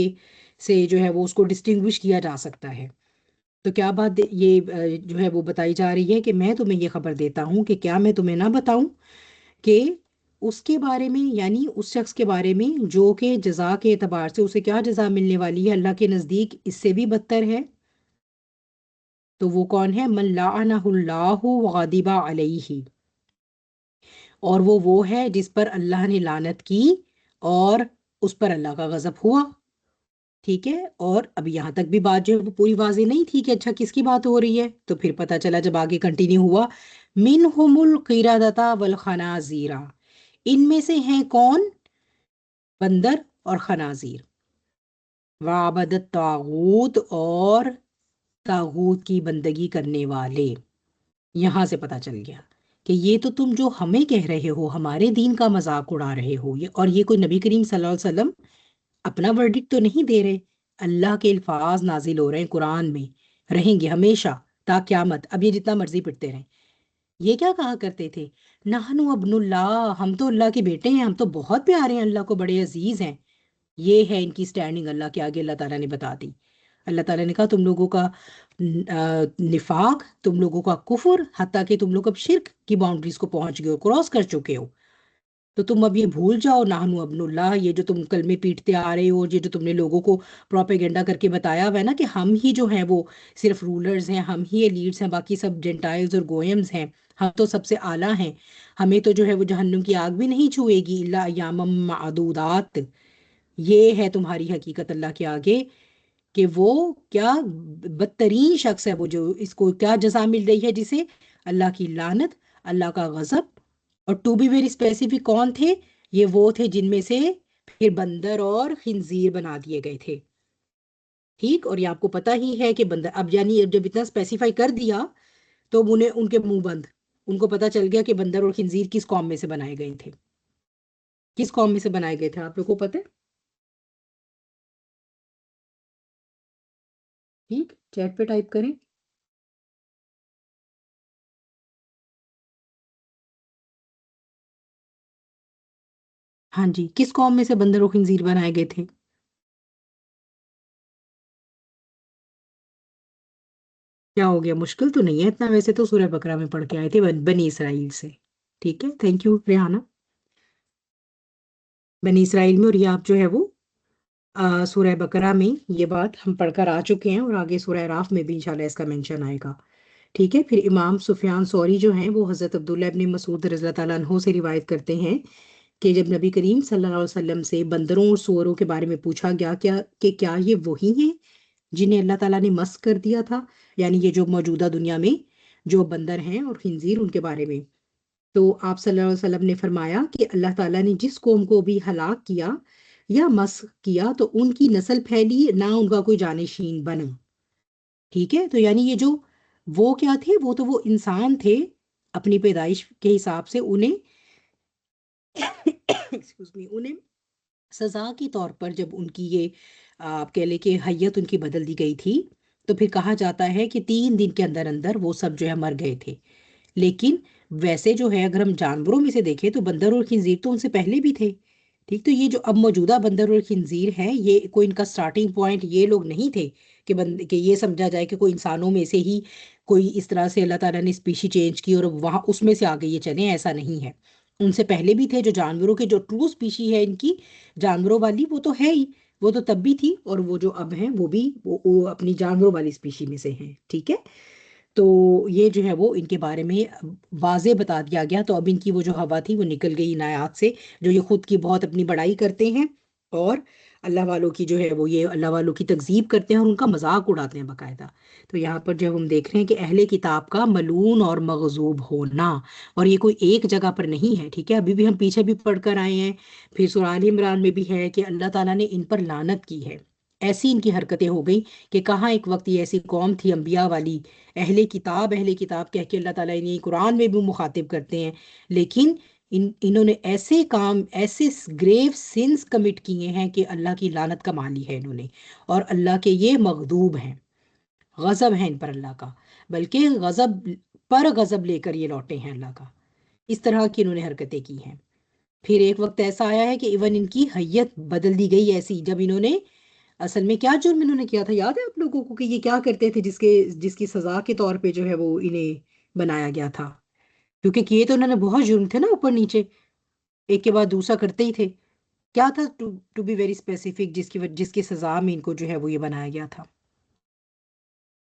سے جو ہے وہ اس کو ڈسٹنگوش کیا جا سکتا ہے. تو کیا بات یہ جو ہے وہ بتائی جا رہی ہے کہ میں تمہیں یہ خبر دیتا ہوں کہ کیا میں تمہیں نہ بتاؤں کہ اس کے بارے میں، یعنی اس شخص کے بارے میں جو کہ جزا کے اعتبار سے اسے کیا جزا ملنے والی ہے اللہ کے نزدیک اس سے بھی بدتر ہے۔ تو وہ کون ہے؟ من لعنہ اللہ وغضب علیہ، اور وہ ہے جس پر اللہ نے لعنت کی اور اس پر اللہ کا غضب ہوا۔ ٹھیک ہے، اور اب یہاں تک بھی بات جو ہے وہ پوری واضح نہیں تھی کہ اچھا کس کی بات ہو رہی ہے، تو پھر پتہ چلا جب آگے کنٹینیو ہوا، منہم القردۃ والخنازیر، ان میں سے ہیں کون؟ بندر اور خنازیر، وعبد الطاغوت، اور طاغوت کی بندگی کرنے والے۔ یہاں سے پتہ چل گیا کہ یہ تو تم جو ہمیں کہہ رہے ہو، ہمارے دین کا مذاق اڑا رہے ہو، اور یہ کوئی نبی کریم صلی اللہ علیہ وسلم اپنا ورڈکٹ تو نہیں دے رہے، اللہ کے الفاظ نازل ہو رہے ہیں قرآن میں، رہیں گے ہمیشہ تا قیامت، اب یہ جتنا مرضی پڑھتے رہیں۔ یہ کیا کہا کرتے تھے؟ نحنو ابن اللہ، ہم تو اللہ کے بیٹے ہیں، ہم تو بہت پیارے ہیں، اللہ کو بڑے عزیز ہیں۔ یہ ہے ان کی سٹینڈنگ اللہ کے آگے، اللہ تعالیٰ نے بتا دی۔ اللہ تعالیٰ نے کہا تم لوگوں کا نفاق، تم لوگوں کا کفر، حتیٰ کہ تم لوگ اب شرک کی باؤنڈریز کو پہنچ گئے ہو، کراس کر چکے ہو، تو تم اب یہ بھول جاؤ نحنو ابن اللہ، یہ جو تم کلمے پیٹتے آ رہے ہو، یہ جو تم نے لوگوں کو پروپیگنڈا کر کے بتایا ہوا ہے نا کہ ہم ہی جو ہیں وہ صرف رولرز ہیں، ہم ہی لیڈرز ہیں، باقی سب جنٹائلز اور گوئمز ہیں، ہم تو سب سے اعلیٰ ہیں، ہمیں تو جو ہے وہ جہنم کی آگ بھی نہیں چھوئے گی الا ایام معدودات۔ یہ ہے تمہاری حقیقت اللہ کے آگے کہ وہ کیا بدترین شخص ہے، وہ جو اس کو کیا جزا مل رہی ہے، جسے اللہ کی لعنت، اللہ کا غضب، اور ٹو بی ویری اسپیسیفک کون تھے؟ یہ وہ تھے جن میں سے پھر بندر اور خنزیر بنا دیے گئے تھے۔ ٹھیک، اور یہ آپ کو پتہ ہی ہے کہ بندر، اب یعنی جب اتنا اسپیسیفائی کر دیا تو انہیں ان کے منہ بند، ان کو پتہ چل گیا کہ بندر اور خنزیر کس قوم میں سے بنائے گئے تھے، کس قوم میں سے بنائے گئے تھے، آپ لوگوں کو پتہ ہے؟ ٹھیک، چیٹ پہ ٹائپ کریں۔ ہاں جی، کس قوم میں سے بندر و خنزیر بنائے گئے تھے؟ کیا ہو گیا، مشکل تو نہیں ہے اتنا، ویسے تو سورہ بقرہ میں پڑھ کے آئے تھے، بنی اسرائیل سے۔ ٹھیک ہے، تھینک یو ریحانہ۔ بنی اسرائیل میں، اور یہ آپ جو ہے وہ سورہ بقرہ میں یہ بات ہم پڑھ کر آ چکے ہیں، اور آگے سورہ اعراف میں بھی انشاءاللہ اس کا مینشن آئے گا۔ ٹھیک ہے، پھر امام سفیان ثوری جو ہیں وہ حضرت عبداللہ ابن مسعود رضی اللہ تعالیٰ عنہ سے روایت کرتے ہیں کہ جب نبی کریم صلی اللہ علیہ وسلم سے بندروں اور سوروں کے بارے میں پوچھا گیا کیا یہ وہی ہیں جنہیں اللہ تعالیٰ نے مسخ کر دیا تھا، یعنی یہ جو موجودہ دنیا میں جو بندر ہیں اور خنزیر، ان کے بارے میں، تو آپ صلی اللہ علیہ وسلم نے فرمایا کہ اللہ تعالیٰ نے جس قوم کو بھی ہلاک کیا یا مسخ کیا تو ان کی نسل پھیلی، نہ ان کا کوئی جانشین بنا۔ ٹھیک ہے، تو یعنی یہ جو وہ کیا تھے، وہ تو وہ انسان تھے، اپنی پیدائش کے حساب سے انہیں excuse me، انہیں سزا کے طور پر جب ان کی یہ آپ کہہ لیں کہ حیت ان کی بدل دی گئی تھی، تو پھر کہا جاتا ہے کہ 3 دن کے اندر اندر وہ سب جو ہے مر گئے تھے۔ لیکن ویسے جو ہے اگر ہم جانوروں میں سے دیکھیں تو بندر اور خنزیر تو ان سے پہلے بھی تھے۔ ٹھیک، تو یہ جو اب موجودہ بندر اور خنزیر ہیں، یہ کوئی ان کا سٹارٹنگ پوائنٹ یہ لوگ نہیں تھے کہ یہ سمجھا جائے کہ کوئی انسانوں میں سے ہی کوئی اس طرح سے اللہ تعالیٰ نے اسپیشی چینج کی اور وہاں اس میں سے آگے یہ چلیں، ایسا نہیں ہے۔ ان سے پہلے بھی تھے، جو جانوروں کے جو ٹرو اسپیشی ہے ان کی، جانوروں والی، وہ تو ہے ہی، وہ تو تب بھی تھی، اور وہ جو اب ہیں وہ بھی وہ اپنی جانوروں والی اسپیشی میں سے ہیں۔ ٹھیک ہے، تو یہ جو ہے وہ ان کے بارے میں واضح بتا دیا گیا، تو اب ان کی وہ جو ہوا تھی وہ نکل گئی ان آیات سے، جو یہ خود کی بہت اپنی بڑائی کرتے ہیں اور اللہ والوں کی جو ہے وہ یہ اللہ والوں کی تکذیب کرتے ہیں اور ان کا مذاق اڑاتے ہیں باقاعدہ۔ تو یہاں پر جب ہم دیکھ رہے ہیں کہ اہل کتاب کا ملعون اور مغضوب ہونا، اور یہ کوئی ایک جگہ پر نہیں ہے، ٹھیک ہے، ابھی بھی ہم پیچھے بھی پڑھ کر آئے ہیں، پھر سورہ آل عمران میں بھی ہے کہ اللہ تعالیٰ نے ان پر لعنت کی ہے، ایسی ان کی حرکتیں ہو گئی کہ کہاں ایک وقت یہ ایسی قوم تھی انبیاء والی، اہل کتاب کہہ کے اللہ تعالیٰ انہیں قرآن میں بھی مخاطب کرتے ہیں، لیکن انہوں نے ایسے کام، ایسے گریو سنس کمٹ کیے ہیں کہ اللہ کی لعنت کا مالی ہے انہوں نے، اور اللہ کے یہ مغضوب ہیں، غضب ہے ان پر اللہ کا، بلکہ غضب پر غضب لے کر یہ لوٹے ہیں اللہ کا، اس طرح کی انہوں نے حرکتیں کی ہیں۔ پھر ایک وقت ایسا آیا ہے کہ ایون ان کی حیت بدل دی گئی ایسی، جب انہوں نے اصل میں کیا جرم انہوں نے کیا تھا یاد ہے آپ لوگوں کو کہ یہ کیا کرتے تھے جس کی سزا کے طور پہ جو ہے وہ انہیں بنایا گیا تھا؟ کیونکہ کیے تو انہوں نے بہت جرم تھے نا اوپر نیچے، ایک کے بعد دوسرا کرتے ہی تھے. کیا تھا ٹو بی ویری اسپیسیفک جس کی سزا میں ان کو جو ہے وہ یہ بنایا گیا تھا؟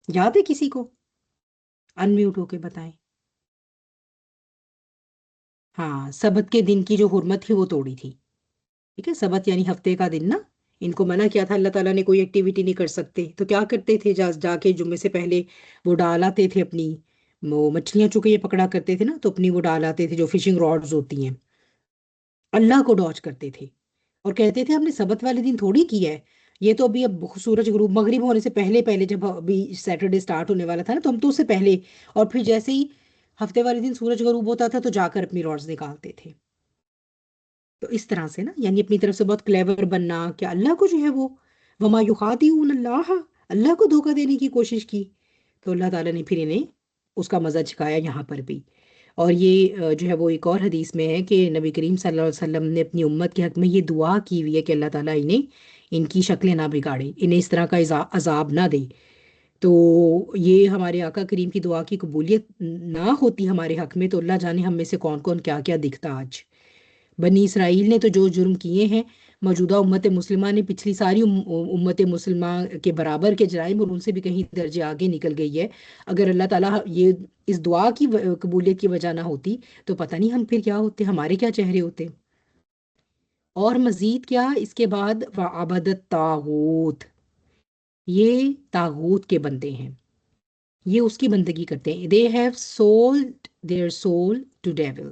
یاد ہے کسی کو؟ انمیوٹ ہو کے بتائیں. ہاں، سبت کے دن کی جو حرمت تھی وہ توڑی تھی. ٹھیک ہے، سبت یعنی ہفتے کا دن نا. ان کو منع کیا تھا اللہ تعالیٰ نے کوئی ایکٹیویٹی نہیں کر سکتے، تو کیا کرتے تھے؟ جا کے جمعے سے پہلے وہ ڈال آتے تھے اپنی، وہ مچھلیاں چونکہ یہ پکڑا کرتے تھے نا، تو اپنی وہ ڈال آتے تھے جو فشنگ راڈز ہوتی ہیں، اللہ کو ڈاج کرتے تھے اور کہتے تھے ہم نے سبت والے دن تھوڑی کیا ہے، یہ تو اب سورج غروب مغرب ہونے سے پہلے پہلے جب ابھی سیٹرڈے سٹارٹ ہونے والا تھا نا، تو ہم تو اس سے پہلے، اور پھر جیسے ہی ہفتے والے دن سورج غروب ہوتا تھا تو جا کر اپنی راڈز نکالتے تھے. تو اس طرح سے نا، یعنی اپنی طرف سے بہت کلیور بننا کہ اللہ کو جو ہے وہ وما یخادعون اللہ، اللہ کو دھوکہ دینے کی کوشش کی. تو اللہ تعالیٰ نے پھر انہیں اس کا مزہ چکھایا یہاں پر بھی. اور یہ جو ہے وہ ایک اور حدیث میں ہے کہ نبی کریم صلی اللہ علیہ وسلم نے اپنی امت کے حق میں یہ دعا کی ہوئی ہے کہ اللہ تعالیٰ انہیں ان کی شکلیں نہ بگاڑے، انہیں اس طرح کا عذاب نہ دے. تو یہ ہمارے آقا کریم کی دعا کی قبولیت نہ ہوتی ہمارے حق میں، تو اللہ جانے ہم میں سے کون کون کیا کیا دکھتا آج. بنی اسرائیل نے تو جو جرم کیے ہیں، موجودہ امت مسلمہ نے پچھلی ساری امت مسلمہ کے برابر کے جرائم اور ان سے بھی کہیں درجے آگے نکل گئی ہے. اگر اللہ تعالیٰ یہ اس دعا کی قبولیت کی وجہ نہ ہوتی تو پتہ نہیں ہم پھر کیا ہوتے، ہمارے کیا چہرے ہوتے. اور مزید کیا اس کے بعد وعبدت طاغوت، یہ طاغوت کے بندے ہیں، یہ اس کی بندگی کرتے ہیں. they have sold their soul to devil.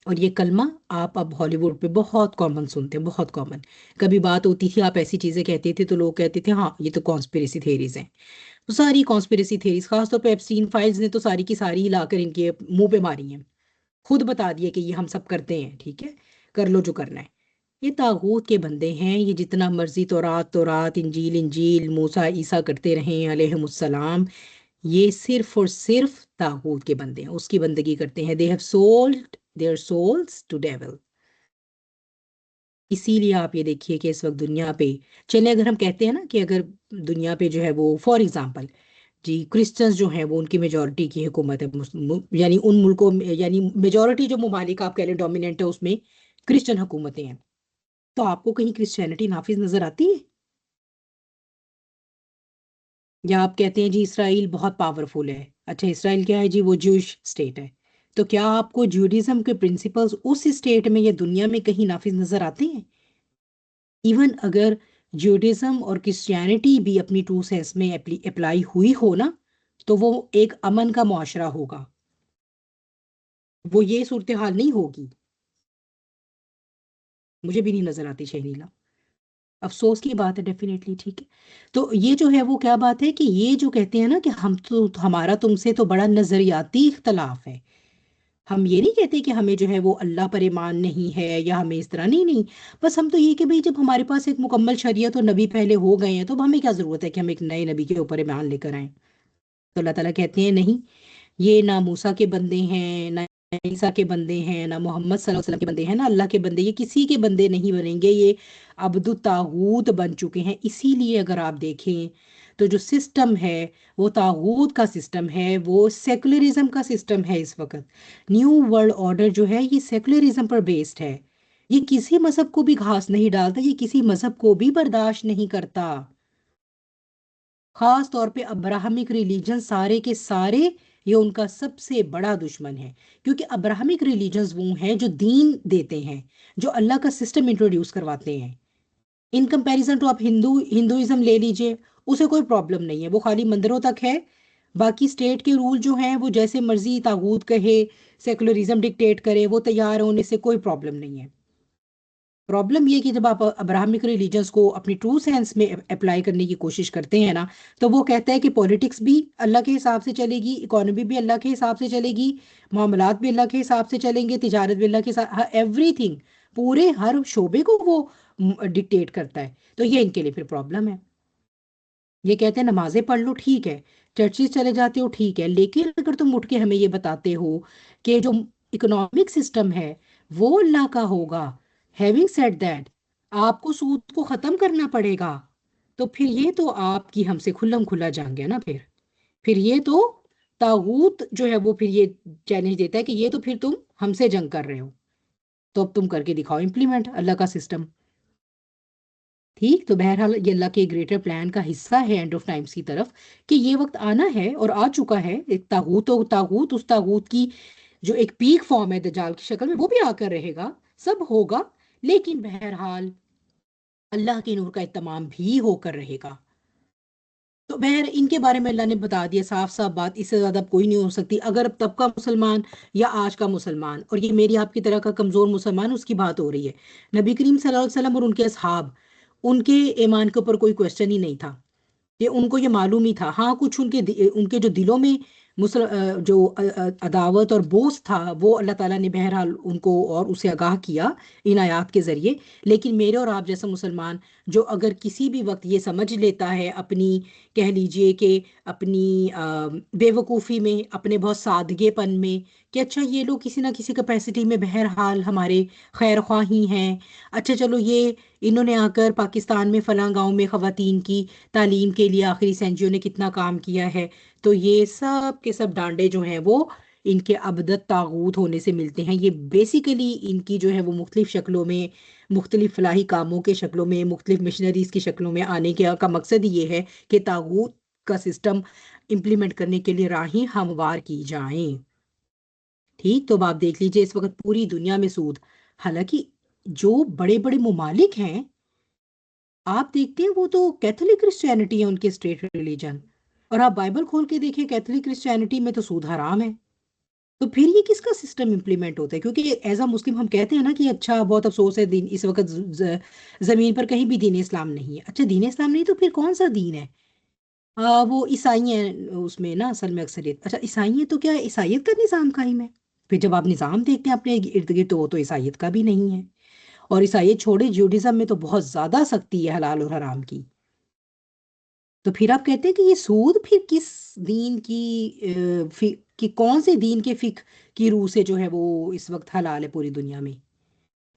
اور یہ کلمہ آپ اب ہالی ووڈ پہ بہت کامن سنتے ہیں، بہت کامن. کبھی بات ہوتی تھی آپ ایسی چیزیں کہتے تھے تو لوگ کہتے تھے ہاں یہ تو کانسپریسی تھیریز ہیں. تو ساری کانسپریسی تھیریز، خاص طور پہ ایپسٹین فائلز نے تو ساری کی ساری لا کر ان کے منہ پہ ماری ہیں، خود بتا دیے کہ یہ ہم سب کرتے ہیں، ٹھیک ہے کر لو جو کرنا ہے. یہ طاغوت کے بندے ہیں، یہ جتنا مرضی تورات انجیل موسیٰ عیسیٰ کرتے رہیں علیہم السلام، یہ صرف اور صرف طاغوت کے بندے ہیں، اس کی بندگی کرتے ہیں. they have sold their souls to devil. اسی لیے آپ یہ دیکھیے کہ اس وقت دنیا پہ چلے، اگر ہم کہتے ہیں نا کہ اگر دنیا پہ جو ہے وہ فار ایگزامپل جی کرسچنز جو ہیں وہ ان کی میجورٹی کی حکومت ہے، یعنی ان ملکوں میں، یعنی میجورٹی جو ممالک آپ کہہ لیں ڈومیننٹ ہے اس میں کرسچن حکومتیں ہیں، تو آپ کو کہیں کرسچینٹی نافذ نظر آتی ہے؟ یا آپ کہتے ہیں جی اسرائیل بہت پاورفل ہے، اچھا اسرائیل کیا ہے جی؟ وہ جوش اسٹیٹ ہے. تو کیا آپ کو جوڈیزم کے پرنسپلز اس اسٹیٹ میں یا دنیا میں کہیں نافذ نظر آتے ہیں؟ ایون اگر جوڈیزم اور کرسچینٹی بھی اپنی ٹرو سینس میں اپلائی ہوئی ہو نا، تو وہ ایک امن کا معاشرہ ہوگا، وہ یہ صورتحال نہیں ہوگی. مجھے بھی نہیں نظر آتی شہریلا، افسوس کی بات ہے ڈیفینیٹلی. ٹھیک ہے، تو یہ جو ہے وہ کیا بات ہے کہ یہ جو کہتے ہیں نا کہ ہم تو، ہمارا تم سے تو بڑا نظریاتی اختلاف ہے. ہم یہ نہیں کہتے کہ ہمیں جو ہے وہ اللہ پر ایمان نہیں ہے یا ہمیں اس طرح، نہیں نہیں، بس ہم تو یہ کہ بھئی جب ہمارے پاس ایک مکمل شریعت اور نبی پہلے ہو گئے ہیں تو اب ہمیں کیا ضرورت ہے کہ ہم ایک نئے نبی کے اوپر ایمان لے کر آئیں. تو اللہ تعالیٰ کہتے ہیں نہیں، یہ نہ موسیٰ کے بندے ہیں، نہ عیسیٰ کے بندے ہیں، نہ محمد صلی اللہ علیہ وسلم کے بندے ہیں، نہ اللہ کے بندے، یہ کسی کے بندے نہیں بنیں گے، یہ عبد الطاغوت بن چکے ہیں. اسی لیے اگر آپ دیکھیں تو جو سسٹم ہے وہ طاغوت کا سسٹم ہے، وہ سیکولرزم کا سسٹم ہے. اس وقت نیو ورلڈ آرڈر جو ہے یہ سیکولرزم پر بیسڈ ہے. یہ کسی مذہب کو بھی گھاس نہیں ڈالتا، یہ کسی مذہب کو بھی برداشت نہیں کرتا. خاص طور پہ ابراہمک ریلیجن سارے کے سارے یہ ان کا سب سے بڑا دشمن ہے، کیونکہ ابراہمک ریلیجنز وہ ہیں جو دین دیتے ہیں، جو اللہ کا سسٹم انٹروڈیوس کرواتے ہیں. ان کمپیریزن تو آپ ہندوازم لے لیجئے، اسے کوئی پرابلم نہیں ہے، وہ خالی مندروں تک ہے، باقی اسٹیٹ کے رول جو ہیں وہ جیسے مرضی طاغوت کہے، سیکولرزم ڈکٹیٹ کرے، وہ تیار ہونے سے کوئی پرابلم نہیں ہے. پرابلم یہ کہ جب آپ ابراہمک ریلیجنس کو اپنی ٹرو سینس میں اپلائی کرنے کی کوشش کرتے ہیں نا، تو وہ کہتا ہے کہ پولیٹکس بھی اللہ کے حساب سے چلے گی، اکانومی بھی اللہ کے حساب سے چلے گی، معاملات بھی اللہ کے حساب سے چلیں گے، تجارت بھی اللہ کے حساب، ایوری تھنگ، پورے ہر شعبے کو وہ ڈکٹیٹ کرتا ہے. تو یہ ان کے لیے پھر پرابلم ہے. یہ کہتے ہیں نمازیں پڑھ لو ٹھیک ہے، چرچز چلے جاتے ہو ٹھیک ہے، لیکن اگر تم اٹھ کے ہمیں یہ بتاتے ہو کہ جو اکنامک سسٹم ہے وہ اللہ کا ہوگا. Having said that, آپ کو سود کو ختم کرنا پڑے گا، تو پھر یہ تو آپ کی ہم سے کھلم کھلا جنگ ہے نا، پھر یہ تو طاغوت جو ہے وہ پھر یہ چیلنج دیتا ہے کہ یہ تو پھر تم ہم سے جنگ کر رہے ہو، تو اب تم کر کے دکھاؤ امپلیمنٹ اللہ کا سسٹم. ٹھیک، تو بہرحال یہ اللہ کے گریٹر پلان کا حصہ ہے اینڈ آف ٹائمز کی طرف، کہ یہ وقت آنا ہے اور آ چکا ہے. ایک طاغوت اس طاغوت کی جو ایک پیک فارم ہے دجال کی شکل میں، وہ بھی آ کر رہے گا، سب ہوگا، لیکن بہرحال اللہ کے نور کا اہتمام بھی ہو کر رہے گا. تو بہر ان کے بارے میں اللہ نے بتا دیا صاف صاف بات، اس سے زیادہ اب کوئی نہیں ہو سکتی. اگر اب تب کا مسلمان یا آج کا مسلمان، اور یہ میری آپ کی طرح کا کمزور مسلمان، اس کی بات ہو رہی ہے. نبی کریم صلی اللہ علیہ وسلم اور ان کے اصحاب، ان کے ایمان کے اوپر کوئی کوشچن ہی نہیں تھا، کہ ان کو یہ معلوم ہی تھا. ہاں کچھ ان کے جو دلوں میں جو عداوت اور بوس تھا، وہ اللہ تعالیٰ نے بہرحال ان کو اور اسے آگاہ کیا ان آیات کے ذریعے. لیکن میرے اور آپ جیسا مسلمان جو اگر کسی بھی وقت یہ سمجھ لیتا ہے اپنی، کہہ لیجئے کہ اپنی بے وقوفی میں، اپنے بہت سادگے پن میں، کہ اچھا یہ لوگ کسی نہ کسی کیپیسٹی میں بہرحال ہمارے خیر خواہ ہی ہیں، اچھا چلو یہ انہوں نے آ کر پاکستان میں فلاں گاؤں میں خواتین کی تعلیم کے لیے آخری سینچریوں نے کتنا کام کیا ہے، تو یہ سب کے سب ڈانڈے جو ہیں وہ ان کے ابدت طاغوت ہونے سے ملتے ہیں. یہ بیسیکلی ان کی جو ہے وہ مختلف شکلوں میں، مختلف فلاحی کاموں کے شکلوں میں، مختلف مشنریز کی شکلوں میں آنے کا مقصد یہ ہے کہ طاغوت کا سسٹم امپلیمنٹ کرنے کے لیے راہیں ہموار کی جائیں. ٹھیک، تو اب آپ دیکھ لیجئے اس وقت پوری دنیا میں سود، حالانکہ جو بڑے بڑے ممالک ہیں آپ دیکھتے ہیں وہ تو کیتھولک کرسچینٹی ہے ان کے اسٹیٹ ریلیجن، اور آپ بائبل کھول کے دیکھیں کیتھولک کرسچینٹی میں تو سود حرام ہے. تو پھر یہ کس کا سسٹم امپلیمنٹ ہوتا ہے؟ کیونکہ ایز اے مسلم ہم کہتے ہیں نا کہ اچھا بہت افسوس ہے دین اس وقت زمین پر کہیں بھی دین اسلام نہیں ہے. اچھا دین اسلام نہیں تو پھر کون سا دین ہے؟ وہ عیسائی ہیں اس میں نا اصل میں اکثریت. اچھا عیسائی ہیں تو کیا عیسائیت کا نظام قائم ہے؟ پھر جب آپ نظام دیکھتے ہیں اپنے ارد گرد تو وہ تو عیسائیت کا بھی نہیں ہے. اور عیسائیت چھوڑے جیوڈزم میں تو بہت زیادہ سختی ہے حلال اور حرام کی. تو پھر آپ کہتے ہیں کہ یہ سود پھر کس دین کی کون سے دین کے فقہ کی روح سے جو ہے وہ اس وقت حلال ہے پوری دنیا میں؟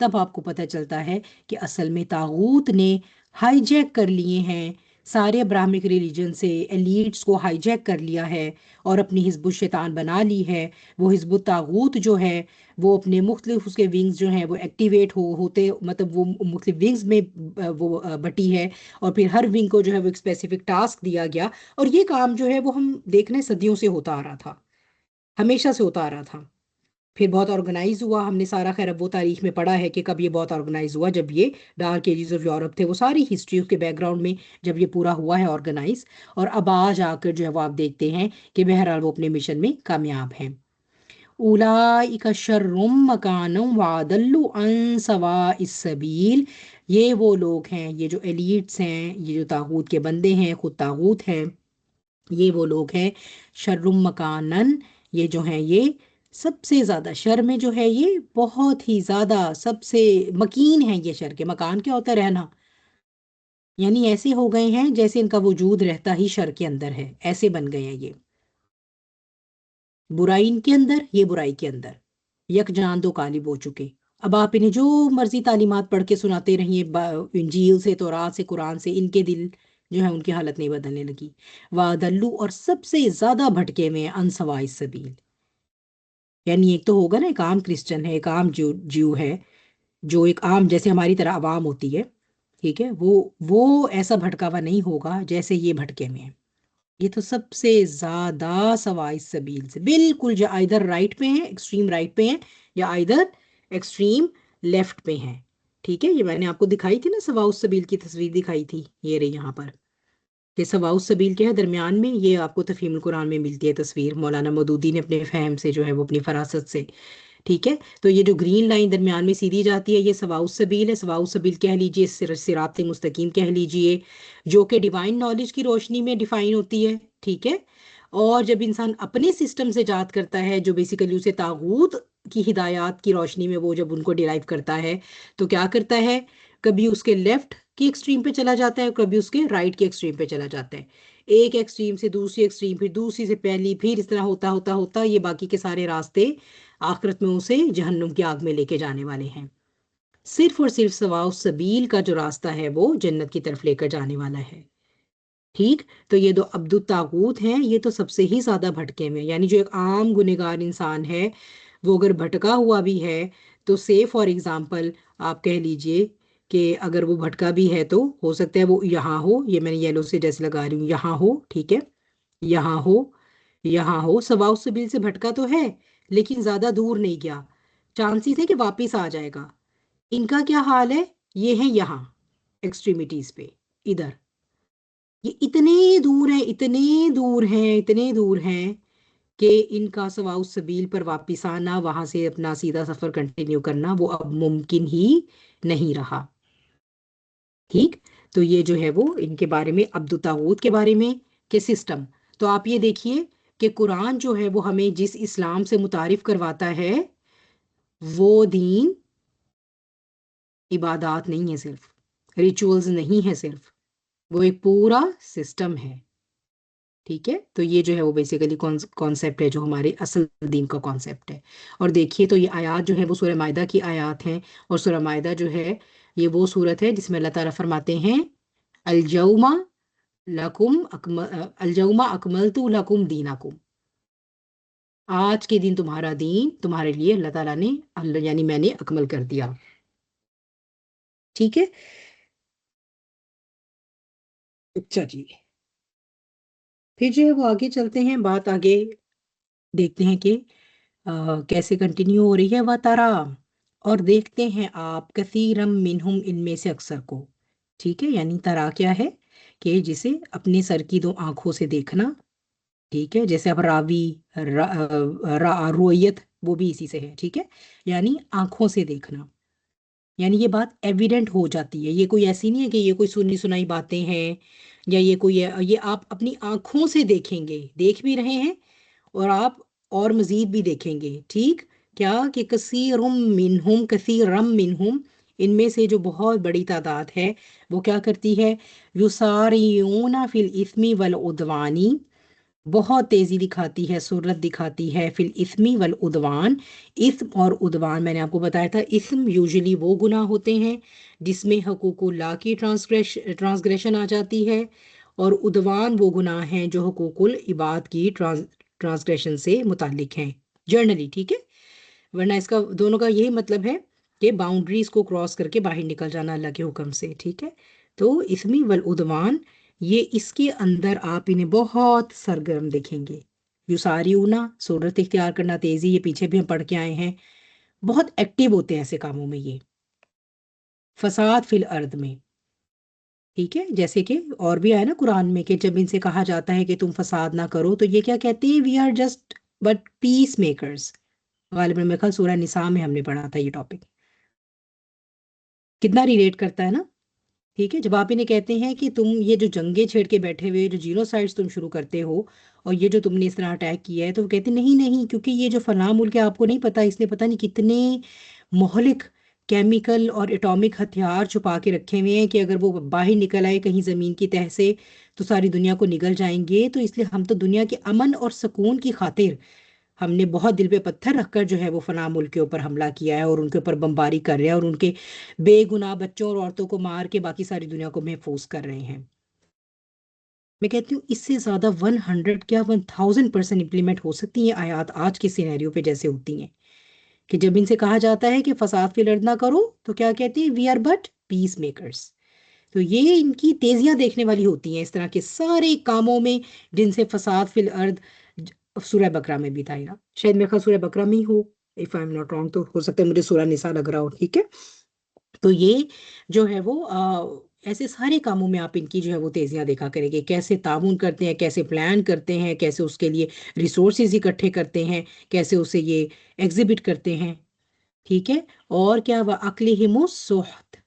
تب آپ کو پتہ چلتا ہے کہ اصل میں طاغوت نے ہائی جیک کر لیے ہیں سارے ابراہمک ریلیجن سے، ایلیٹس کو ہائی جیک کر لیا ہے اور اپنی حزب الشیطان بنا لی ہے. وہ حزب الطاغوت جو ہے وہ اپنے مختلف اس کے ونگز جو ہیں وہ ایکٹیویٹ ہوتے، مطلب وہ مختلف ونگز میں وہ بٹی ہے، اور پھر ہر ونگ کو جو ہے وہ ایک اسپیسیفک ٹاسک دیا گیا. اور یہ کام جو ہے وہ ہم دیکھ رہے ہیں صدیوں سے ہوتا آ رہا تھا، ہمیشہ سے ہوتا آ رہا تھا. پھر بہت آرگنائز ہوا، ہم نے سارا خیر اب وہ تاریخ میں پڑھا ہے کہ کب یہ بہت آرگنائز ہوا، جب یہ ڈارک ایجز آف یورپ تھے، وہ ساری ہسٹری اس کے بیک گراؤنڈ میں جب یہ پورا ہوا ہے آرگنائز. اور اب آج آ کر جو ہے وہ آپ دیکھتے ہیں کہ بہرحال وہ اپنے مشن میں کامیاب ہیں. اولئک شر مکانا واضل عن سواء السبیل، یہ وہ لوگ ہیں، یہ جو ایلیٹس ہیں، یہ جو طاغوت کے بندے ہیں، خود طاغوت ہیں، یہ وہ لوگ ہیں شر مکانن، یہ جو ہیں یہ سب سے زیادہ شر میں جو ہے یہ بہت ہی زیادہ سب سے مکین ہیں. یہ شر کے مکان کیا ہوتا ہے؟ رہنا، یعنی ایسے ہو گئے ہیں جیسے ان کا وجود رہتا ہی شر کے اندر ہے، ایسے بن گئے ہیں یہ. برائی ان کے اندر، یہ برائی کے اندر یک جان دو غالب ہو چکے. اب آپ انہیں جو مرضی تعلیمات پڑھ کے سناتے رہیے، انجیل سے، تورات سے، قرآن سے، ان کے دل جو ہے ان کی حالت نہیں بدلنے لگی. وَأَضَلُّوا، اور سب سے زیادہ بھٹکے ہوئے عن سواء السبیل. یعنی ایک تو ہوگا نا ایک عام کرسچن ہے، ایک عام جیو ہے، جو ایک عام جیسے ہماری طرح عوام ہوتی ہے، ٹھیک ہے، وہ ایسا بھٹکا ہوا نہیں ہوگا جیسے یہ بھٹکے ہوئے ہیں. یہ تو سب سے زیادہ سواء السبیل سے بالکل، جو آئیدر رائٹ پہ ہیں، ایکسٹریم رائٹ پہ ہیں، یا آئیدر ایکسٹریم لیفٹ پہ ہیں. ٹھیک ہے، یہ میں نے آپ کو دکھائی تھی نا سواء السبیل کی تصویر دکھائی تھی، یہ رہی یہاں پر کہ سواء السبیل کے ہے درمیان میں. یہ آپ کو تفہیم القرآن میں ملتی ہے تصویر، مولانا مودودی نے اپنے فہم سے جو ہے وہ اپنی فراست سے. ٹھیک ہے، تو یہ جو گرین لائن درمیان میں سیدھی جاتی ہے یہ سواء السبیل ہے. سواء السبیل کہہ لیجئے، صراط مستقیم کہہ لیجئے، جو کہ ڈیوائن نالج کی روشنی میں ڈیفائن ہوتی ہے. ٹھیک ہے، اور جب انسان اپنے سسٹم سے جات کرتا ہے، جو بیسیکلی اسے طاغوت کی ہدایات کی روشنی میں وہ جب ان کو ڈیرائیو کرتا ہے، تو کیا کرتا ہے؟ کبھی اس کے لیفٹ کی ایکسٹریم پہ چلا جاتا ہے، کبھی اس کے رائٹ کی ایکسٹریم پہ چلا جاتا ہے. ایک ایکسٹریم سے دوسری ایکسٹریم، پھر دوسری سے پہلی، پھر اس طرح ہوتا ہوتا ہوتا یہ باقی کے سارے راستے آخرت میں اسے جہنم کی آگ میں لے کے جانے والے ہیں. صرف اور صرف سواء السبیل کا جو راستہ ہے وہ جنت کی طرف لے کر جانے والا ہے. ٹھیک. تو یہ دو عبد الطاغوت ہیں، یہ تو سب سے ہی زیادہ بھٹکے میں، یعنی جو ایک عام گنہگار انسان ہے وہ اگر بھٹکا ہوا بھی ہے تو سے فار ایگزامپل آپ کہہ لیجئے کہ اگر وہ بھٹکا بھی ہے تو ہو سکتا ہے وہ یہاں ہو، یہ میں نے یلو سے جیسے لگا رہی ہوں، یہاں ہو، ٹھیک ہے، یہاں ہو، یہاں ہو، سواء السبیل سے بھٹکا تو ہے لیکن زیادہ دور نہیں گیا، چانسز ہے کہ واپس آ جائے گا. ان کا کیا حال ہے؟ یہ ہیں یہاں ایکسٹریمیٹیز پہ، ادھر، یہ اتنے دور ہیں، اتنے دور ہیں، اتنے دور ہیں کہ ان کا سواء السبیل پر واپس آنا، وہاں سے اپنا سیدھا سفر کنٹینیو کرنا وہ اب ممکن ہی نہیں رہا. ٹھیک. تو یہ جو ہے وہ ان کے بارے میں، عبد الطاغوت کے بارے میں کہ سسٹم. تو آپ یہ دیکھیے کہ قرآن جو ہے وہ ہمیں جس اسلام سے متعارف کرواتا ہے وہ دین عبادات نہیں ہے، صرف ریچولز نہیں ہے، صرف وہ ایک پورا سسٹم ہے. ٹھیک ہے. تو یہ جو ہے وہ بیسیکلی کانسیپٹ ہے جو ہمارے اصل دین کا کانسیپٹ ہے. اور دیکھیے تو یہ آیات جو ہے وہ سورہ مائدہ کی آیات ہیں، اور سورہ مائدہ جو ہے یہ وہ صورت ہے جس میں اللہ تعالیٰ فرماتے ہیں الجوما الجوما اکملت لکم دینکم، آج کے دن تمہارا دین تمہارے لیے اللہ تعالیٰ نے یعنی میں نے اکمل کر دیا. ٹھیک ہے. اچھا جی، پھر جو ہے وہ آگے چلتے ہیں، بات آگے دیکھتے ہیں کہ کیسے کنٹینیو ہو رہی ہے. وَتَرَا، اور دیکھتے ہیں آپ، کثیرم منہم، ان میں سے اکثر کو. ٹھیک ہے. یعنی ترا کیا ہے کہ جسے اپنے سر کی دو آنکھوں سے دیکھنا. ٹھیک ہے. جیسے اب راوی، رویت، وہ بھی اسی سے ہے. ٹھیک ہے. یعنی آنکھوں سے دیکھنا، یعنی یہ بات ایویڈنٹ ہو جاتی ہے. یہ کوئی ایسی نہیں ہے کہ یہ کوئی سنی سنائی باتیں ہیں، یا یہ کوئی، یہ آپ اپنی آنکھوں سے دیکھیں گے، دیکھ بھی رہے ہیں اور آپ اور مزید بھی دیکھیں گے. ٹھیک. کیا کہ کثیرم منہم، ان میں سے جو بہت بڑی تعداد ہے وہ کیا کرتی ہے، یسارعون فی الاثم والعدوان، بہت تیزی دکھاتی ہے، سرعت دکھاتی ہے، فی الاثم والعدوان، اثم اور عدوان. میں نے آپ کو بتایا تھا اثم یوزلی وہ گناہ ہوتے ہیں جس میں حقوق اللہ کی ٹرانسگریشن آ جاتی ہے، اور عدوان وہ گناہ ہیں جو حقوق العباد کی ٹرانسگریشن سے متعلق ہیں جرنلی. ٹھیک ہے. ورنہ اس کا دونوں کا یہی مطلب ہے کہ باؤنڈریز کو کراس کر کے باہر نکل جانا اللہ کے حکم سے. ٹھیک ہے. تو اسمی والعدوان، یہ اس کے اندر آپ انہیں بہت سرگرم دیکھیں گے. یساریونا، صورت اختیار کرنا، تیزی، یہ پیچھے بھی ہم پڑھ کے آئے ہیں، بہت ایکٹیو ہوتے ہیں ایسے کاموں میں یہ. فساد فی الارض میں. ٹھیک ہے. جیسے کہ اور بھی آیا نا قرآن میں کہ جب ان سے کہا جاتا ہے کہ تم فساد نہ کرو تو یہ کیا کہتے ہیں، we are just but peacemakers. غالباً میرے خیال سورہ نساء میں ہم نے پڑھا تھا یہ ٹاپک. کتنا ریلیٹ کرتا ہے نا. ٹھیک ہے. جب آپ انہیں کہتے ہیں کہ تم یہ جو جنگیں چھیڑ کے بیٹھے ہوئے، جو جینوسائڈز تم شروع کرتے ہو اور یہ جو تم نے اس طرح اٹیک کیا ہے، تو وہ کہتے ہیں نہیں نہیں، کیونکہ یہ جو فلاں ملک ہے آپ کو نہیں پتا، اس نے پتہ نہیں کتنے مہلک کیمیکل اور اٹامک ہتھیار چھپا کے رکھے ہوئے ہیں کہ اگر وہ باہر نکل آئے کہیں زمین کی تہہ سے تو ساری دنیا کو نگل جائیں گے. تو اس لیے ہم تو دنیا کے امن اور سکون کی خاطر ہم نے بہت دل پہ پتھر رکھ کر جو ہے وہ فلاں ملک کے اوپر حملہ کیا ہے اور ان کے اوپر بمباری کر رہے ہیں اور ان کے بے گناہ بچوں اور عورتوں کو مار کے باقی ساری دنیا کو محفوظ کر رہے ہیں. میں کہتی ہوں اس سے زیادہ 100 کیا 1000% امپلیمنٹ ہو سکتی ہیں آیات آج کے سینیریو پہ جیسے ہوتی ہیں کہ جب ان سے کہا جاتا ہے کہ فساد فی الارض نہ کرو تو کیا کہتے ہیں، we are but peacemakers. تو یہ ان کی تیزیاں دیکھنے والی ہوتی ہیں اس طرح کے سارے کاموں میں جن سے فساد فی الارض. سورہ بقرہ میں بھی تھا، شاید میرے خیال سورہ بقرہ میں ہی ہو، if I am not wrong, تو ہو سکتا ہے مجھے سورہ نساء لگ رہا ہو. ٹھیک ہے. تو یہ جو ہے وہ ایسے سارے کاموں میں آپ ان کی جو ہے وہ تیزیاں دیکھا کریں گے، کیسے تعاون کرتے ہیں، کیسے پلان کرتے ہیں، کیسے اس کے لیے ریسورسز اکٹھے کرتے ہیں، کیسے اسے یہ ایگزیبٹ کرتے ہیں. ٹھیک ہے. اور کیا وَأَكْلِهِمُ السُّحْتَ،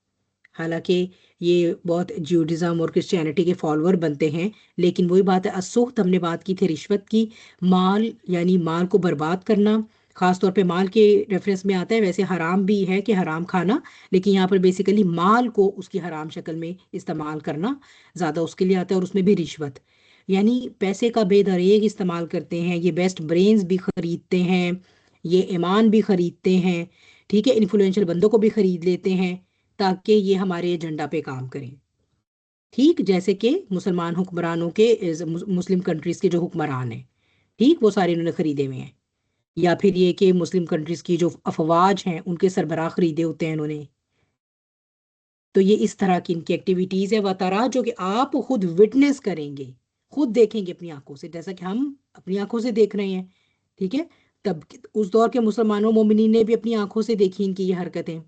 حالانکہ یہ بہت جیوڈزم اور کرسچینٹی کے فالوور بنتے ہیں، لیکن وہی بات ہے، السخت ہم نے بات کی تھی رشوت کی، مال یعنی مال کو برباد کرنا، خاص طور پہ مال کے ریفرنس میں آتا ہے، ویسے حرام بھی ہے کہ حرام کھانا، لیکن یہاں پر بیسیکلی مال کو اس کی حرام شکل میں استعمال کرنا زیادہ اس کے لیے آتا ہے. اور اس میں بھی رشوت، یعنی پیسے کا بے دریغ استعمال کرتے ہیں. یہ بیسٹ برینز بھی خریدتے ہیں، یہ ایمان بھی خریدتے ہیں ٹھیک ہے، انفلوئنشل بندوں کو بھی خرید لیتے ہیں تاکہ یہ ہمارے ایجنڈا پہ کام کریں. ٹھیک، جیسے کہ مسلمان حکمرانوں کے مسلم کنٹریز کے جو حکمران ہیں، ٹھیک، وہ سارے انہوں نے خریدے ہوئے ہیں. یا پھر یہ کہ مسلم کنٹریز کی جو افواج ہیں ان کے سربراہ خریدے ہوتے ہیں انہوں نے. تو یہ اس طرح کی ان کی ایکٹیویٹیز ہے وطرا، جو کہ آپ خود وٹنس کریں گے، خود دیکھیں گے اپنی آنکھوں سے، جیسا کہ ہم اپنی آنکھوں سے دیکھ رہے ہیں. ٹھیک ہے، تب اس دور کے مسلمانوں مومنین نے بھی اپنی آنکھوں سے دیکھی ان کی یہ حرکتیں،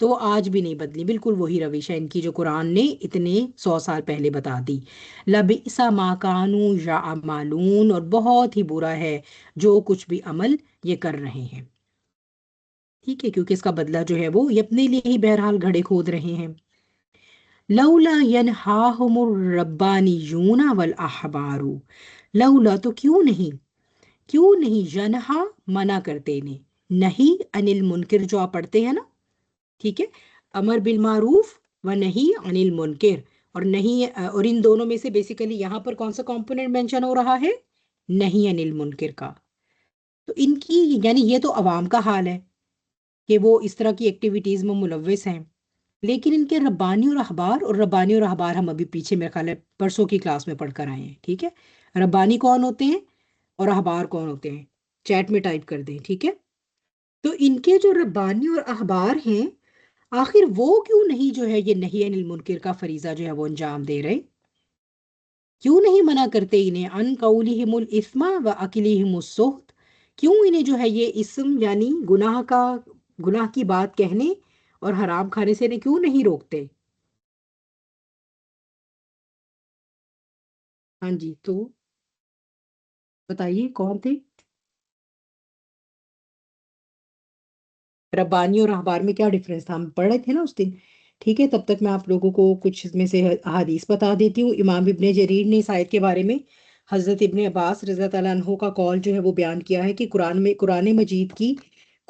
تو وہ آج بھی نہیں بدلی، بالکل وہی روش ہے ان کی جو قرآن نے اتنے 100 سال پہلے بتا دی. لبئس ما کانوا یعملون، اور بہت ہی برا ہے جو کچھ بھی عمل یہ کر رہے ہیں. ٹھیک ہے، کیونکہ اس کا بدلہ جو ہے وہ یہ اپنے لیے ہی بہرحال گھڑے کھود رہے ہیں. لولا ینہاہم الربانیون والاحبار، لولا تو کیوں نہیں ینہا منع کرتے انہیں، نہیں عن المنکر جو آپ پڑھتے ہیں نا، ٹھیک ہے، امر بالمعروف و نہیں عن المنکر، اور نہیں، اور ان دونوں میں سے بیسیکلی یہاں پر کون سا کمپوننٹ مینشن ہو رہا ہے؟ نہیں عن المنکر کا. تو ان کی یعنی یہ تو عوام کا حال ہے کہ وہ اس طرح کی ایکٹیویٹیز میں ملوث ہیں، لیکن ان کے ربانی اور احبار، اور ربانی اور احبار ہم ابھی پیچھے میرے خیال ہے پرسوں کی کلاس میں پڑھ کر آئے ہیں. ٹھیک ہے، ربانی کون ہوتے ہیں اور احبار کون ہوتے ہیں، چیٹ میں ٹائپ کر دیں. ٹھیک ہے، تو ان کے جو ربانی اور احبار ہیں، آخر وہ کیوں نہیں جو ہے یہ نہی عن المنکر کا فریضہ جو ہے وہ انجام دے رہے؟ کیوں نہیں منع کرتے انہیں ان قولہم الاثم و اکلہم السحت؟ کیوں انہیں جو ہے یہ اسم یعنی گناہ کی بات کہنے اور حرام کھانے سے انہیں کیوں نہیں روکتے؟ ہاں جی، تو بتائیے کون تھے ربانی اور احبار میں؟ کیا ڈفرنس تھا؟ ہم پڑھ رہے تھے نا اس دن. ٹھیک ہے، تب تک میں آپ لوگوں کو کچھ اس میں سے احادیث بتا دیتی ہوں. امام ابن جریر نے اس آیت کے بارے میں حضرت ابن عباس رضی اللہ عنہ کا قول جو ہے وہ بیان کیا ہے کہ قرآن مجید کی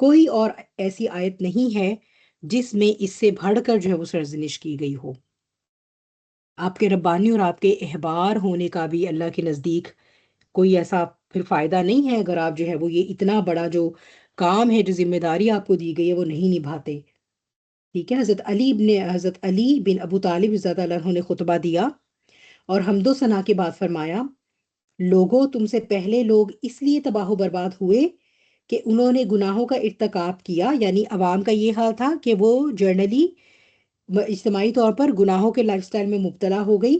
کوئی اور ایسی آیت نہیں ہے جس میں اس سے بڑھ کر جو ہے وہ سرزنش کی گئی ہو. آپ کے ربانی اور آپ کے احبار ہونے کا بھی اللہ کے نزدیک کوئی ایسا پھر فائدہ نہیں ہے اگر آپ جو ہے وہ یہ اتنا بڑا جو کام ہے، جو ذمہ داری آپ کو دی گئی ہے، وہ نہیں نبھاتے. ٹھیک ہے، حضرت علی بن ابو طالب رضی اللہ عنہ نے خطبہ دیا اور حمد و ثنا کے بعد فرمایا، لوگوں تم سے پہلے لوگ اس لیے تباہ و برباد ہوئے کہ انہوں نے گناہوں کا ارتکاب کیا. یعنی عوام کا یہ حال تھا کہ وہ جرنلی اجتماعی طور پر گناہوں کے لائف سٹائل میں مبتلا ہو گئی،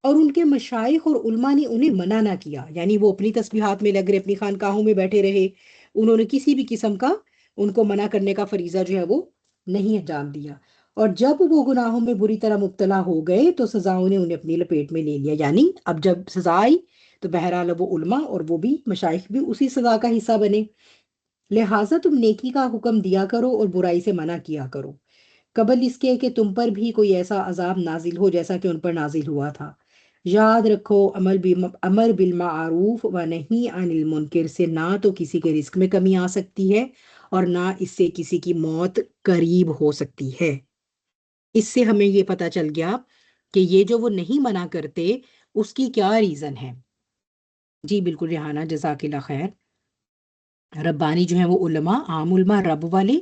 اور ان کے مشائخ اور علماء نے انہیں منع نہ کیا. یعنی وہ اپنی تسبیحات میں لگ رہے، اپنی خانقاہوں میں بیٹھے رہے، انہوں نے کسی بھی قسم کا ان کو منع کرنے کا فریضہ جو ہے وہ نہیں انجام دیا. اور جب وہ گناہوں میں بری طرح مبتلا ہو گئے تو سزاؤں نے انہیں اپنی لپیٹ میں لے لیا. یعنی اب جب سزا آئی تو بہرحال وہ علماء اور وہ بھی مشائخ بھی اسی سزا کا حصہ بنے. لہٰذا تم نیکی کا حکم دیا کرو اور برائی سے منع کیا کرو، قبل اس کے کہ تم پر بھی کوئی ایسا عذاب نازل ہو جیسا کہ ان پر نازل ہوا تھا. یاد رکھو، امر بالمعروف و نہیں عن المنکر سے نہ تو کسی کے رزق میں کمی آ سکتی ہے اور نہ اس سے کسی کی موت قریب ہو سکتی ہے. اس سے ہمیں یہ پتہ چل گیا کہ یہ جو وہ نہیں منع کرتے اس کی کیا ریزن ہے. جی بالکل ریحانہ، جزاک اللہ خیر. ربانی جو ہیں وہ علماء، عام علماء، رب والے.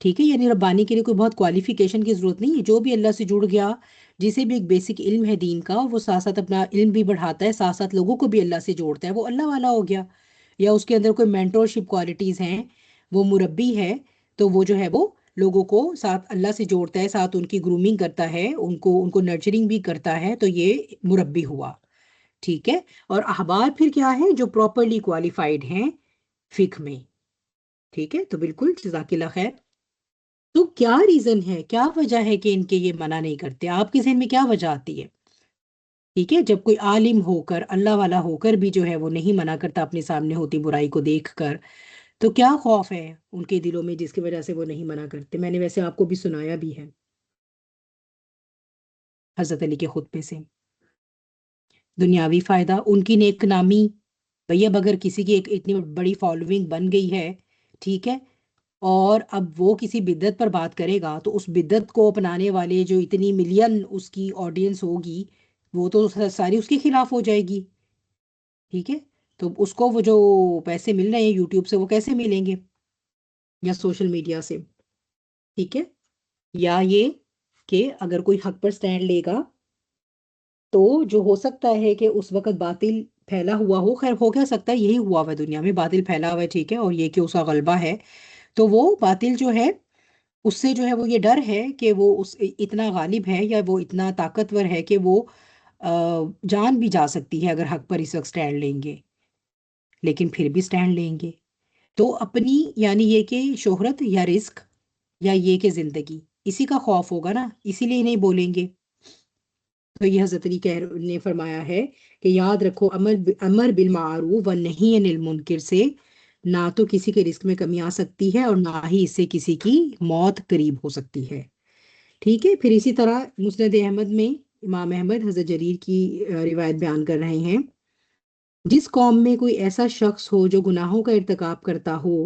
ٹھیک ہے، یعنی ربانی کے لیے کوئی بہت کوالیفیکیشن کی ضرورت نہیں ہے، جو بھی اللہ سے جڑ گیا، جسے بھی ایک بیسک علم ہے دین کا، وہ ساتھ ساتھ اپنا علم بھی بڑھاتا ہے، ساتھ ساتھ لوگوں کو بھی اللہ سے جوڑتا ہے، وہ اللہ والا ہو گیا. یا اس کے اندر کوئی مینٹورشپ کوالٹیز ہیں، وہ مربی ہے، تو وہ جو ہے وہ لوگوں کو ساتھ اللہ سے جوڑتا ہے، ساتھ ان کی گرومنگ کرتا ہے، ان کو نرچرنگ بھی کرتا ہے، تو یہ مربی ہوا. ٹھیک ہے، اور احبار پھر کیا ہے؟ جو پراپرلی کوالیفائڈ ہیں فقہ میں. ٹھیک ہے، تو بالکل جزاک اللہ خیر. تو کیا ریزن ہے، کیا وجہ ہے کہ ان کے یہ منع نہیں کرتے؟ آپ کے ذہن میں کیا وجہ آتی ہے؟ ٹھیک ہے، جب کوئی عالم ہو کر، اللہ والا ہو کر بھی جو ہے وہ نہیں منع کرتا اپنے سامنے ہوتی برائی کو دیکھ کر، تو کیا خوف ہے ان کے دلوں میں جس کی وجہ سے وہ نہیں منع کرتے؟ میں نے ویسے آپ کو بھی سنایا بھی ہے حضرت علی کے خطبے سے. دنیاوی فائدہ، ان کی نیک نامی. بھئی اب اگر کسی کی ایک اتنی بڑی فالوونگ بن گئی ہے، ٹھیک ہے، اور اب وہ کسی بدعت پر بات کرے گا تو اس بدعت کو اپنانے والے جو اتنی ملین اس کی آڈینس ہوگی، وہ تو ساری اس کے خلاف ہو جائے گی. ٹھیک ہے، تو اس کو وہ جو پیسے مل رہے ہیں یوٹیوب سے، وہ کیسے ملیں گے؟ یا سوشل میڈیا سے، ٹھیک ہے، یا یہ کہ اگر کوئی حق پر سٹینڈ لے گا تو جو ہو سکتا ہے کہ اس وقت باطل پھیلا ہوا ہو، خیر ہو کیا سکتا ہے، یہی ہوا ہوا ہے دنیا میں، باطل پھیلا ہوا ہے، ٹھیک ہے، اور یہ کہ اس کا غلبہ ہے، تو وہ باطل جو ہے اس سے جو ہے وہ یہ ڈر ہے کہ وہ اتنا غالب ہے یا وہ اتنا طاقتور ہے کہ وہ جان بھی جا سکتی ہے اگر حق پر اس وقت سٹینڈ لیں گے، لیکن پھر بھی سٹینڈ لیں گے، تو اپنی یعنی یہ کہ شہرت یا رزق یا یہ کہ زندگی، اسی کا خوف ہوگا نا، اسی لیے نہیں بولیں گے۔ تو یہ حضرت علی نے فرمایا ہے کہ یاد رکھو، امر بالمعروف و نہی عن المنکر سے نہ تو کسی کے رزق میں کمی آ سکتی ہے اور نہ ہی اس سے کسی کی موت قریب ہو سکتی ہے، ٹھیک ہے۔ پھر اسی طرح مسند احمد میں امام احمد حضرت جریر کی روایت بیان کر رہے ہیں، جس قوم میں کوئی ایسا شخص ہو جو گناہوں کا ارتکاب کرتا ہو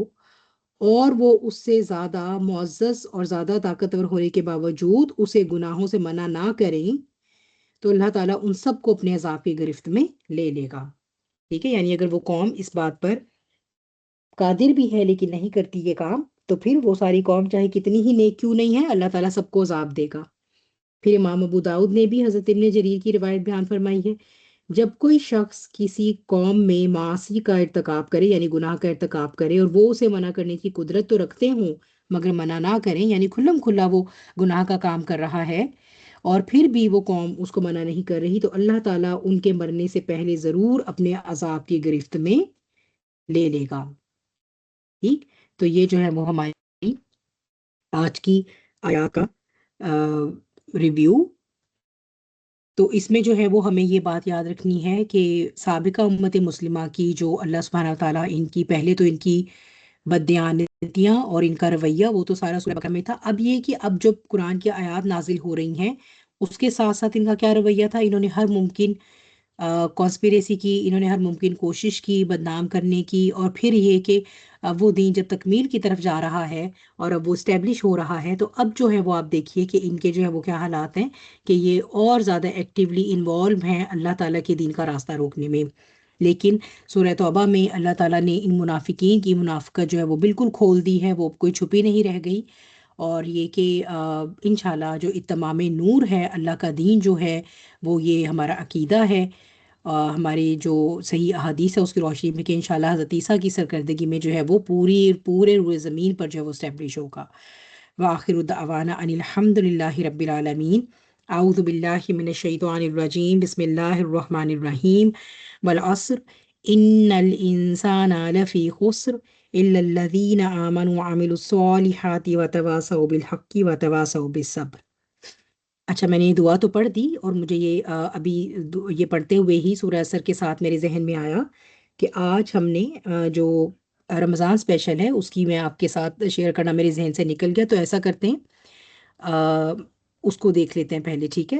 اور وہ اس سے زیادہ معزز اور زیادہ طاقتور ہونے کے باوجود اسے گناہوں سے منع نہ کریں، تو اللہ تعالیٰ ان سب کو اپنے عذاب کی گرفت میں لے لے گا، ٹھیک ہے۔ یعنی اگر وہ قوم اس بات پر قادر بھی ہے لیکن نہیں کرتی یہ کام، تو پھر وہ ساری قوم چاہے کتنی ہی نیک کیوں نہیں ہے، اللہ تعالیٰ سب کو عذاب دے گا۔ پھر امام ابو داؤد نے بھی حضرت ابن جریر کی روایت بیان فرمائی ہے، جب کوئی شخص کسی قوم میں معاصی کا ارتکاب کرے، یعنی گناہ کا ارتکاب کرے، اور وہ اسے منع کرنے کی قدرت تو رکھتے ہوں مگر منع نہ کریں، یعنی کھلم کھلا وہ گناہ کا کام کر رہا ہے اور پھر بھی وہ قوم اس کو منع نہیں کر رہی، تو اللہ تعالیٰ ان کے مرنے سے پہلے ضرور اپنے عذاب کی گرفت میں لے لے گا، ٹھیک۔ تو یہ جو ہے وہ ہماری آج کی آیات کا ریویو۔ تو اس میں جو ہے وہ ہمیں یہ بات یاد رکھنی ہے کہ سابقہ امت مسلمہ کی جو اللہ سبحانہ تعالیٰ ان کی پہلے تو ان کی بددیانتیاں اور ان کا رویہ وہ تو سارا سورہ بقرہ میں تھا، اب یہ کہ اب جب قرآن کی آیات نازل ہو رہی ہیں اس کے ساتھ ساتھ ان کا کیا رویہ تھا، انہوں نے ہر ممکن کانسپیریسی کی، انہوں نے ہر ممکن کوشش کی بدنام کرنے کی، اور پھر یہ کہ اب وہ دین جب تکمیل کی طرف جا رہا ہے اور اب وہ اسٹیبلش ہو رہا ہے، تو اب جو ہے وہ آپ دیکھیے کہ ان کے جو ہے وہ کیا حالات ہیں کہ یہ اور زیادہ ایکٹیولی انوالو ہیں اللہ تعالیٰ کے دین کا راستہ روکنے میں۔ لیکن سورہ توبہ میں اللہ تعالیٰ نے ان منافقین کی منافقت جو ہے وہ بالکل کھول دی ہے، وہ کوئی چھپی نہیں رہ گئی، اور یہ کہ انشاءاللہ جو اتمام نور ہے اللہ کا دین جو ہے وہ یہ ہمارا عقیدہ ہے، ہماری جو صحیح احادیث ہے اس کی روشنی میں کہ انشاءاللہ حضرت عیسیٰ کی سرکردگی میں جو ہے وہ پورے روئے زمین پر جو ہے وہ اسٹیبلش ہوگا۔ وآخر دعوانا ان الحمد للہ رب العالمین۔ اعوذ باللہ من الشیطان الرجیم، بسم اللہ الرحمن الرحیم، والعصر ان الانسان لفی خسر الا الذین آمنوا وعملوا الصالحات وتواصوا بالحق وتواصوا بالصبر۔ اچھا، میں نے یہ دعا تو پڑھ دی، اور مجھے یہ ابھی یہ پڑھتے ہوئے ہی سورہ عصر کے ساتھ میرے ذہن میں آیا کہ آج ہم نے جو رمضان اسپیشل ہے اس کی میں آپ کے ساتھ شیئر کرنا میرے ذہن سے نکل گیا، تو ایسا کرتے ہیں اس کو دیکھ لیتے ہیں پہلے، ٹھیک ہے۔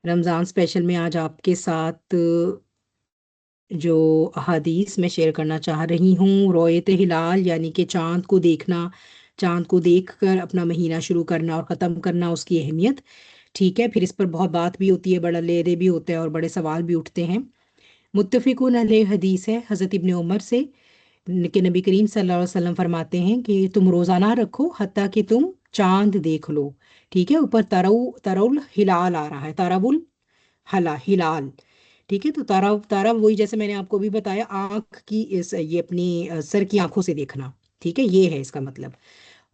رمضان اسپیشل میں آج آپ کے ساتھ جو احادیث میں شیئر کرنا چاہ رہی ہوں، رؤیت ہلال یعنی کہ چاند کو دیکھنا، چاند کو دیکھ کر اپنا مہینہ شروع کرنا اور ختم کرنا، اس کی اہمیت، ٹھیک ہے۔ پھر اس پر بہت بات بھی ہوتی ہے، بڑا لیرے بھی ہوتے ہیں اور بڑے سوال بھی اٹھتے ہیں۔ متفقون علیہ حدیث ہے حضرت ابن عمر سے کہ نبی کریم صلی اللہ علیہ وسلم فرماتے ہیں کہ تم روزہ نہ رکھو حتیٰ کہ تم چاند دیکھ لو، ٹھیک ہے۔ اوپر ترول ہلال آ رہا ہے، ترول ہلال، ٹھیک ہے۔ تو تارا وہی جیسے میں نے آپ کو بھی بتایا آنکھ کی یہ اپنی سر کی آنکھوں سے دیکھنا، ٹھیک ہے، یہ ہے اس کا مطلب۔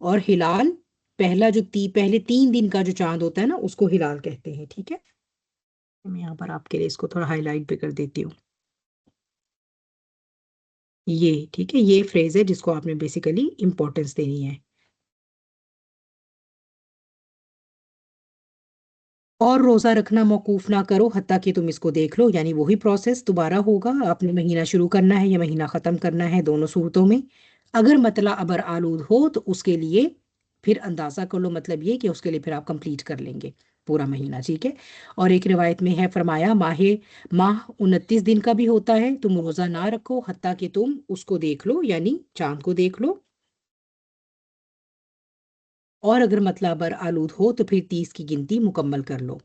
اور ہلال پہلا جو پہلے 3 دن کا جو چاند ہوتا ہے نا اس کو ہلال کہتے ہیں، ٹھیک ہے۔ میں یہاں پر آپ کے لیے اس کو تھوڑا ہائی لائٹ بھی کر دیتی ہوں، یہ ٹھیک ہے، یہ فریز ہے جس کو آپ نے بیسیکلی امپورٹنس دینی ہے۔ اور روزہ رکھنا موقوف نہ کرو حتیٰ کہ تم اس کو دیکھ لو، یعنی وہی پروسیس دوبارہ ہوگا، آپ نے مہینہ شروع کرنا ہے یا مہینہ ختم کرنا ہے، دونوں صورتوں میں اگر مطلع ابر آلود ہو تو اس کے لیے پھر اندازہ کر لو، مطلب یہ کہ اس کے لیے پھر آپ کمپلیٹ کر لیں گے پورا مہینہ، ٹھیک ہے۔ اور ایک روایت میں ہے فرمایا ماہ 29 دن کا بھی ہوتا ہے، تم روزہ نہ رکھو حتیٰ کہ تم اس کو دیکھ لو، یعنی چاند کو دیکھ لو، اور اگر مطلع ابر آلود ہو تو پھر 30 کی گنتی مکمل کر لو۔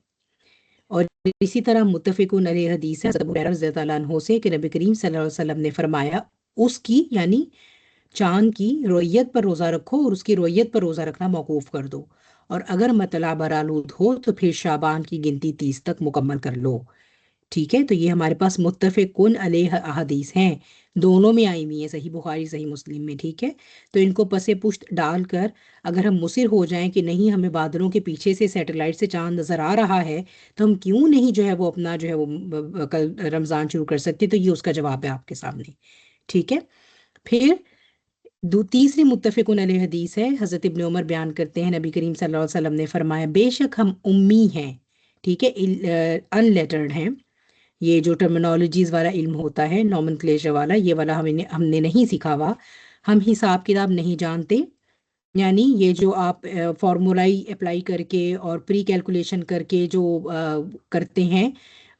اور اسی طرح متفقون علیہ حدیث ہے حضرت ابو ہریرہ رضی اللہ عنہ سے کہ نبی کریم صلی اللہ علیہ وسلم نے فرمایا اس کی یعنی چاند کی رویت پر روزہ رکھو اور اس کی رویت پر روزہ رکھنا موقوف کر دو، اور اگر مطلع برآلود ہو تو پھر شعبان کی گنتی 30 تک مکمل کر لو۔ ٹھیک ہے، تو یہ ہمارے پاس متفقن علیہ احادیث ہیں، دونوں میں آئی ہوئی ہیں، صحیح بخاری صحیح مسلم میں۔ ٹھیک ہے، تو ان کو پس پشت ڈال کر اگر ہم مصر ہو جائیں کہ نہیں ہمیں بادلوں کے پیچھے سے سیٹلائٹ سے چاند نظر آ رہا ہے، تو ہم کیوں نہیں جو ہے وہ اپنا جو ہے وہ کل رمضان شروع کر سکتے؟ تو یہ اس کا جواب ہے آپ کے سامنے۔ ٹھیک ہے، پھر تیسری متفقن علیہ حدیث ہے، حضرت ابن عمر بیان کرتے ہیں نبی کریم صلی اللہ علیہ وسلم نے فرمایا بے شک ہم امی ہیں، ٹھیک ہے، ان لیٹرڈ ہیں، یہ جو ٹرمنالوجیز والا علم ہوتا ہے نومنکلیچر والا، یہ والا ہم نے نہیں سیکھا ہوا، ہم حساب کتاب نہیں جانتے، یعنی یہ جو آپ فارمولائی اپلائی کر کے اور پری کیلکولیشن کر کے جو کرتے ہیں،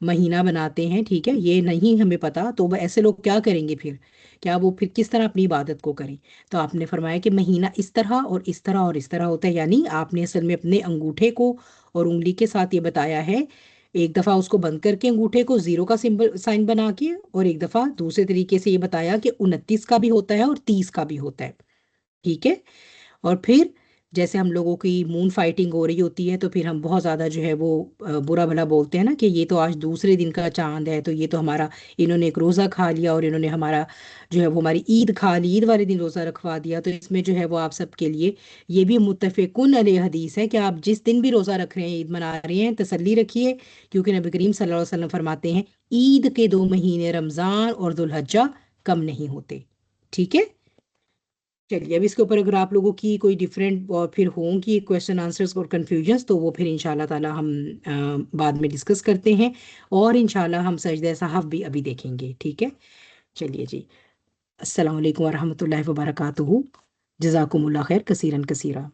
مہینہ بناتے ہیں، ٹھیک ہے، یہ نہیں ہمیں پتا، تو وہ ایسے لوگ کیا کریں گے پھر؟ کیا وہ پھر کس طرح اپنی عبادت کو کریں؟ تو آپ نے فرمایا کہ مہینہ اس طرح اور اس طرح اور اس طرح ہوتا ہے، یعنی آپ نے اصل میں اپنے انگوٹھے کو اور انگلی کے ساتھ یہ بتایا ہے، ایک دفعہ اس کو بند کر کے انگوٹھے کو زیرو کا سمبل سائن بنا کے، اور ایک دفعہ دوسرے طریقے سے یہ بتایا کہ 29 کا بھی ہوتا ہے اور 30 کا بھی ہوتا ہے۔ ٹھیک ہے، اور پھر جیسے ہم لوگوں کی مون فائٹنگ ہو رہی ہوتی ہے تو پھر ہم بہت زیادہ جو ہے وہ برا بھلا بولتے ہیں نا کہ یہ تو آج دوسرے دن کا چاند ہے، تو یہ تو ہمارا، انہوں نے ایک روزہ کھا لیا اور انہوں نے ہمارا جو ہے وہ ہماری عید کھا لی، عید والے دن روزہ رکھوا دیا۔ تو اس میں جو ہے وہ آپ سب کے لیے یہ بھی متفقن علیہ حدیث ہے کہ آپ جس دن بھی روزہ رکھ رہے ہیں، عید منا رہے ہیں، تسلی رکھیے، کیونکہ نبی کریم صلی اللہ علیہ وسلم فرماتے ہیں عید کے 2 مہینے رمضان اور ذوالحجہ کم نہیں ہوتے۔ ٹھیک ہے، چلیے اب اس کے اوپر اگر آپ لوگوں کی کوئی ڈفرینٹ اور پھر ہوں کہ کویشچن آنسرس اور کنفیوژنس، تو وہ پھر ان شاء اللہ تعالیٰ ہم بعد میں ڈسکس کرتے ہیں، اور ان شاء اللہ ہم سجدہ صحف بھی ابھی دیکھیں گے۔ ٹھیک ہے، چلیے جی، السلام علیکم ورحمۃ اللہ وبرکاتہ، جزاکم اللہ خیر کثیرن کثیرہ۔